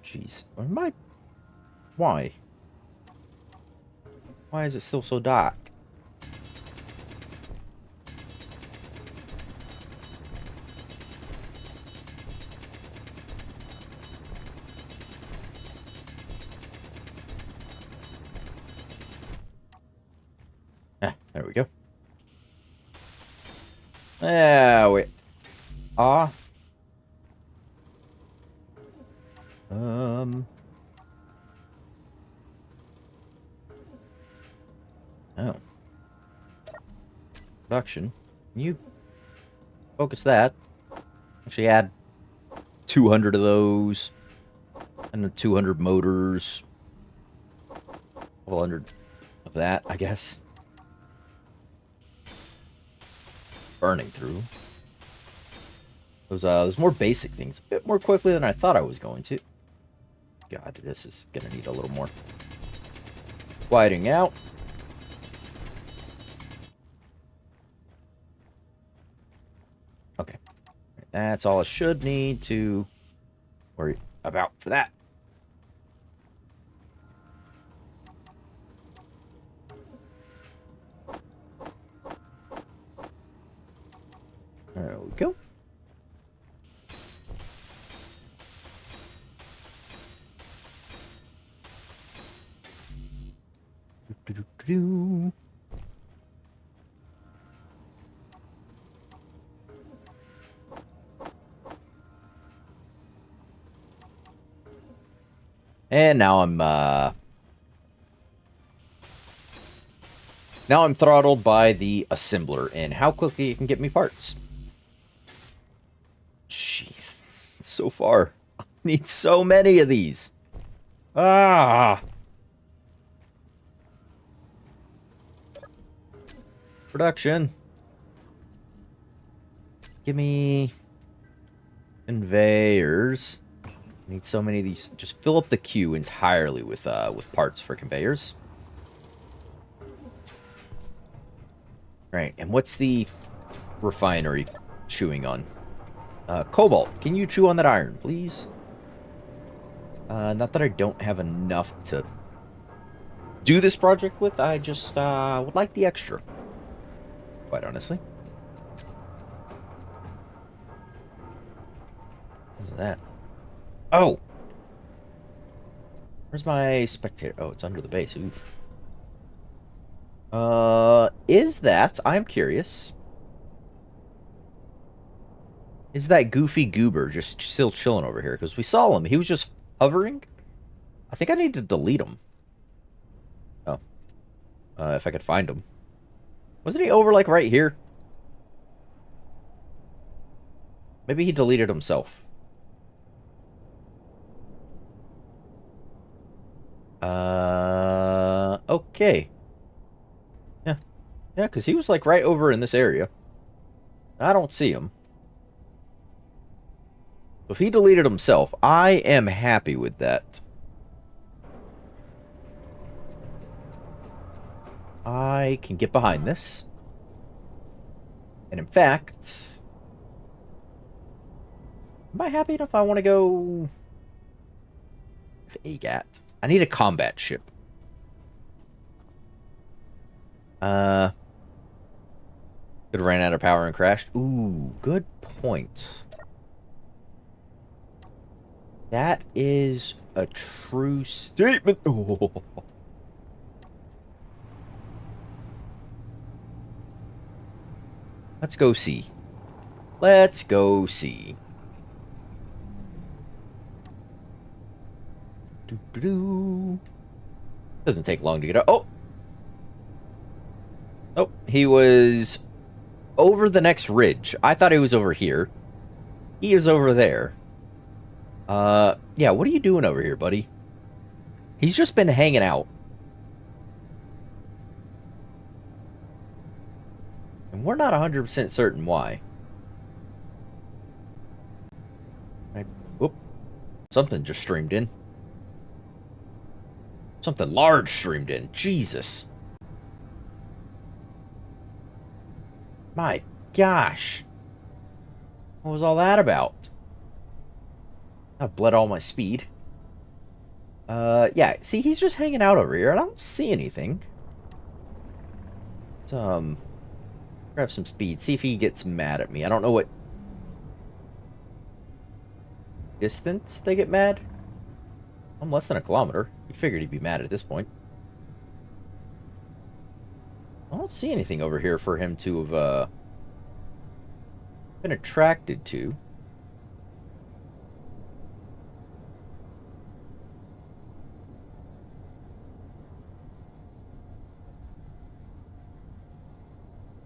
Jeez, why? Why is it still so dark? There we go. There we are. Oh. Production. Can you focus that? Actually add 200 of those. And the 200 motors. 100 of that, I guess. Burning through. Those more basic things. A bit more quickly than I thought I was going to. God, this is gonna need a little more. Widening out. Okay. That's all I should need to worry about for that. There we go. And now I'm throttled by the assembler and how quickly it can get me parts. Jeez, so far. I need so many of these. Ah. Production. Give me conveyors. Need so many of these. Just fill up the queue entirely with parts for conveyors. Right, and what's the refinery chewing on? Cobalt, can you chew on that iron, please? Not that I don't have enough to do this project with, I just would like the extra. Quite honestly. What's that? Oh! Where's my spectator? Oh, it's under the base. Oof. Is that... I'm curious. Is that goofy goober just still chilling over here? Because we saw him. He was just hovering. I think I need to delete him. Oh. If I could find him. Wasn't he over, like, right here? Maybe he deleted himself. Okay. Yeah. Yeah, because he was, like, right over in this area. I don't see him. If he deleted himself, I am happy with that. I can get behind this. And in fact... Am I happy enough I want to go... with AGAT? I need a combat ship. Could have ran out of power and crashed. Ooh, good point. That is a true statement. Oh. Let's go see. Let's go see. Doesn't take long to get up. Oh! Oh, he was over the next ridge. I thought he was over here. He is over there. Yeah, what are you doing over here, buddy? He's just been hanging out. And we're not 100% certain why. Whoop. Something just streamed in. Something large streamed in. Jesus. My gosh. What was all that about? I've bled all my speed. Yeah, see, he's just hanging out over here. I don't see anything. Grab some speed. See if he gets mad at me. I don't know what distance they get mad. I'm less than a kilometer. You figured he'd be mad at this point. I don't see anything over here for him to have, been attracted to.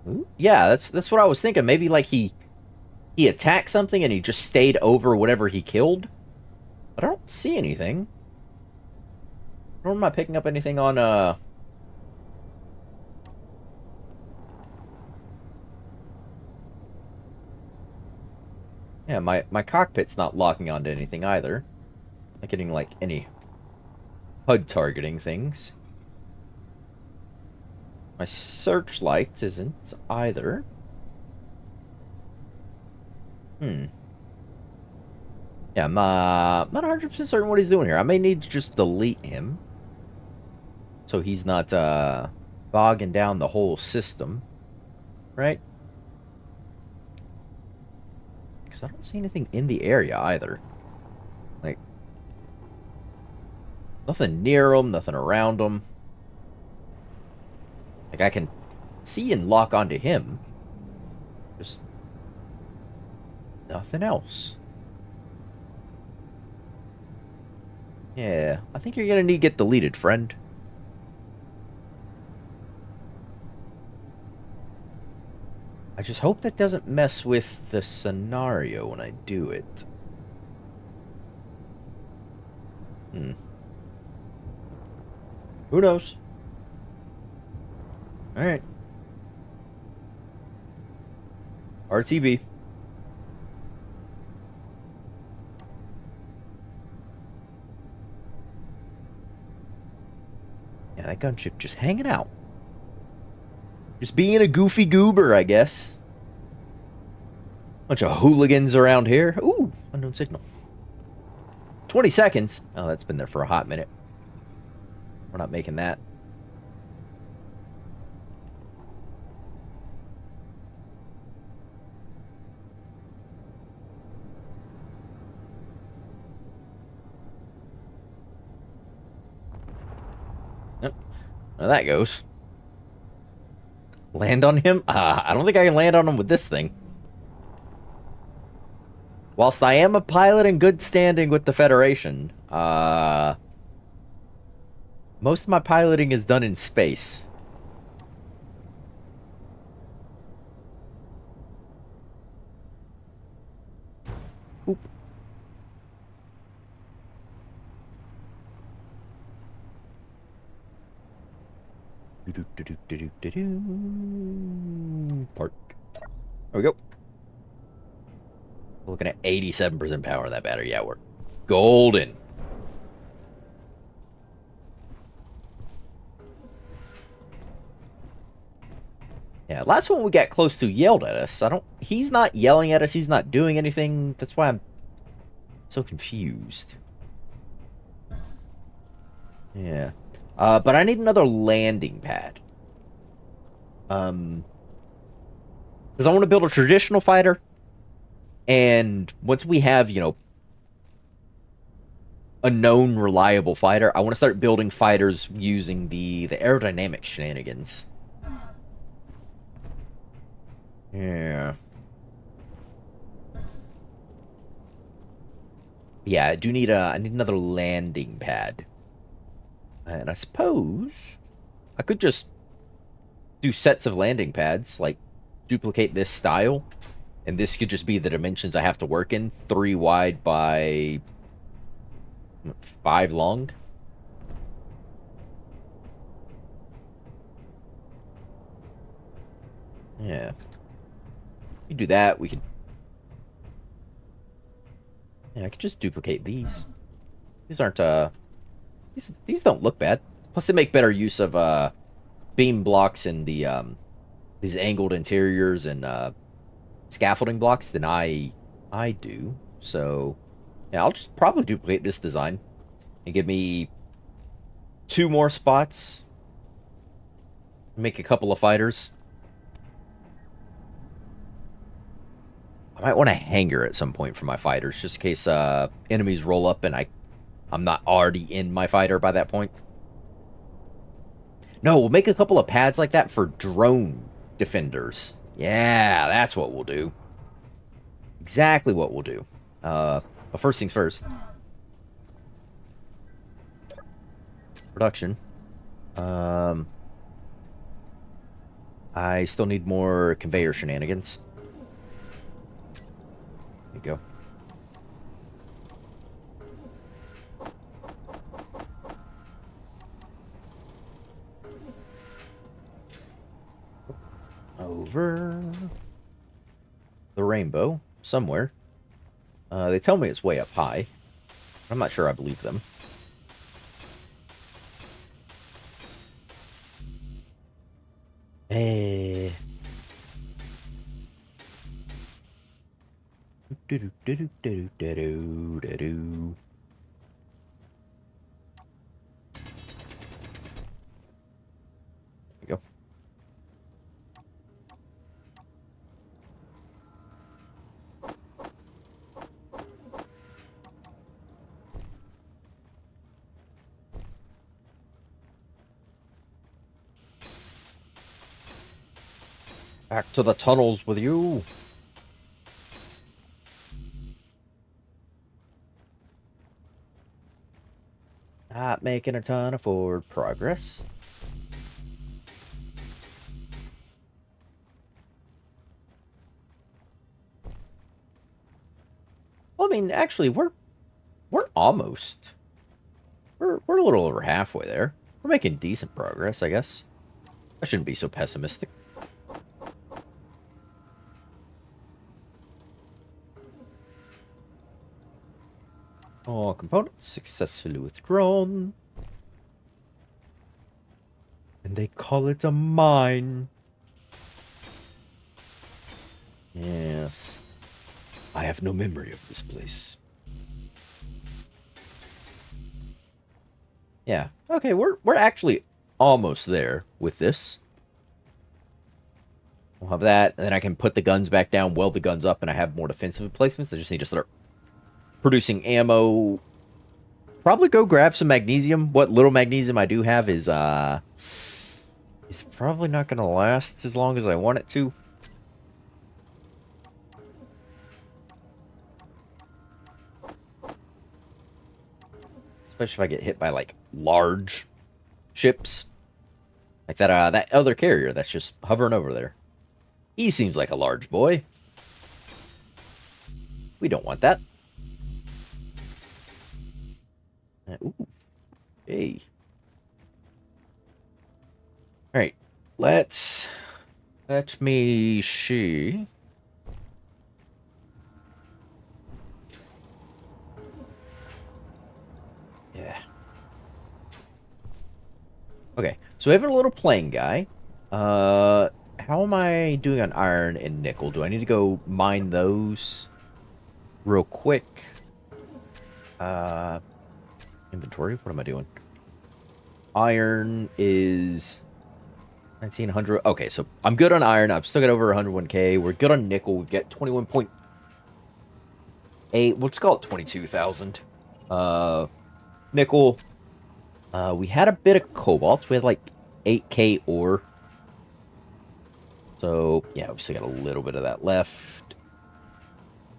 Ooh, yeah, that's what I was thinking. Maybe, like, he attacked something and he just stayed over whatever he killed. But I don't see anything. Nor am I picking up anything on, Yeah, my cockpit's not locking onto anything either. Not getting, like, any HUD targeting things. My searchlight isn't either. Yeah, I'm not 100% certain what he's doing here. I may need to just delete him. So he's not bogging down the whole system. Right? Because I don't see anything in the area either. Like, nothing near him, nothing around him. Like, I can see and lock onto him. Just nothing else. Yeah, I think you're gonna need to get deleted, friend. I just hope that doesn't mess with the scenario when I do it. Who knows? Alright. RTB. Yeah, that gunship just hanging out. Just being a goofy goober, I guess. Bunch of hooligans around here. Ooh, unknown signal. 20 seconds. Oh, that's been there for a hot minute. We're not making that. Now that goes. Land on him? I don't think I can land on him with this thing. Whilst I am a pilot in good standing with the Federation, most of my piloting is done in space. Oop. Park. There we go. Looking at 87% power in that battery. Yeah, we're golden. Yeah, last one we got close to yelled at us. He's not yelling at us. He's not doing anything. That's why I'm so confused. Yeah. But I need another landing pad. Because I want to build a traditional fighter. And once we have, you know, a known reliable fighter, I want to start building fighters using the aerodynamic shenanigans. Yeah. Yeah, I do need I need another landing pad. And I suppose I could just do sets of landing pads, like duplicate this style. And this could just be the dimensions I have to work in. 3 wide by 5 long. Yeah. You do that, we could... Yeah, I could just duplicate these. These aren't, These don't look bad. Plus they make better use of, beam blocks and the, these angled interiors and, scaffolding blocks than I do. So, yeah, I'll just probably duplicate this design and give me 2 more spots. Make a couple of fighters. I might want a hangar at some point for my fighters, just in case enemies roll up and I'm not already in my fighter by that point. No, we'll make a couple of pads like that for drone defenders. Yeah, that's what we'll do. Exactly what we'll do. But first things first. Production. I still need more conveyor shenanigans. There you go. Over the rainbow somewhere. They tell me it's way up high. I'm not sure I believe them. Hey. Back to the tunnels with you. Not making a ton of forward progress. Well, I mean, actually, we're almost. We're a little over halfway there. We're making decent progress, I guess. I shouldn't be so pessimistic. All components successfully withdrawn. And they call it a mine. Yes. I have no memory of this place. Yeah. Okay, we're actually almost there with this. We'll have that, and then I can put the guns back down, weld the guns up, and I have more defensive emplacements. I just need to start producing ammo. Probably go grab some magnesium. What little magnesium I do have is It's probably not going to last as long as I want it to. Especially if I get hit by, like, large ships. Like that other carrier that's just hovering over there. He seems like a large boy. We don't want that. Ooh. Hey. Alright. Let me see. Yeah. Okay. So we have a little plane guy. How am I doing on iron and nickel? Do I need to go mine those real quick? Inventory? What am I doing? Iron is 1900. Okay, so I'm good on iron. I've still got over 101k. We're good on nickel. We've got 21.8. Let's call it 22,000. Nickel. We had a bit of cobalt. We had like 8k ore. So, yeah, we still got a little bit of that left.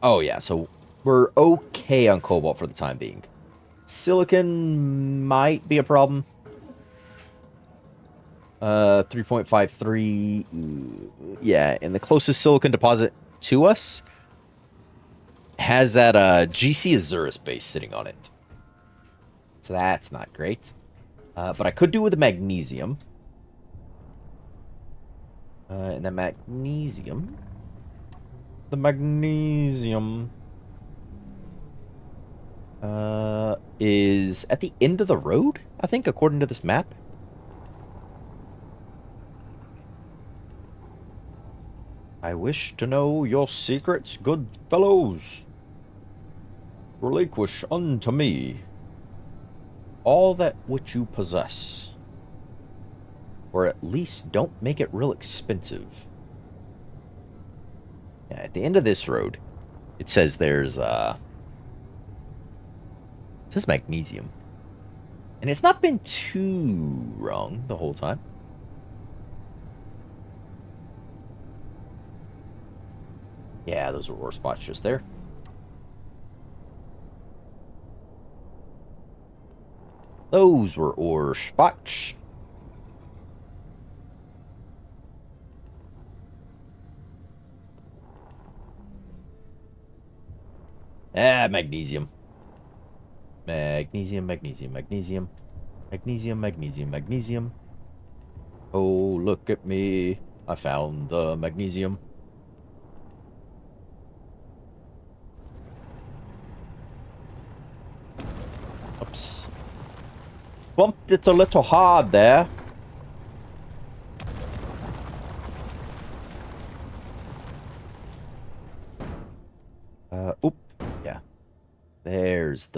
Oh, yeah, so we're okay on cobalt for the time being. Silicon might be a problem. 3.53. Yeah, and the closest silicon deposit to us has that GC Azurus base sitting on it. So that's not great. But I could do with a magnesium. And the magnesium. The magnesium is at the end of the road, I think, according to this map. I wish to know your secrets, good fellows. Relinquish unto me all that which you possess. Or at least don't make it real expensive. Yeah, at the end of this road, it says there's, it says magnesium. And it's not been too wrong the whole time. Yeah, those are ore spots just there. Those were ore spots. Ah, magnesium. Magnesium, magnesium, magnesium. Magnesium, magnesium, magnesium. Oh, look at me. I found the magnesium. Oops. Bumped it a little hard there. Oop. Yeah. There's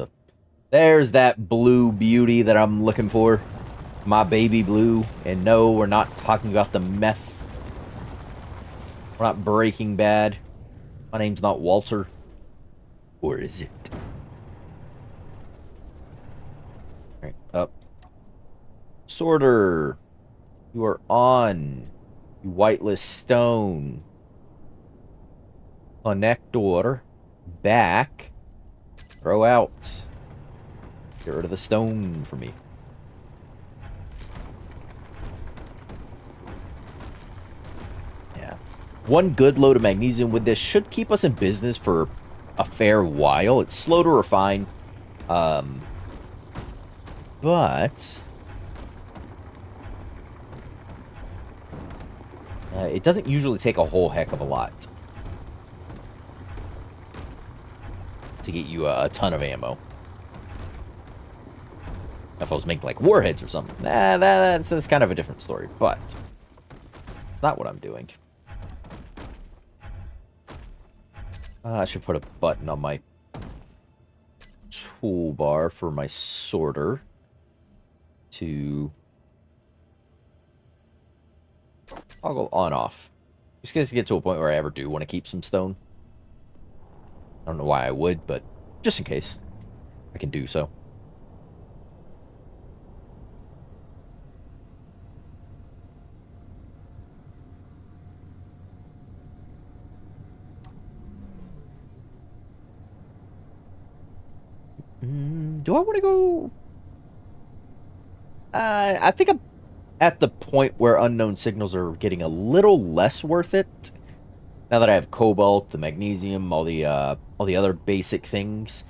that blue beauty that I'm looking for. My baby blue. And no, we're not talking about the meth. We're not Breaking Bad. My name's not Walter. Or is it? Alright, up. Sorter. You are on. You whitelist stone. Connector. Back. Throw out. Get rid of the stone for me. Yeah. One good load of magnesium with this should keep us in business for a fair while. It's slow to refine. But it doesn't usually take a whole heck of a lot to get you a ton of ammo. If I was making like warheads or something, that's kind of a different story. But it's not what I'm doing. I should put a button on my toolbar for my sorter to toggle on off. Just gonna get to a point where I ever do want to keep some stone. I don't know why I would, but just in case, I can do so. Do I want to go? I think I'm at the point where unknown signals are getting a little less worth it. Now that I have cobalt, the magnesium, all the other basic things.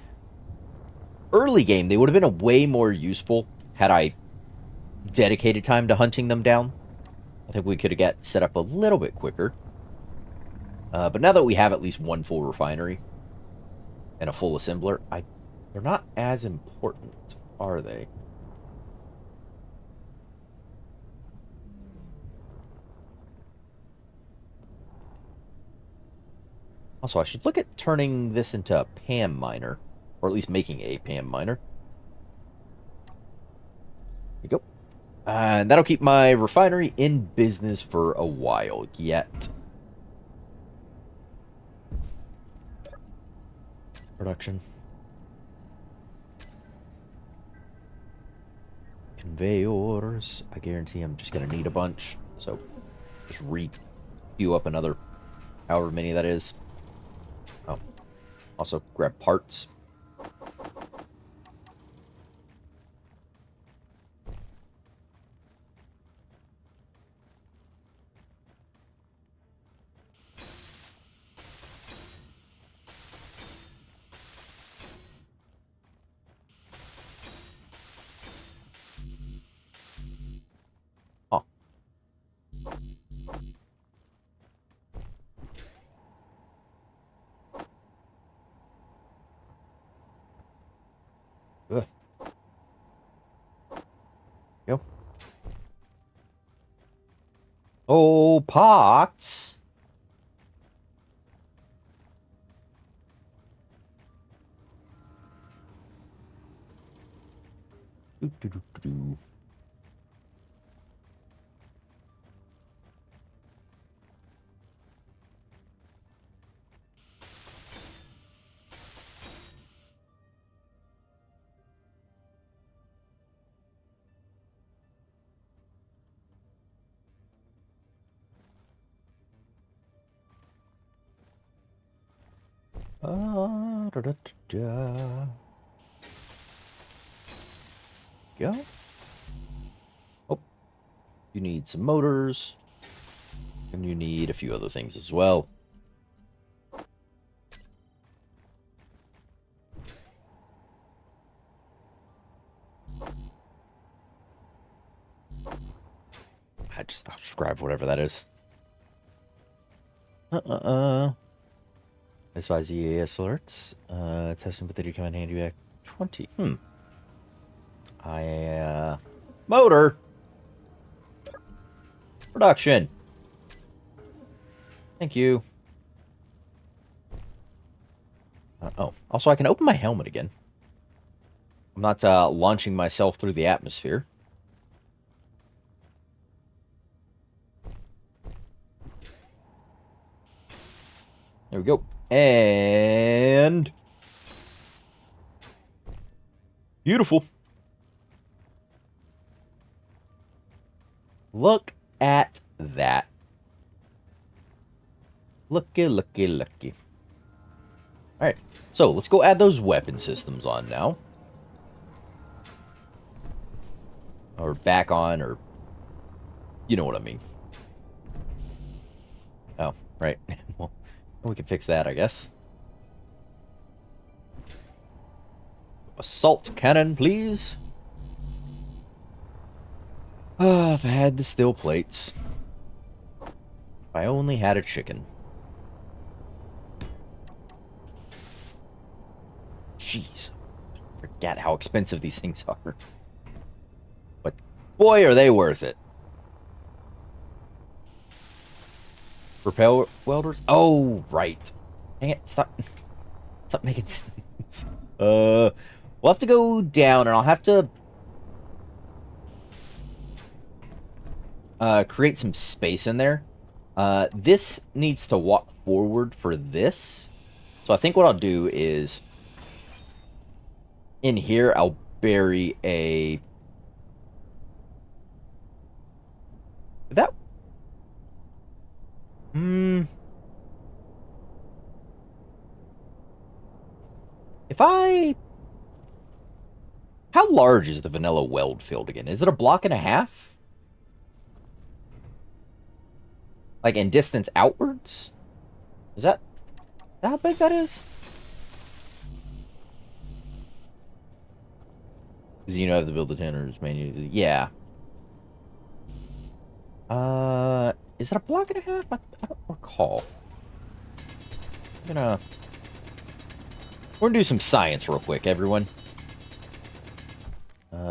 Early game, they would have been a way more useful had I dedicated time to hunting them down. I think we could have got set up a little bit quicker. But now that we have at least one full refinery and a full assembler, they're not as important, are they? Also, I should look at turning this into a PAM miner, or at least making a PAM miner. There we go. And that'll keep my refinery in business for a while yet. Production. Conveyors. I guarantee I'm just going to need a bunch. So just re-queue up another however many that is. Oh. Also grab parts. Oh. Ugh. Go. Oh, pots. Doo, doo, doo, doo, doo. Da, da, da, da. Go. Oh, you need some motors, and you need a few other things as well. I'll just grab whatever that is. Advise the AS alerts. Testing with the command handy back 20. Motor. Production. Thank you. Oh, also I can open my helmet again. I'm not launching myself through the atmosphere. There we go. And beautiful. Look at that. Looky, looky, looky. Alright, so let's go add those weapon systems on now. Or back on, or... You know what I mean. Oh, right. Well, we can fix that, I guess. Assault cannon, please. If I had the steel plates. If I only had a chicken. Jeez. Forget how expensive these things are. But boy, are they worth it. Repel welders? Oh, right. Dang it, stop making sense. We'll have to go down, and I'll have to create some space in there. This needs to walk forward for this. So I think what I'll do is in here I'll bury a... That... If I How large is the vanilla weld field again? Is it a block and a half? Like in distance outwards? Is that how big that is? Because you know I have to build the tenders menu. Yeah. Is it a block and a half? I don't recall. We're gonna do some science real quick, everyone.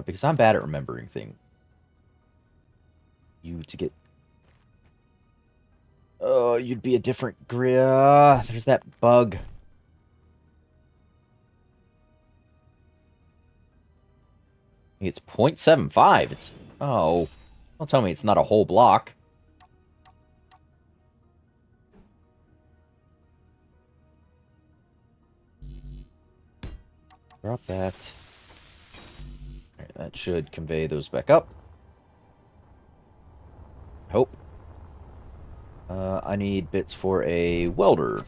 Because I'm bad at remembering things. You to get... Oh, you'd be a different grid. There's that bug. It's 0.75. It's... Oh. Don't tell me it's not a whole block. Drop that. Alright, that should convey those back up. Hope. I need bits for a welder.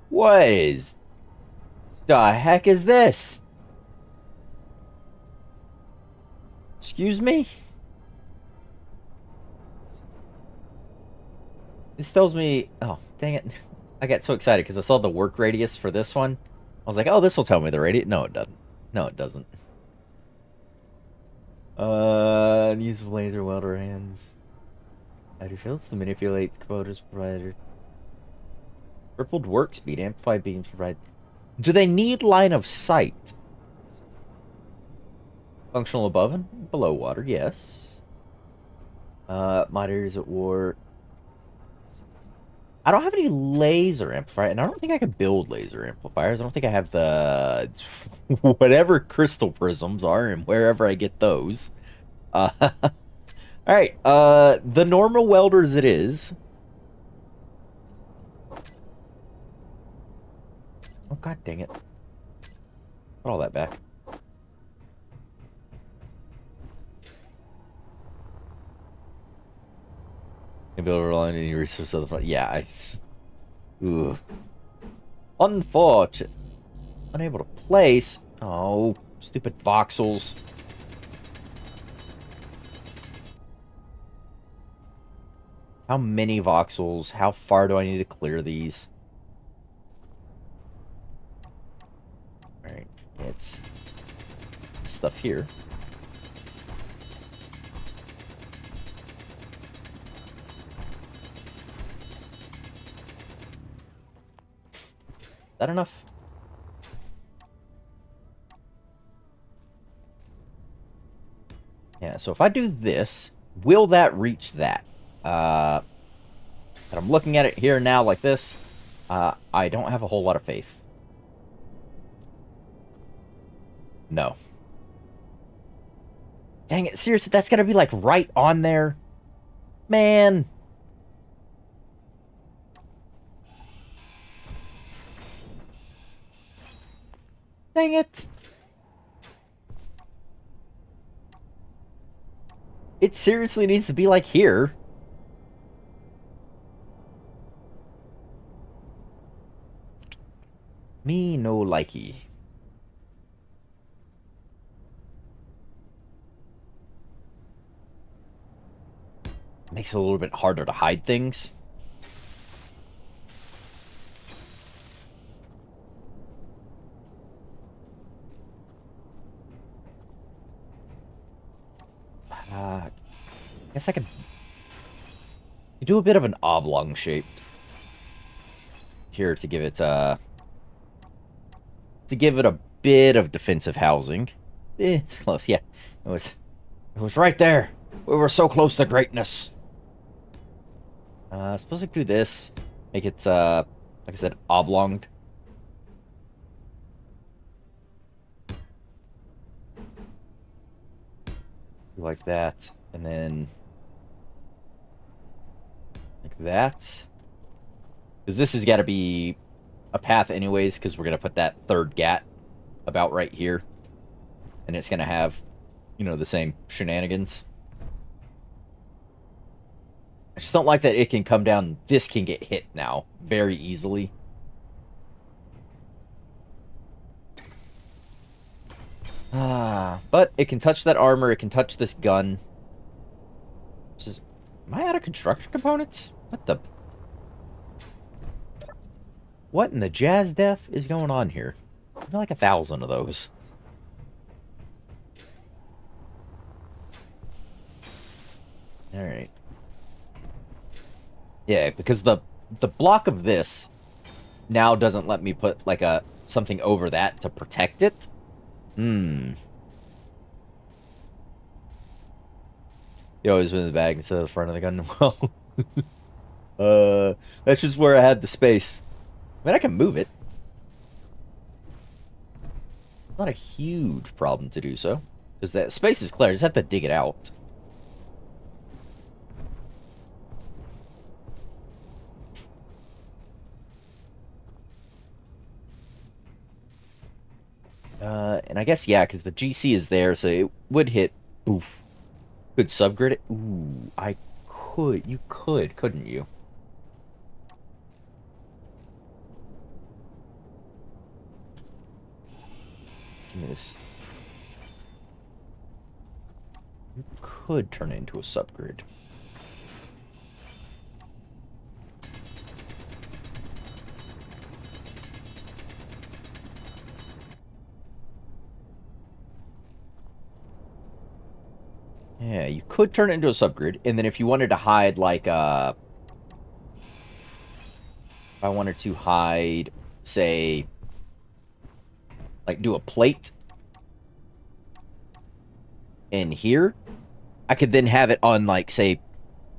What is... the heck is this? Excuse me? This tells me... Oh, dang it. I got so excited because I saw the work radius for this one. I was like, oh, this will tell me the radius. No, it doesn't. No, it doesn't. Use of laser welder hands. Outer fields to manipulate quotas provider. Tripled work speed, amplified beams provide. Do they need line of sight? Functional above and below water, yes. Monitors at war. I don't have any laser amplifier, and I don't think I can build laser amplifiers. I don't think I have the whatever crystal prisms are and wherever I get those. All right, the normal welders it is. Oh god dang it! Put all that back. Can build a line any resource of the front. Yeah, Ugh. Unfortunate. Unable to place. Oh, stupid voxels. How many voxels? How far do I need to clear these? Alright, it's stuff here. Is that enough? Yeah, so if I do this, will that reach that? And I'm looking at it here now like this. I don't have a whole lot of faith. No. Dang it, seriously, that's gonna be like right on there? Man. Dang it. It seriously needs to be like here. Me no likey. Makes it a little bit harder to hide things. I guess I could do a bit of an oblong shape here to give it a bit of defensive housing. It's close, yeah. It was right there. We were so close to greatness. I suppose I could do this. Make it like I said, oblonged. Like that, and then like that. Because this has got to be a path anyways, because we're going to put that third gat about right here. And it's going to have, you know, the same shenanigans. I just don't like that it can come down. This can get hit now very easily. But it can touch that armor, it can touch this gun. Am I out of construction components? What in the jazz def is going on here? There's like 1,000 of those. Alright. Yeah, because the block of this now doesn't let me put like something over that to protect it. You always put it in the bag instead of the front of the gun. Well, that's just where I had the space. I mean, I can move it. Not a huge problem to do so. Because that space is clear. I just have to dig it out. And I guess, yeah, because the GC is there, so it would hit. Oof. Could subgrid it? Ooh, I could. You could, couldn't you? Give me this. You could turn it into a subgrid. Yeah, you could turn it into a subgrid, and then if you wanted to hide, like, if I wanted to hide, say, like, do a plate in here, I could then have it on, like, say,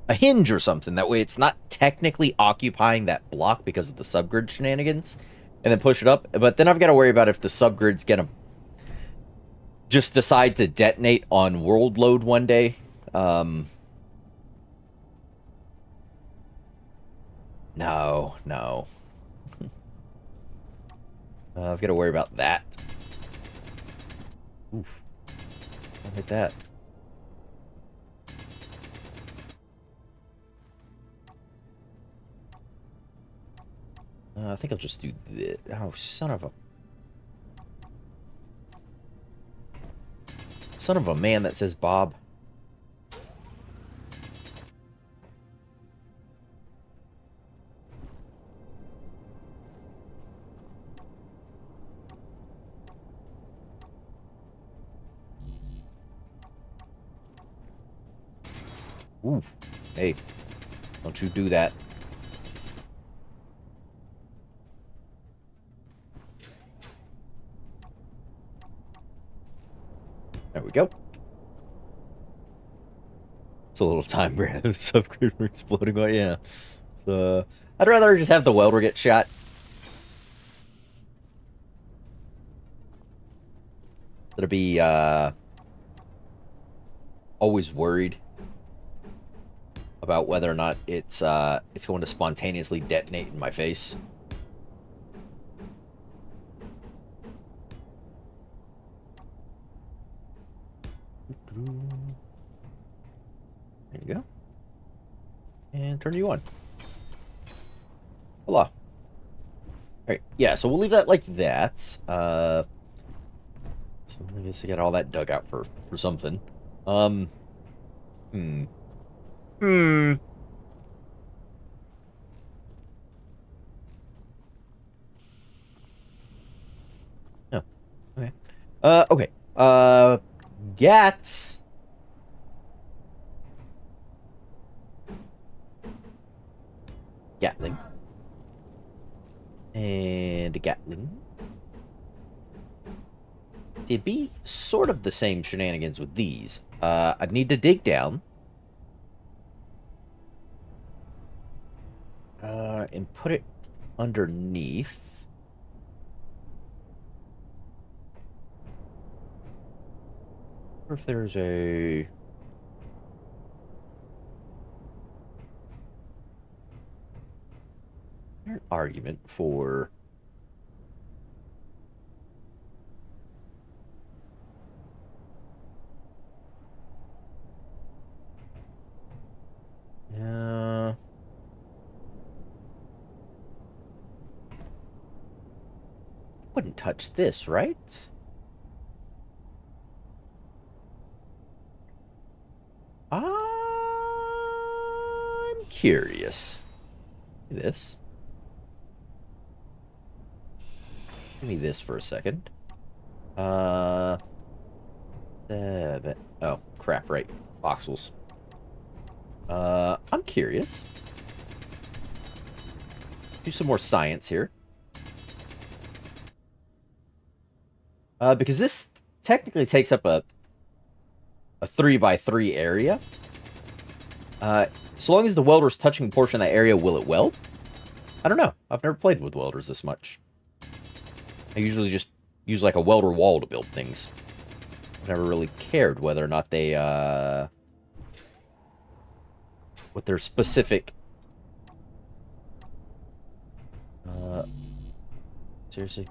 a hinge or something. That way it's not technically occupying that block because of the subgrid shenanigans, and then push it up. But then I've got to worry about if the subgrid's gonna just decide to detonate on world load one day. No. I've got to worry about that. Oof. Don't hit that. I think I'll just do this. Oh, son of a man that says Bob. Oof. Hey, don't you do that. There we go. It's a little time grab. Subgrid for exploding. Oh, yeah. So, I'd rather just have the welder get shot. That'd be, always worried about whether or not it's going to spontaneously detonate in my face. There you go. And turn you on. Voila. Alright, yeah, so we'll leave that like that. So I guess I got all that dug out for something. Hmm. Oh, okay. Okay. Gats. Gatling. And a Gatling. It'd be sort of the same shenanigans with these. I'd need to dig down. And put it underneath. Or if there's an argument for wouldn't touch this, right? curious. This. Give me this for a second. 7. Oh, crap, right. Voxels. I'm curious. Do some more science here. Because this technically takes up a 3x3 area. So long as the welder's touching a portion of that area, will it weld? I don't know. I've never played with welders this much. I usually just use like a welder wall to build things. I've never really cared whether or not they, what their specific... seriously?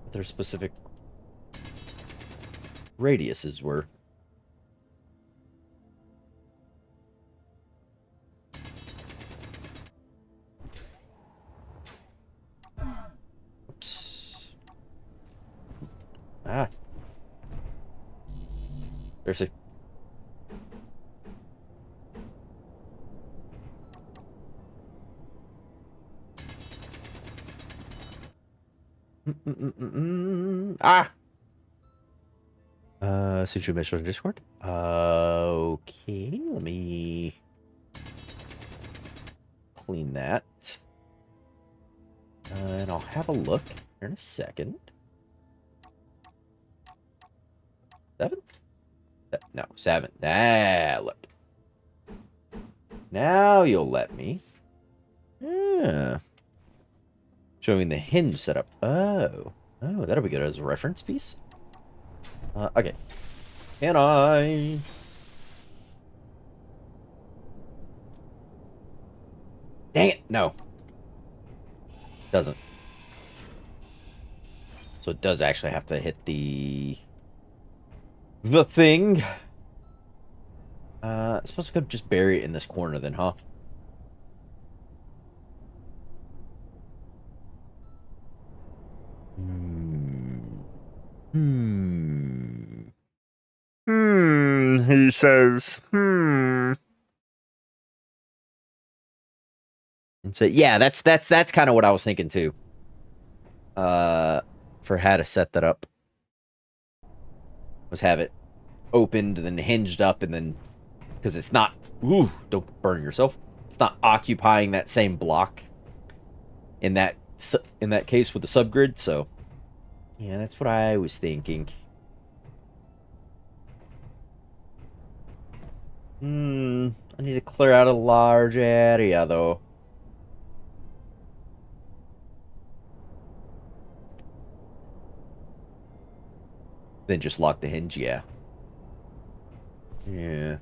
What their specific radiuses were. Oops. Ah. Seriously. Ah! Since you mentioned on Discord. Okay, let me clean that. And I'll have a look here in a second. 7? No, 7. Ah, look. Now you'll let me. Yeah. Showing the hinge setup. Oh. Oh, that'll be good as a reference piece. Okay. Can I... Dang it, no. Doesn't. So it does actually have to hit the thing. It's supposed to just bury it in this corner then, huh? He says, And so, yeah, that's kind of what I was thinking too. For how to set that up. Was have it opened and then hinged up and then, because it's not, ooh, don't burn yourself. It's not occupying that same block in that case with the subgrid, so yeah, that's what I was thinking. I need to clear out a large area, though. Then just lock the hinge, yeah. Yeah.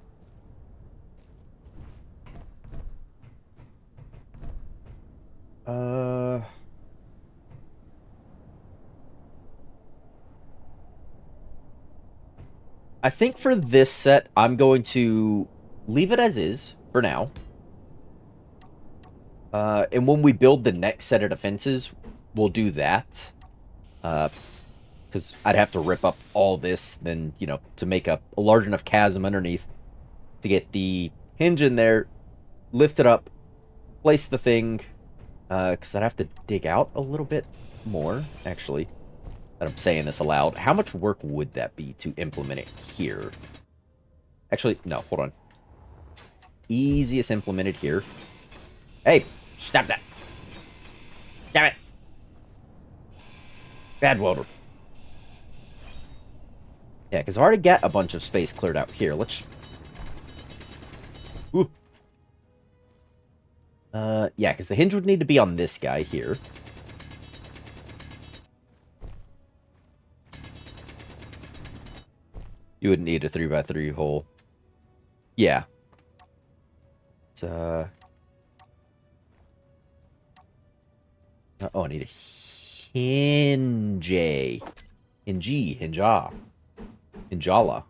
I think for this set, I'm going to leave it as is for now. And when we build the next set of defenses, we'll do that. Because I'd have to rip up all this, then, you know, to make up a large enough chasm underneath to get the hinge in there, lift it up, place the thing, because I'd have to dig out a little bit more, actually, that I'm saying this aloud. How much work would that be to implement it here? Actually, no, hold on. Easiest implemented here. Hey, stop that. Damn it. Bad welder. Yeah, because I've already got a bunch of space cleared out here. Let's... Ooh. Yeah, because the hinge would need to be on this guy here. You would need a 3x3 hole. Yeah. It's, oh, I need a hinge. Hinja. Hinjala.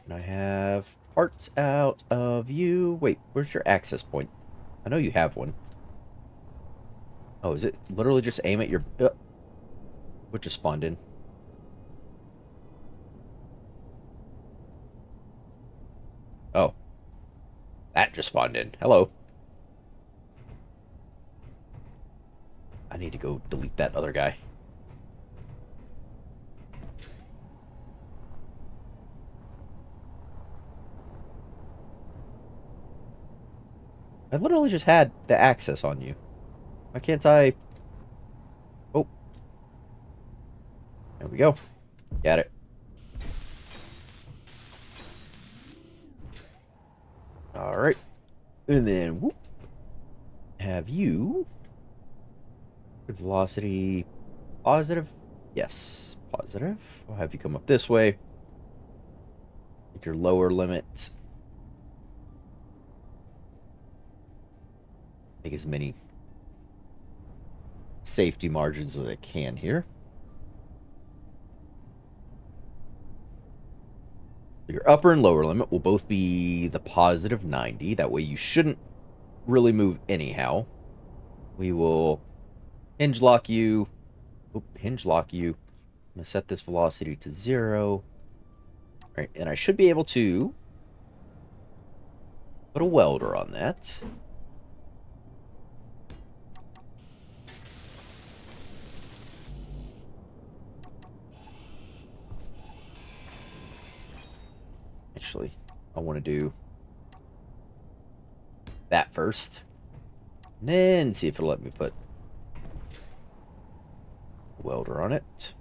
And I have parts out of you. Wait, where's your access point? I know you have one. Oh, is it literally just aim at your... what just spawned in? just spawned in. Hello. I need to go delete that other guy. I literally just had the access on you. Why can't I... Oh. There we go. Got it. Alright. And then, whoop. Have you... Good velocity... Positive? Yes. Positive. I'll have you come up this way. Make your lower limit. Make as many safety margins as I can here. Your upper and lower limit will both be the positive 90. That way you shouldn't really move anyhow. We will hinge lock you. Hinge lock you. I'm going to set this velocity to 0. All right, and I should be able to put a welder on that. Actually, I want to do that first. And then see if it'll let me put a welder on it.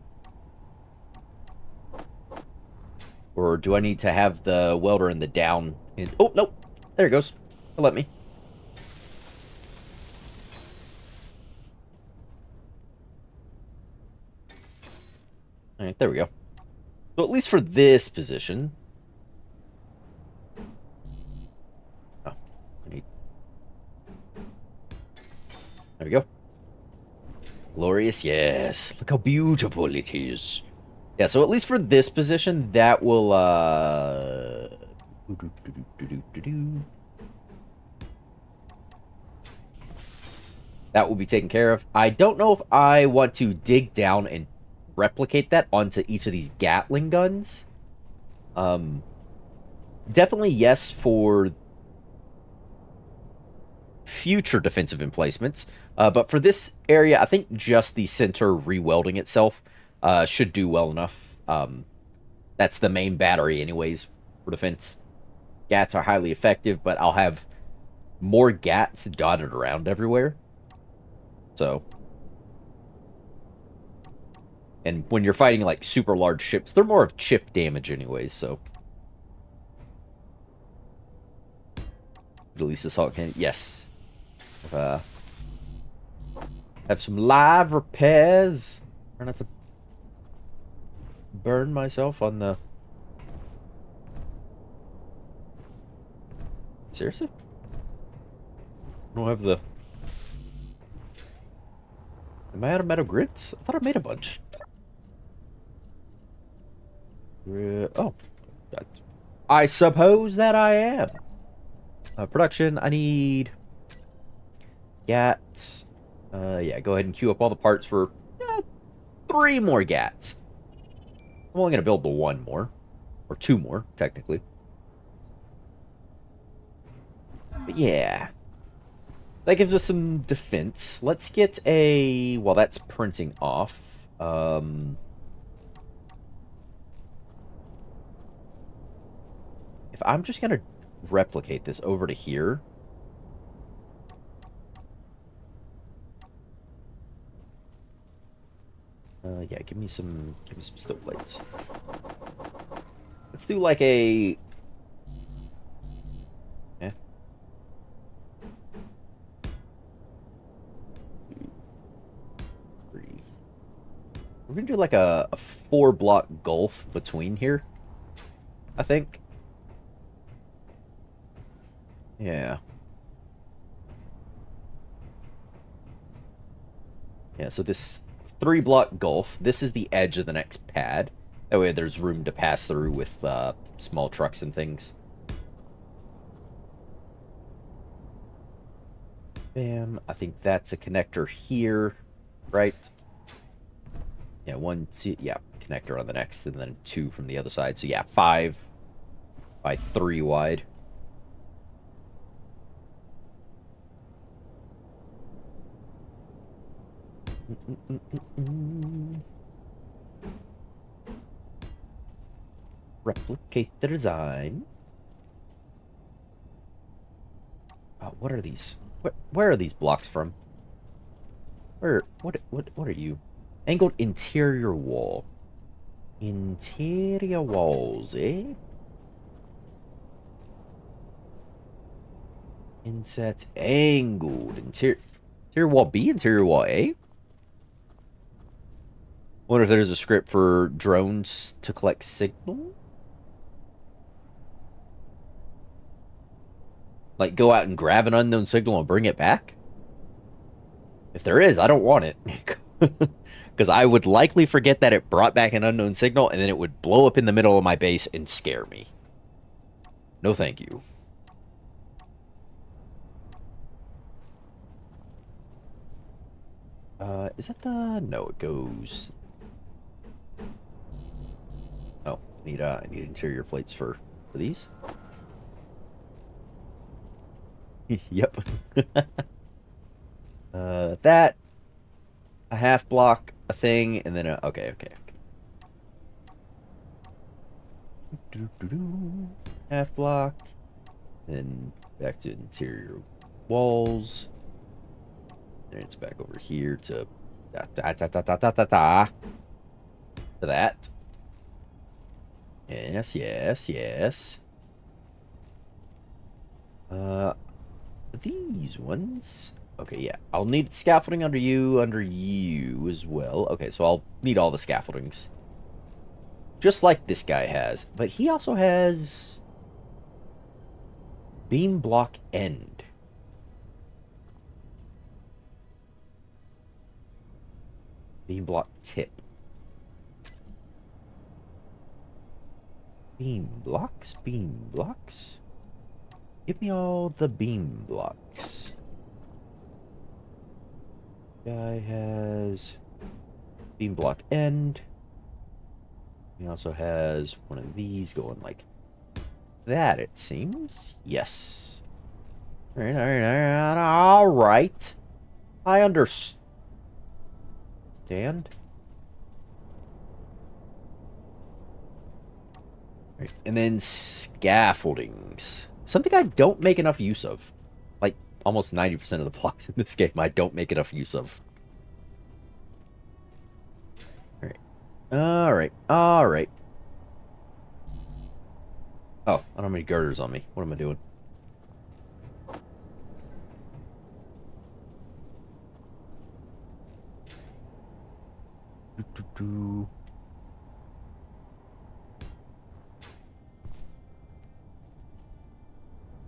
Or do I need to have the welder in the down? Oh, nope. There it goes. It'll let me. All right, there we go. So at least for this position... There we go. Glorious, yes. Look how beautiful it is. Yeah, so at least for this position, that will, that will be taken care of. I don't know if I want to dig down and replicate that onto each of these Gatling guns. Definitely yes for future defensive emplacements. But for this area, I think just the center rewelding itself should do well enough. That's the main battery anyways for defense. GATs are highly effective, but I'll have more GATs dotted around everywhere. So... And when you're fighting like super large ships, they're more of chip damage anyways, so... Release this all can... Yes. Have some live repairs. Try not to burn myself on the... Seriously? I don't have the... Am I out of metal grids? I thought I made a bunch. Oh. I suppose that I am. Production, I need... GATs. Yeah, go ahead and queue up all the parts for 3 more GATs. I'm only going to build the 1 more. Or 2 more, technically. But yeah. That gives us some defense. Let's get a... Well, that's printing off. If I'm just going to replicate this over to here... yeah, give me some steel plates. Let's do like a... Yeah. 3. We're gonna do like a 4-block gulf between here, I think. Yeah. Yeah, so this 3-block gulf, this is the edge of the next pad. That way there's room to pass through with small trucks and things. Bam. I think that's a connector here, right? Yeah, 1, 2, yeah, connector on the next, and then 2 from the other side. So yeah, 5 by 3 wide. Replicate the design. What are these? Where are these blocks from? What are you? Angled interior wall. Interior walls, eh? Insets angled. Interior wall B, interior wall A? Wonder if there's a script for drones to collect signal? Like, go out and grab an unknown signal and bring it back? If there is, I don't want it. Because I would likely forget that it brought back an unknown signal, and then it would blow up in the middle of my base and scare me. No thank you. Is that the... No, it goes... Oh, I need interior plates for these. Yep. That... A half block, a thing, and then a... Okay. Half block. Then back to interior walls. And it's back over here to... To that. Yes. These ones... Okay, yeah. I'll need scaffolding under you as well. Okay, so I'll need all the scaffoldings. Just like this guy has. But he also has... Beam block end. Beam block tip. Beam blocks? Give me all the beam blocks. Guy has beam block end. He also has one of these going like that, it seems. Yes. All right. I understand. Right. And then scaffoldings. Something I don't make enough use of. Like, almost 90% of the blocks in this game I don't make enough use of. Alright. Oh, I don't have any girders on me. What am I doing?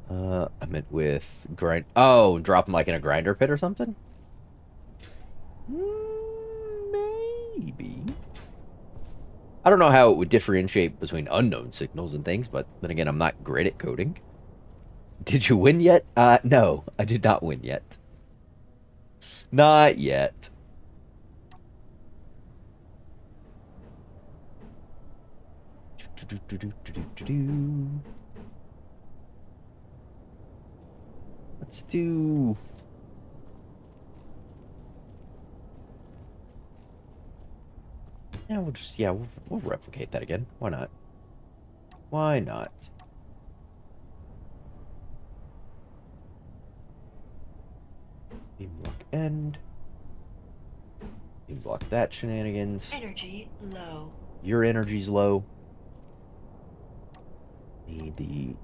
I meant with grind. Oh, drop them like in a grinder pit or something? Maybe. I don't know how it would differentiate between unknown signals and things, but then again, I'm not great at coding. Did you win yet? No, I did not win yet. Not yet. Let's do... Yeah, we'll replicate that again. Why not? Why not? Beam block end. Beam block that shenanigans. Energy low. Your energy's low. Need the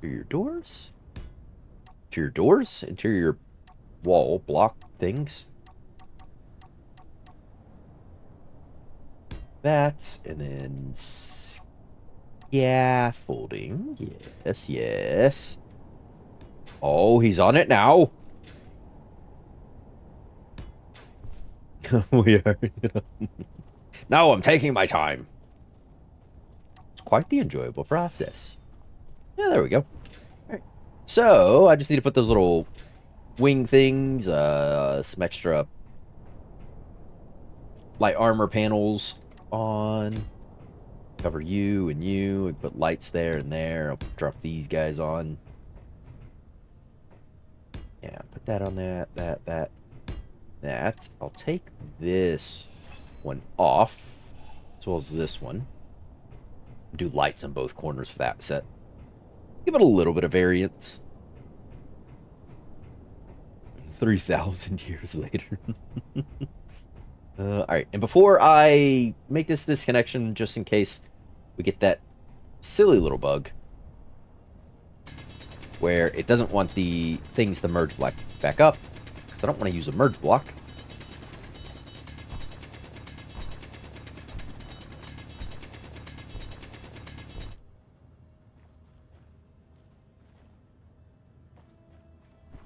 interior doors. Interior doors? Interior wall block things. That, and then scaffolding. Yes. Oh, he's on it now. We are. Now I'm taking my time. It's quite the enjoyable process. Yeah, there we go. All right. So I just need to put those little wing things, some extra light armor panels on. Cover you and you. And put lights there and there. I'll drop these guys on. Yeah, put that on that. that. I'll take this one off, as well as this one. Do lights on both corners for that set. Give it a little bit of variance. 3,000 years later. Alright, and before I make this disconnection, just in case we get that silly little bug, where it doesn't want the things to merge back up, because I don't want to use a merge block.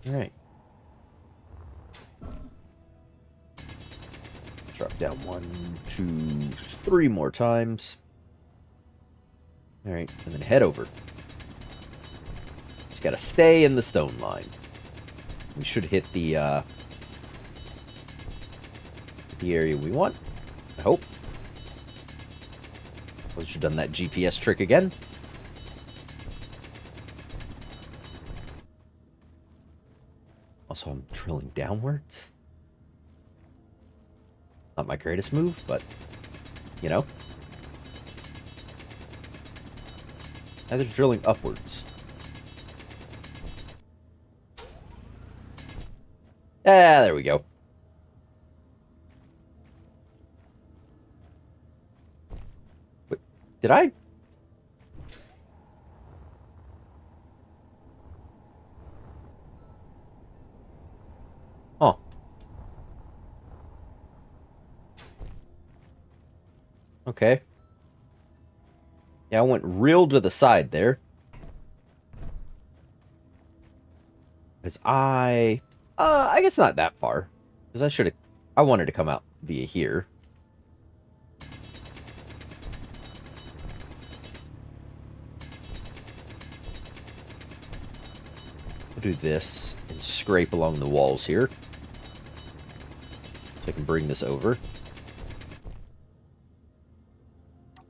Alright. Drop down 1, 2, 3 more times. Alright, and then head over. Just gotta stay in the stone line. We should hit the area we want. I hope. We should have done that GPS trick again. Also, I'm drilling downwards. Not my greatest move, but, you know. Now they're drilling upwards. Ah, there we go. Wait, did I? Oh. Okay. Yeah, I went real to the side there. Because I guess not that far. Because I wanted to come out via here. We'll do this and scrape along the walls here. So I can bring this over.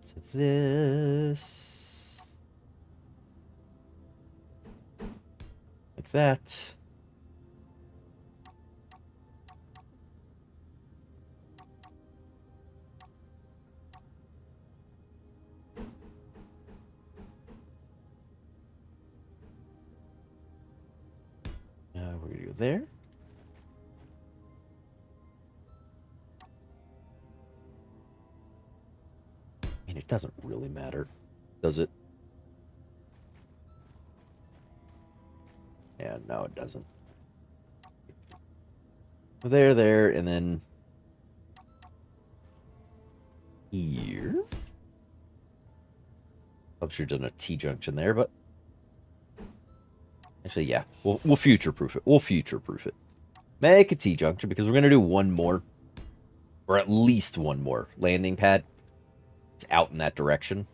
So this... like that. We're going to go there. And it doesn't really matter, does it? Yeah, no, it doesn't. There, and then here. I'm sure done a T-junction there, but actually, yeah, we'll future-proof it. We'll future-proof it. Make a T-junction because we're gonna do one more, or at least one more landing pad. It's out in that direction.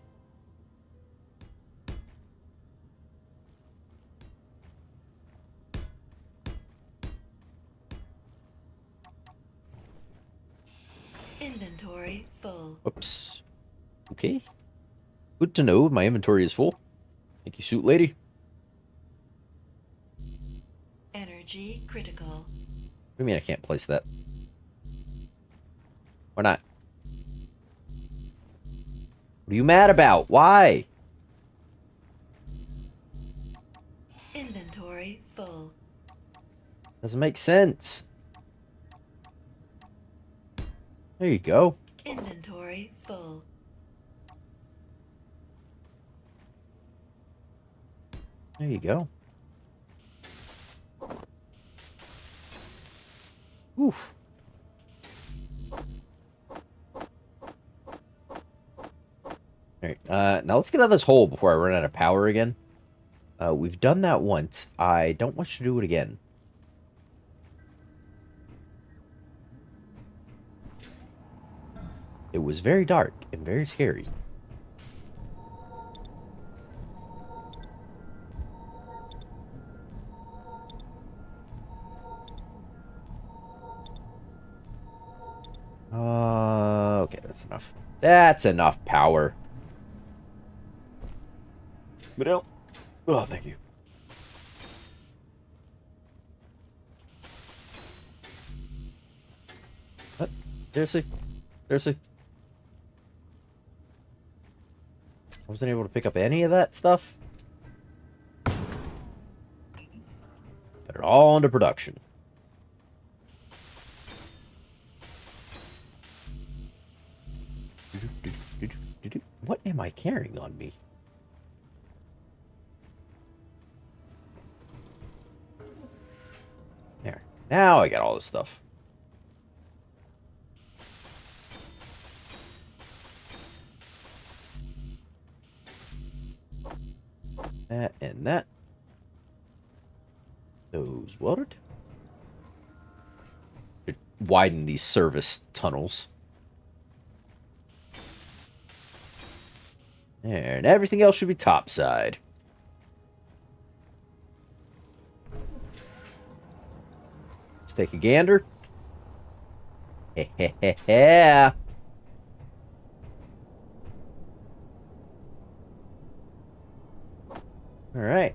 Inventory full. Oops. Okay. Good to know my inventory is full. Thank you, suit lady. Energy critical. What do you mean I can't place that? Why not? What are you mad about? Why? Inventory full. Doesn't make sense. There you go. Inventory full. There you go. Oof. Alright, now let's get out of this hole before I run out of power again. We've done that once. I don't want you to do it again. It was very dark and very scary. Okay, that's enough. That's enough power. But no. Oh, thank you. Seriously? Seriously? I wasn't able to pick up any of that stuff? Put it all into production. What am I carrying on me? There. Now I got all this stuff. That and that. Those welded. Widen these service tunnels. There, and everything else should be topside. Let's take a gander. Yeah. All right.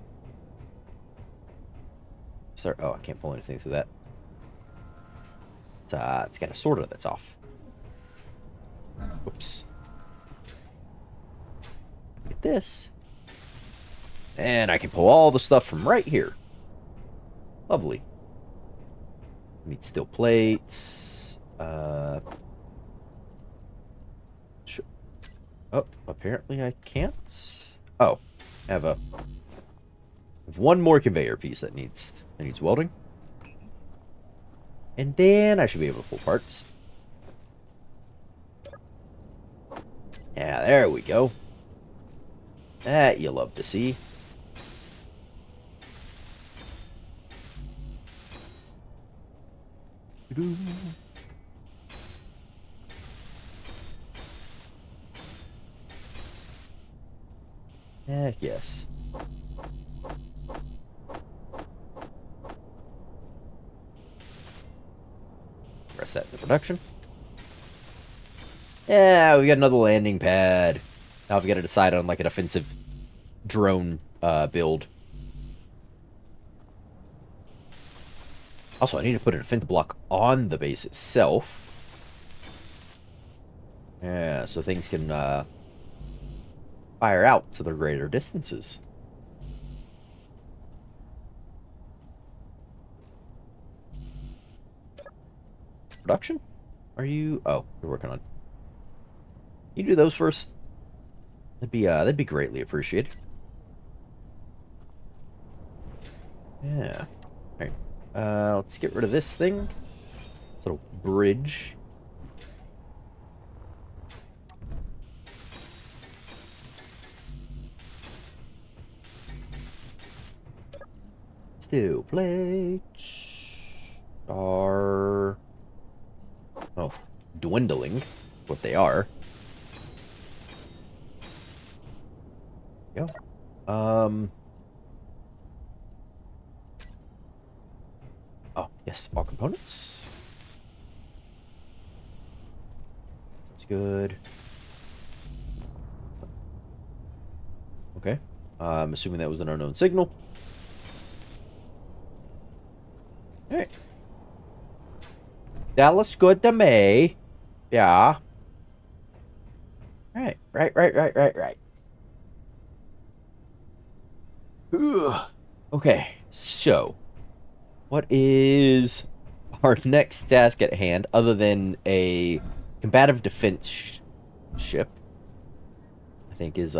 Sorry. Oh, I can't pull anything through that. It's got a sorter that's off. Oops. Get this. And I can pull all the stuff from right here. Lovely. Need steel plates. Sure. Oh, apparently I can't. Oh, I have one more conveyor piece that needs welding. And then I should be able to pull parts. Yeah, there we go. That you love to see. Heck yes. Press that into production. Yeah, we got another landing pad. Now we got to decide on like an offensive drone build. Also, I need to put an offensive block on the base itself. Yeah, so things can fire out to their greater distances. Production? Are you? Oh, you're working on. You do those first. That'd be greatly appreciated. Yeah. All right. Let's get rid of this thing. This little bridge. Steel plates are dwindling. What they are. Go. Oh, yes, all components. That's good. Okay. I'm assuming that was an unknown signal. Alright. That looks good to me. Yeah. Right. Right. Ugh. Okay, so what is our next task at hand other than a combative defense ship? I think is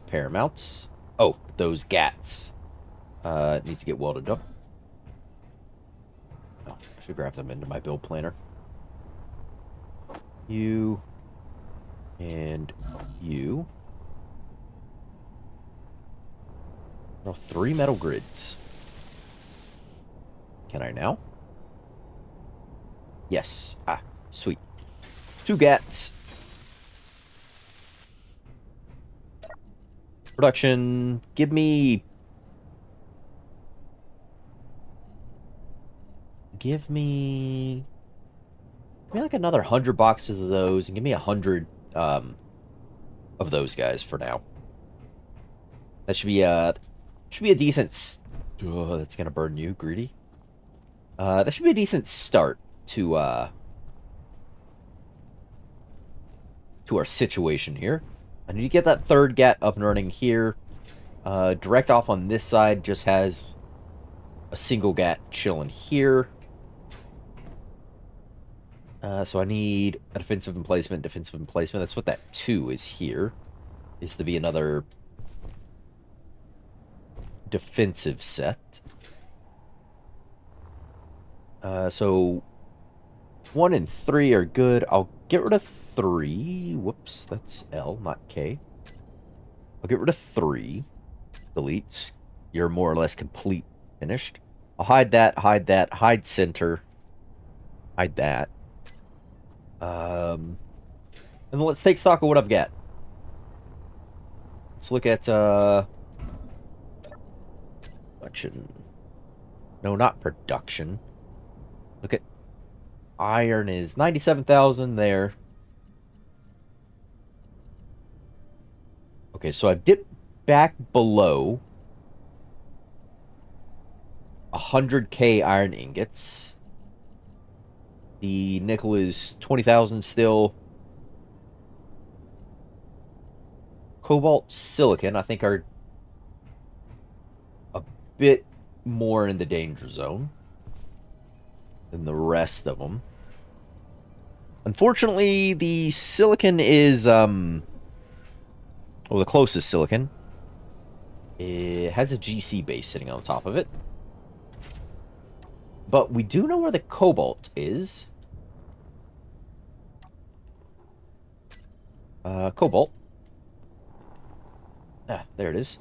paramount. Oh, those GATs need to get welded up. Oh, I should grab them into my build planner. You and you. Oh, 3 metal grids. Can I now? Yes. Ah, sweet. 2 GATs. Production. Give me like another 100 boxes of those, and give me 100 of those guys for now. That should be a decent. Oh, that's gonna burn you, greedy. That should be a decent start to to our situation here. I need to get that third gat up and running here. Direct off on this side just has a single gat chilling here. So I need a defensive emplacement, defensive emplacement. That's what that 2 is here. Is to be another defensive set. So 1 and 3 are good. I'll get rid of 3. Whoops, that's L, not K. I'll get rid of 3. Deletes. You're more or less complete. Finished. I'll hide that, hide center. Hide that. And then let's take stock of what I've got. Let's look at, production. No, not production. Look at iron is 97,000 there. Okay, so I've dipped back below 100k iron ingots. The nickel is 20,000 still. Cobalt, silicon, I think are a bit more in the danger zone than the rest of them. Unfortunately, the silicon is, well, the closest silicon. It has a GC base sitting on top of it. But we do know where the cobalt is. Cobalt. Ah, there it is.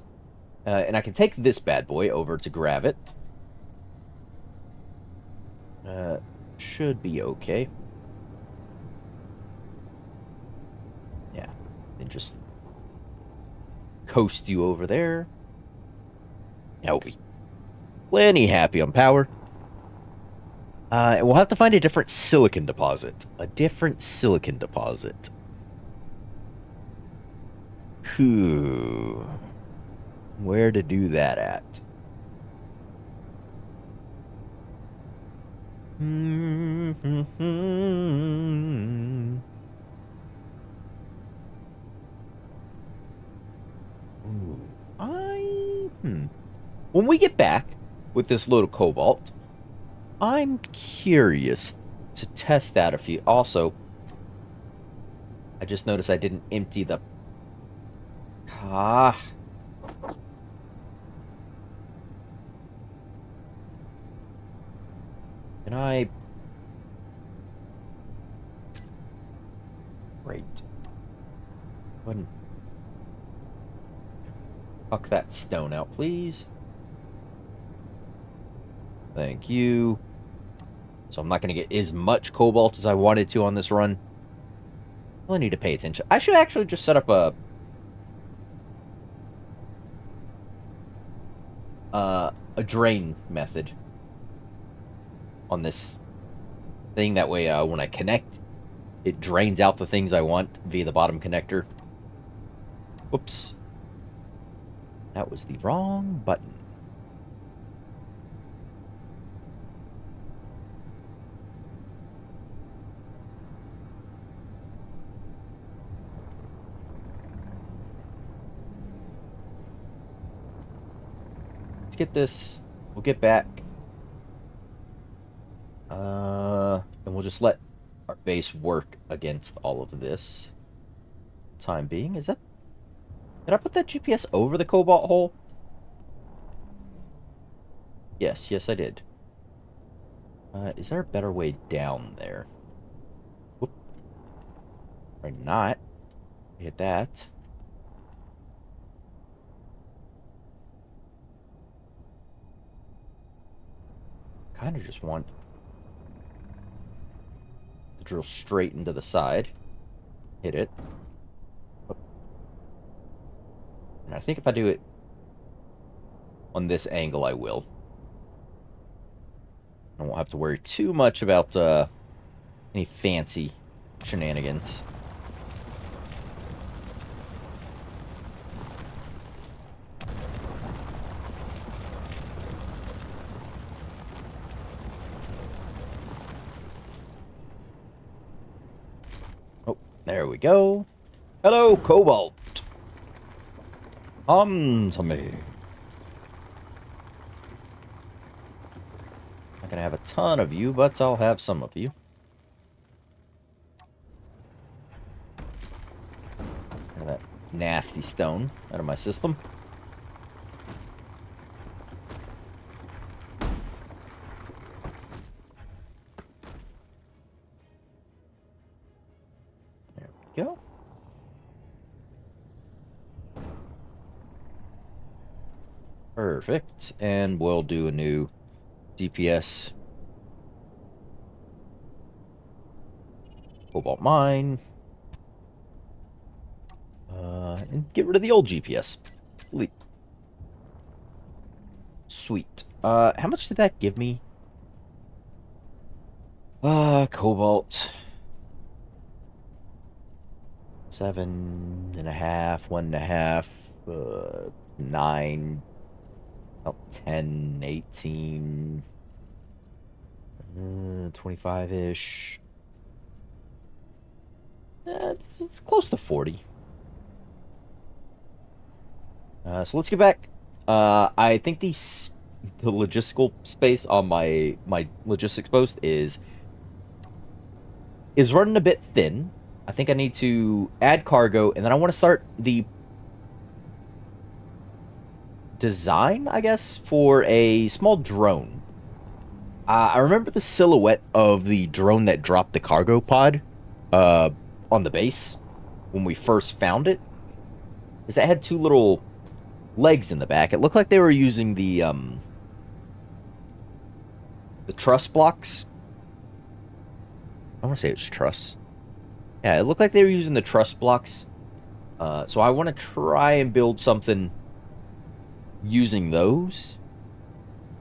And I can take this bad boy over to grab it. Should be okay. Yeah, and just coast you over there. Yeah, we'll be plenty happy on power. And we'll have to find a different silicon deposit. A different silicon deposit. Whew. Where to do that at? When we get back with this load of cobalt, I'm curious to test out a few. Also, I just noticed I didn't empty the... Can I... Great. Go ahead and huck that stone out, please. Thank you. So I'm not going to get as much cobalt as I wanted to on this run. I need to pay attention. I should actually just set up a drain method on this thing. That way, when I connect, it drains out the things I want via the bottom connector. Whoops. That was the wrong button. Get this, we'll get back, and we'll just let our base work against all of this time being. Is that, did I put that GPS over the cobalt hole? Yes, I did. Is there a better way down there? Whoop. Or not. Hit that. Kind of just want to drill straight into the side. Hit it. And I think if I do it on this angle, I will. I won't have to worry too much about any fancy shenanigans. There we go. Hello, Cobalt. To me. Not gonna have a ton of you, but I'll have some of you. Get that nasty stone out of my system. There we go. Perfect. And we'll do a new DPS. Cobalt mine. And get rid of the old GPS. Sweet. How much did that give me? Cobalt. 7.5, 1.5, 9, about 10, 18, 25-ish. It's close to 40. So let's get back. I think the logistical space on my logistics post is running a bit thin. I think I need to add cargo, and then I want to start the design, I guess, for a small drone. I remember the silhouette of the drone that dropped the cargo pod on the base when we first found it. Because it had two little legs in the back. It looked like they were using the truss blocks. I want to say it's truss. Yeah, it looked like they were using the truss blocks. So I want to try and build something using those.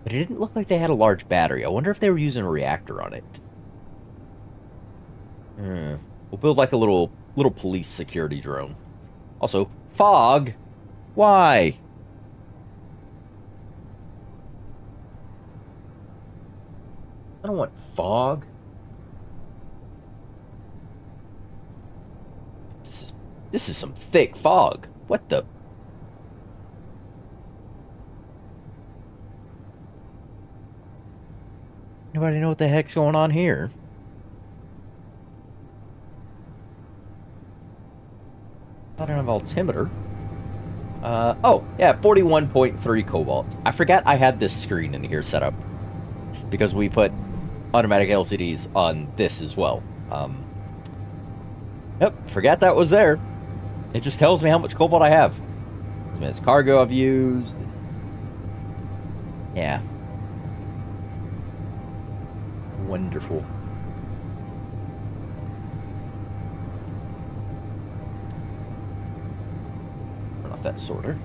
But it didn't look like they had a large battery. I wonder if they were using a reactor on it. We'll build like a little police security drone. Also, fog. Why? I don't want fog. This is some thick fog. What the? Anybody know what the heck's going on here? I don't have altimeter. Oh, yeah, 41.3 cobalt. I forgot I had this screen in here set up. Because we put automatic LCDs on this as well. Yep, forgot that was there. It just tells me how much cobalt I have. It's cargo I've used. Yeah. Wonderful. Turn off that sorter.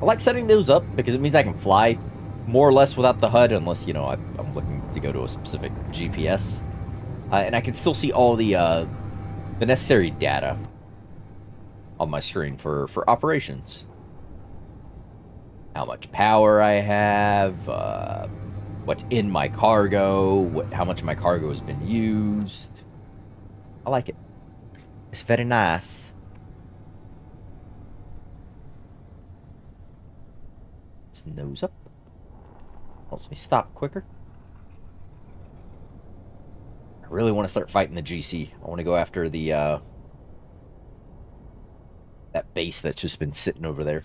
I like setting those up because it means I can fly more or less without the HUD, unless, you know, I'm looking to go to a specific GPS. And I can still see all the necessary data on my screen for operations. How much power I have, what's in my cargo, how much of my cargo has been used. I like it. It's very nice. His nose up. Helps me stop quicker. I really want to start fighting the GC. I want to go after the that base that's just been sitting over there.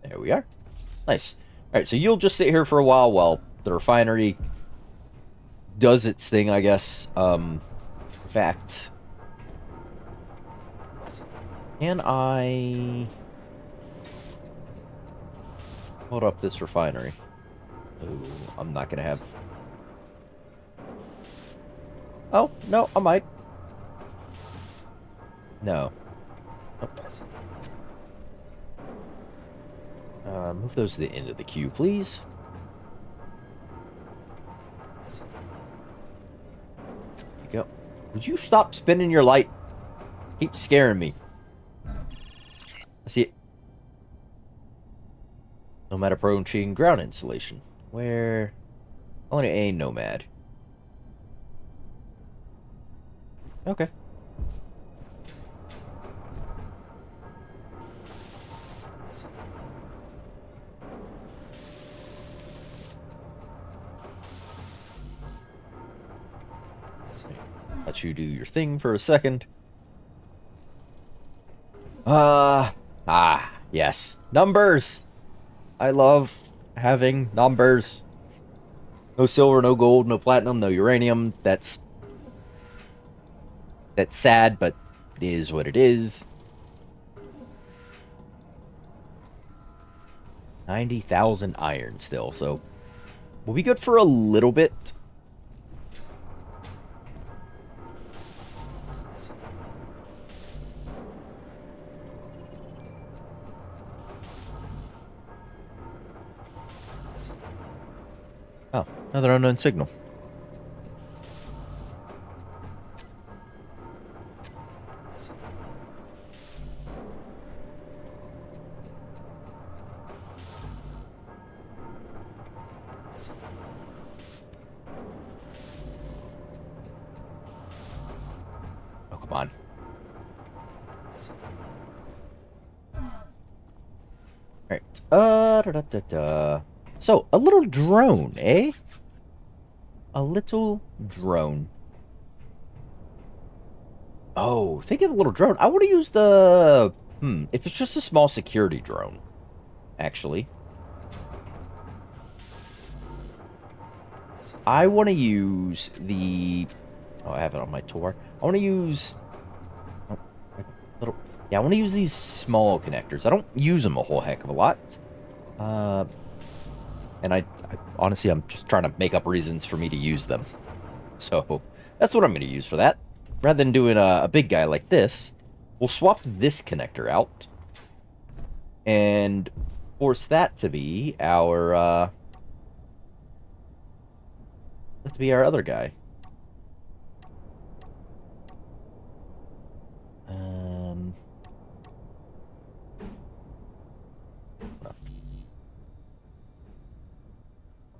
There we are. Nice. All right, so you'll just sit here for a while the refinery does its thing, I guess. In fact, can I hold up this refinery? Ooh, I'm not gonna have. Oh no, I might. No. Oh. Move those to the end of the queue, please. There you go. Would you stop spinning your light? Keep scaring me. I see it. Nomad approaching ground installation. Where? Only a nomad. Okay. Let you do your thing for a second. Yes. Numbers! I love having numbers. No silver, no gold, no platinum, no uranium. That's sad, but it is what it is. 90,000 iron still, so we'll be good for a little bit. Oh, another unknown signal. Oh, come on. Alright. So, a little drone, eh? A little drone. Oh, think of a little drone. I want to use the... if it's just a small security drone, actually. I want to use the... Oh, I have it on my tour. I want to use... Oh, little... Yeah, I want to use these small connectors. I don't use them a whole heck of a lot. And I honestly, I'm just trying to make up reasons for me to use them. So, that's what I'm going to use for that. Rather than doing a big guy like this, we'll swap this connector out. And force that to be our, that to be our other guy.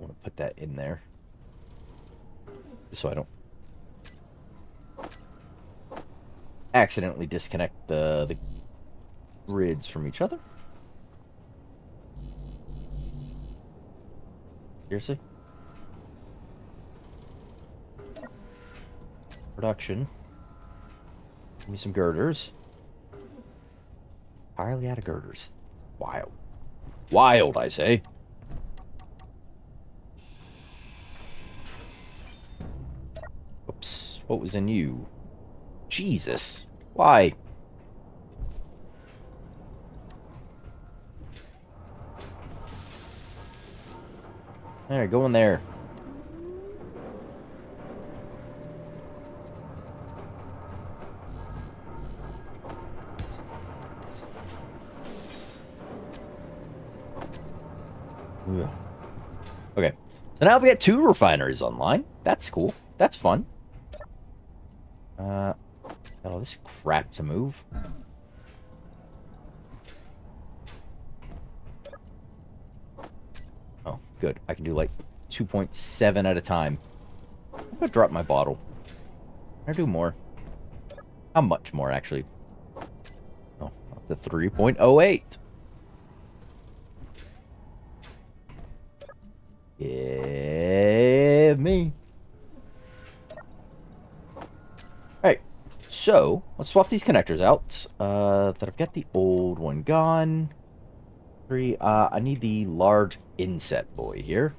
I want to put that in there so I don't accidentally disconnect the grids from each other. Seriously? Production. Give me some girders. Entirely out of girders. Wild. Wild, I say. Oops. What was in you? Jesus. Why? There, go in there. Ugh. Okay. So now we got 2 refineries online. That's cool. That's fun. Got all this crap to move. Oh, good. I can do like 2.7 at a time. I'm gonna drop my bottle. Or do more. How much more, actually? Oh, up to 3.08. Give me. Alright, so let's swap these connectors out. That I've got the old one gone. 3, I need the large inset boy here.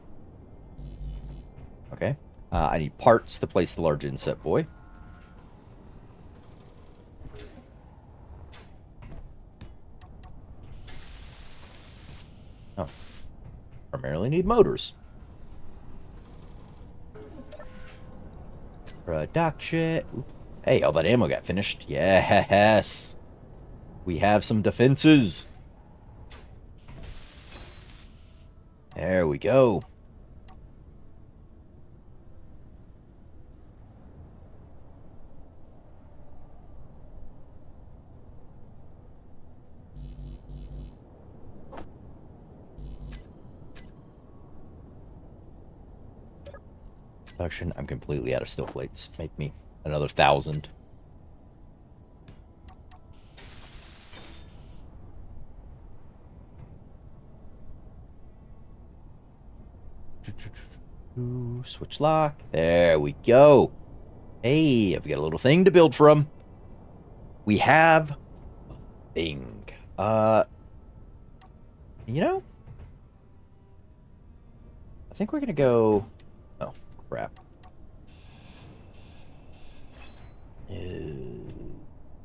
Okay. I need parts to place the large inset boy. Oh. Primarily need motors. Production. Hey, all that ammo got finished. Yes. We have some defenses. There we go. Production, I'm completely out of steel plates. Make me another 1,000. Switch lock. There we go. Hey, I've got a little thing to build from. We have a thing. You know, I think we're gonna go. Oh, crap.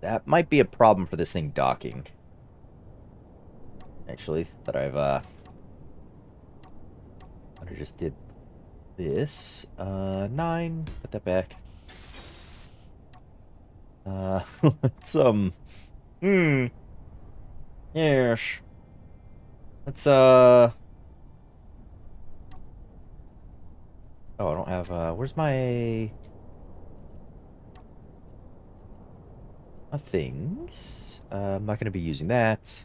That might be a problem for this thing docking. Actually, that I just did this. 9. Put that back. Let's yes. Let's oh, I don't have where's my things? I'm not gonna be using that.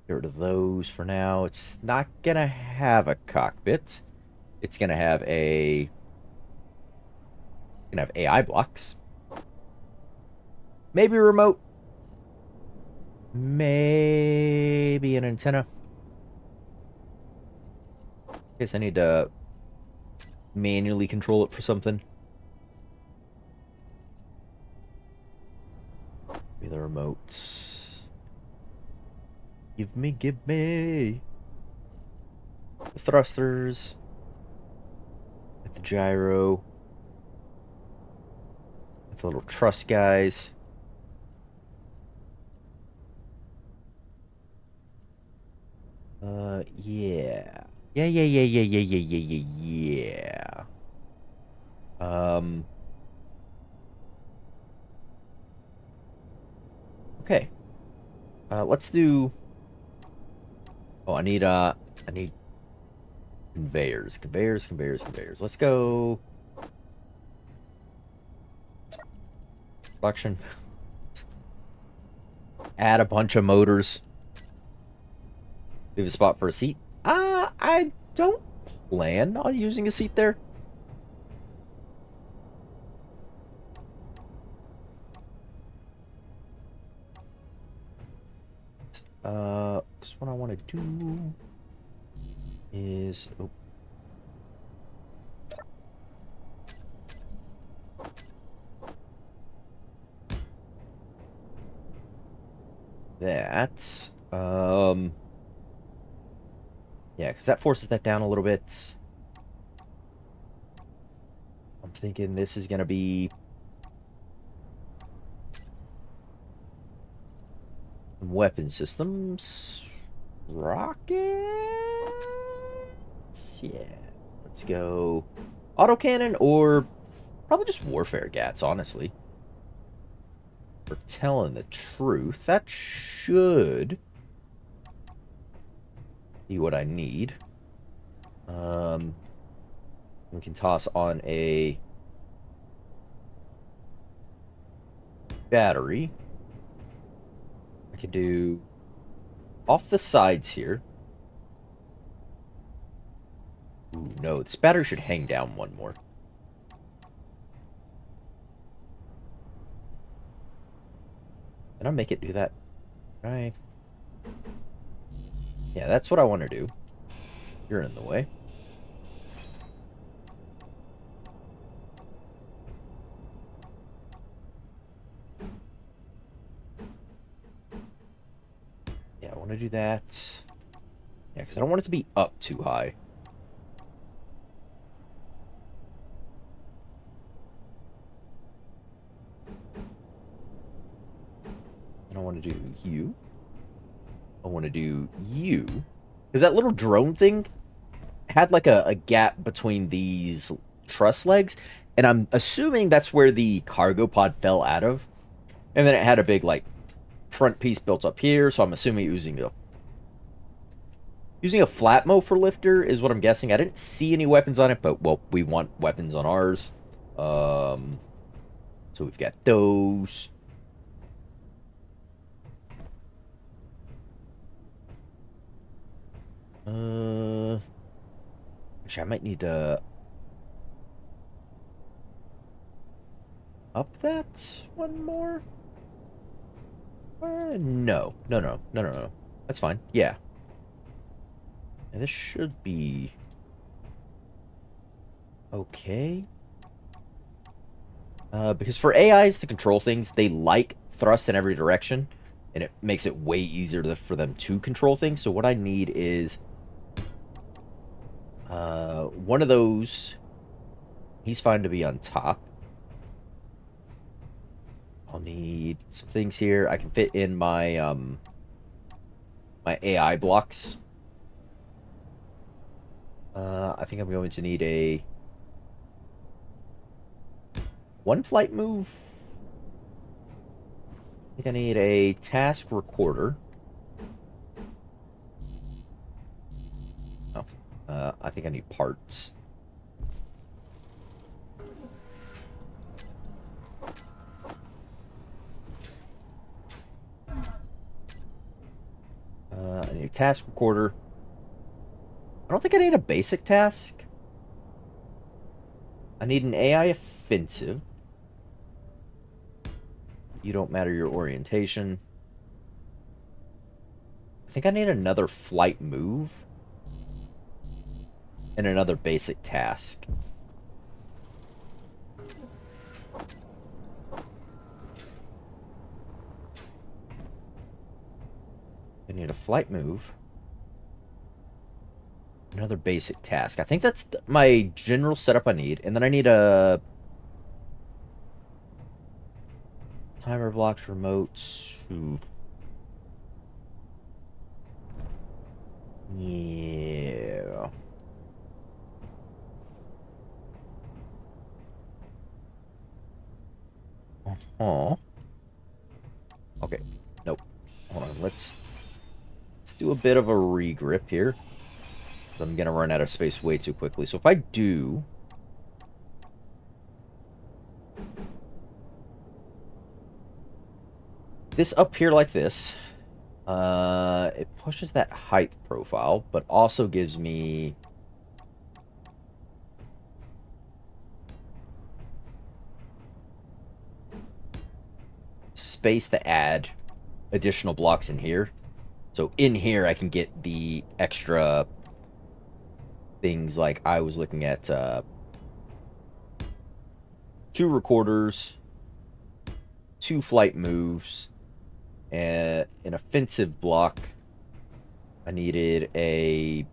Get rid of those for now. It's not gonna have a cockpit. It's gonna have AI blocks. Maybe a remote. Maybe an antenna. Guess I need to manually control it for something. Maybe the remote. Give me the thrusters. Get the gyro. Get the little truss guys. Yeah. Yeah. Okay. Let's do... Oh, I need conveyors. Conveyors. Let's go... Production. Add a bunch of motors. Leave a spot for a seat. I don't plan on using a seat there. Because what I want to do is... Oh. That, yeah, because that forces that down a little bit. I'm thinking this is going to be... Weapon systems. Rockets? Yeah. Let's go autocannon or probably just warfare gats, honestly. For telling the truth, that should be what I need. We can toss on a battery. I could do off the sides here. Ooh, no, this battery should hang down one more. Did I make it do that? Right. Yeah, that's what I want to do. You're in the way. Yeah, I want to do that. Yeah, because I don't want it to be up too high. I don't want to do you. I want to do you. Because that little drone thing had like a gap between these truss legs. And I'm assuming that's where the cargo pod fell out of. And then it had a big, like, front piece built up here. So I'm assuming using Using a flatmo for lifter is what I'm guessing. I didn't see any weapons on it, but, well, we want weapons on ours. So we've got those. Actually, I might need to up that one more. No. That's fine. Yeah. And this should be okay. Because for AIs to control things, they like thrust in every direction, and it makes it way easier for them to control things. So what I need is one of those. He's fine to be on top. I'll need some things here. I can fit in my my AI blocks. I think I'm going to need a one flight move. I think I need a task recorder. Oh, I think I need parts. I need a task recorder. I don't think I need a basic task. I need an AI offensive. You don't matter your orientation. I think I need another flight move. And another basic task. I need a flight move. Another basic task. I think that's my general setup I need. And then I need a timer blocks, remotes. Ooh. Yeah. Uh-huh. Okay. Nope. Hold on. Let's do a bit of a regrip here. I'm gonna run out of space way too quickly. So if I do this up here like this, it pushes that height profile, but also gives me space to add additional blocks in here. So in here, I can get the extra things like I was looking at 2 recorders, 2 flight moves, and an offensive block. I needed a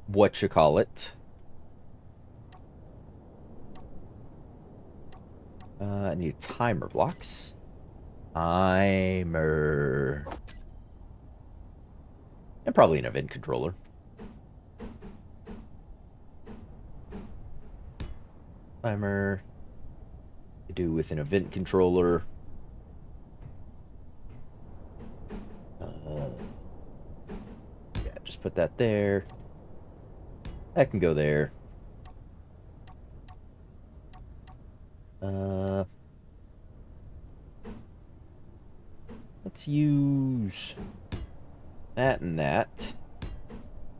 whatchamacallit. I need timer blocks. Timer. And probably an event controller. Timer. To do with an event controller. Yeah, just put that there. That can go there. Let's use that and that.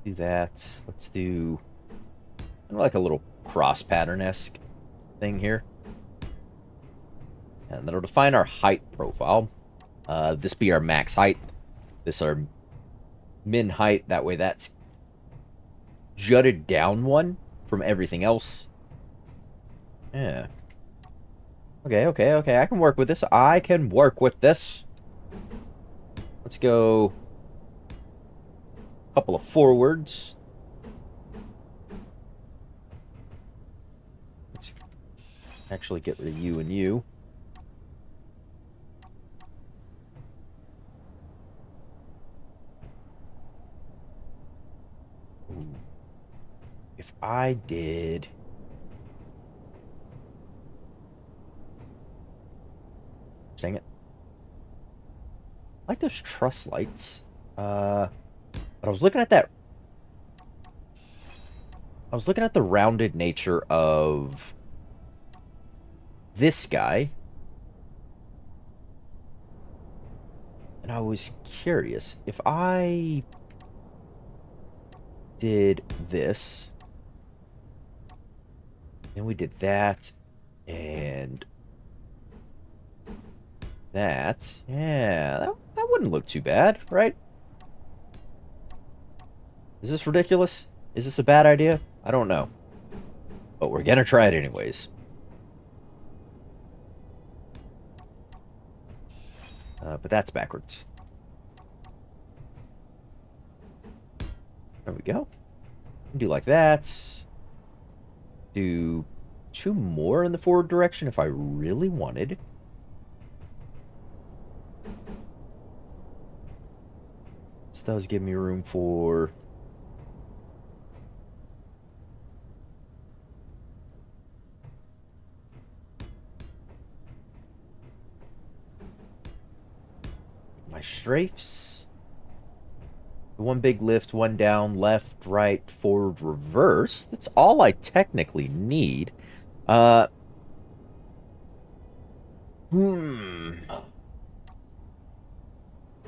Do that. Let's do kind of like a little cross pattern-esque thing here. And that'll define our height profile. This be our max height. This our min height. That way that's jutted down one from everything else. Yeah. Okay. I can work with this. I can work with this. Let's go a couple of forwards. Let's actually get rid of you and you. Ooh. If I did... Dang it. I like those truss lights. But I was looking at that. I was looking at the rounded nature of this guy. And I was curious if I did this, and we did that, and that. Yeah, that wouldn't look too bad, right? Is this ridiculous? Is this a bad idea? I don't know. But we're gonna try it anyways. But that's backwards. There we go. Do like that. Do 2 more in the forward direction if I really wanted. This does give me room for... my strafes. 1 big lift, 1 down, left, right, forward, reverse. That's all I technically need. Then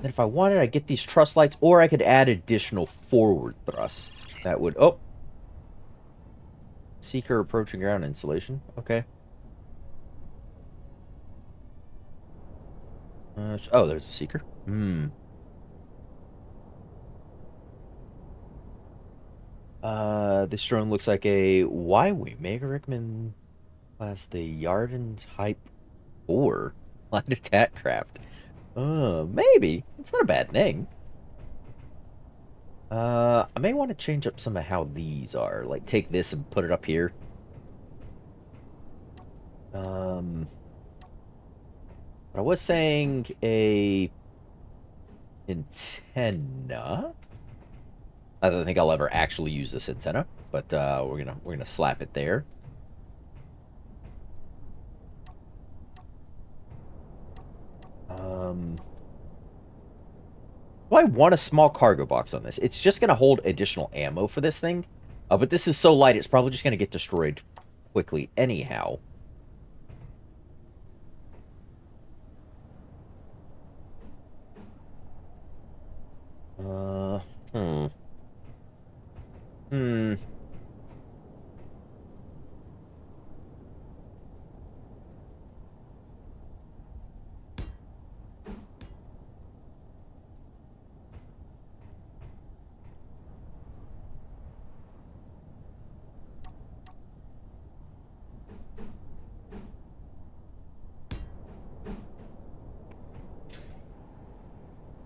if I wanted, I'd get these truss lights, or I could add additional forward thrust. That would... Oh! Seeker approaching ground installation. Okay. Oh, there's a seeker. This drone looks like a Y-wing. Mega Rickman class, the Yarden Type 4 light attack craft. Maybe. It's not a bad name. I may want to change up some of how these are. Like, take this and put it up here. But I was saying a antenna. I don't think I'll ever actually use this antenna, but we're gonna slap it there. Do I want a small cargo box on this? It's just gonna hold additional ammo for this thing, but this is so light it's probably just gonna get destroyed quickly anyhow.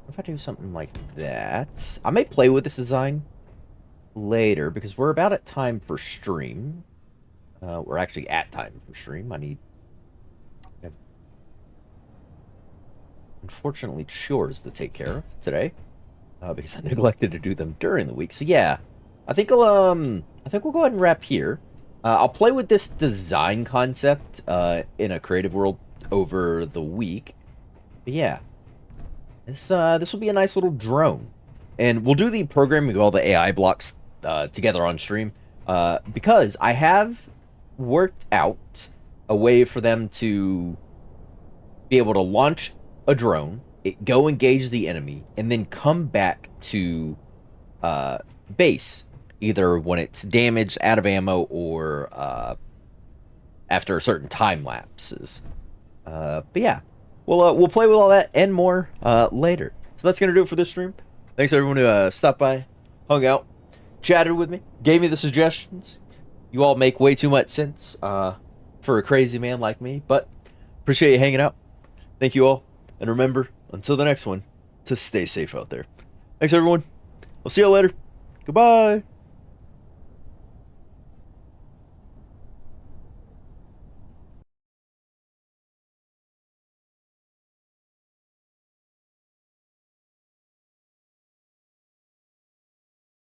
If I do something like that, I may play with this design later because we're about at time for stream. We're actually at time for stream. I need, unfortunately, chores to take care of today because I neglected to do them during the week. So yeah, I think we'll go ahead and wrap here. I'll play with this design concept in a creative world over the week. But yeah. This will be a nice little drone. And we'll do the programming of all the AI blocks together on stream. Because I have worked out a way for them to be able to launch a drone, go engage the enemy, and then come back to base. Either when it's damaged, out of ammo, or after certain time lapses. But yeah. We'll play with all that and more later. So that's going to do it for this stream. Thanks everyone who stopped by, hung out, chatted with me, gave me the suggestions. You all make way too much sense for a crazy man like me, but appreciate you hanging out. Thank you all. And remember, until the next one, to stay safe out there. Thanks everyone. We'll see you all later. Goodbye.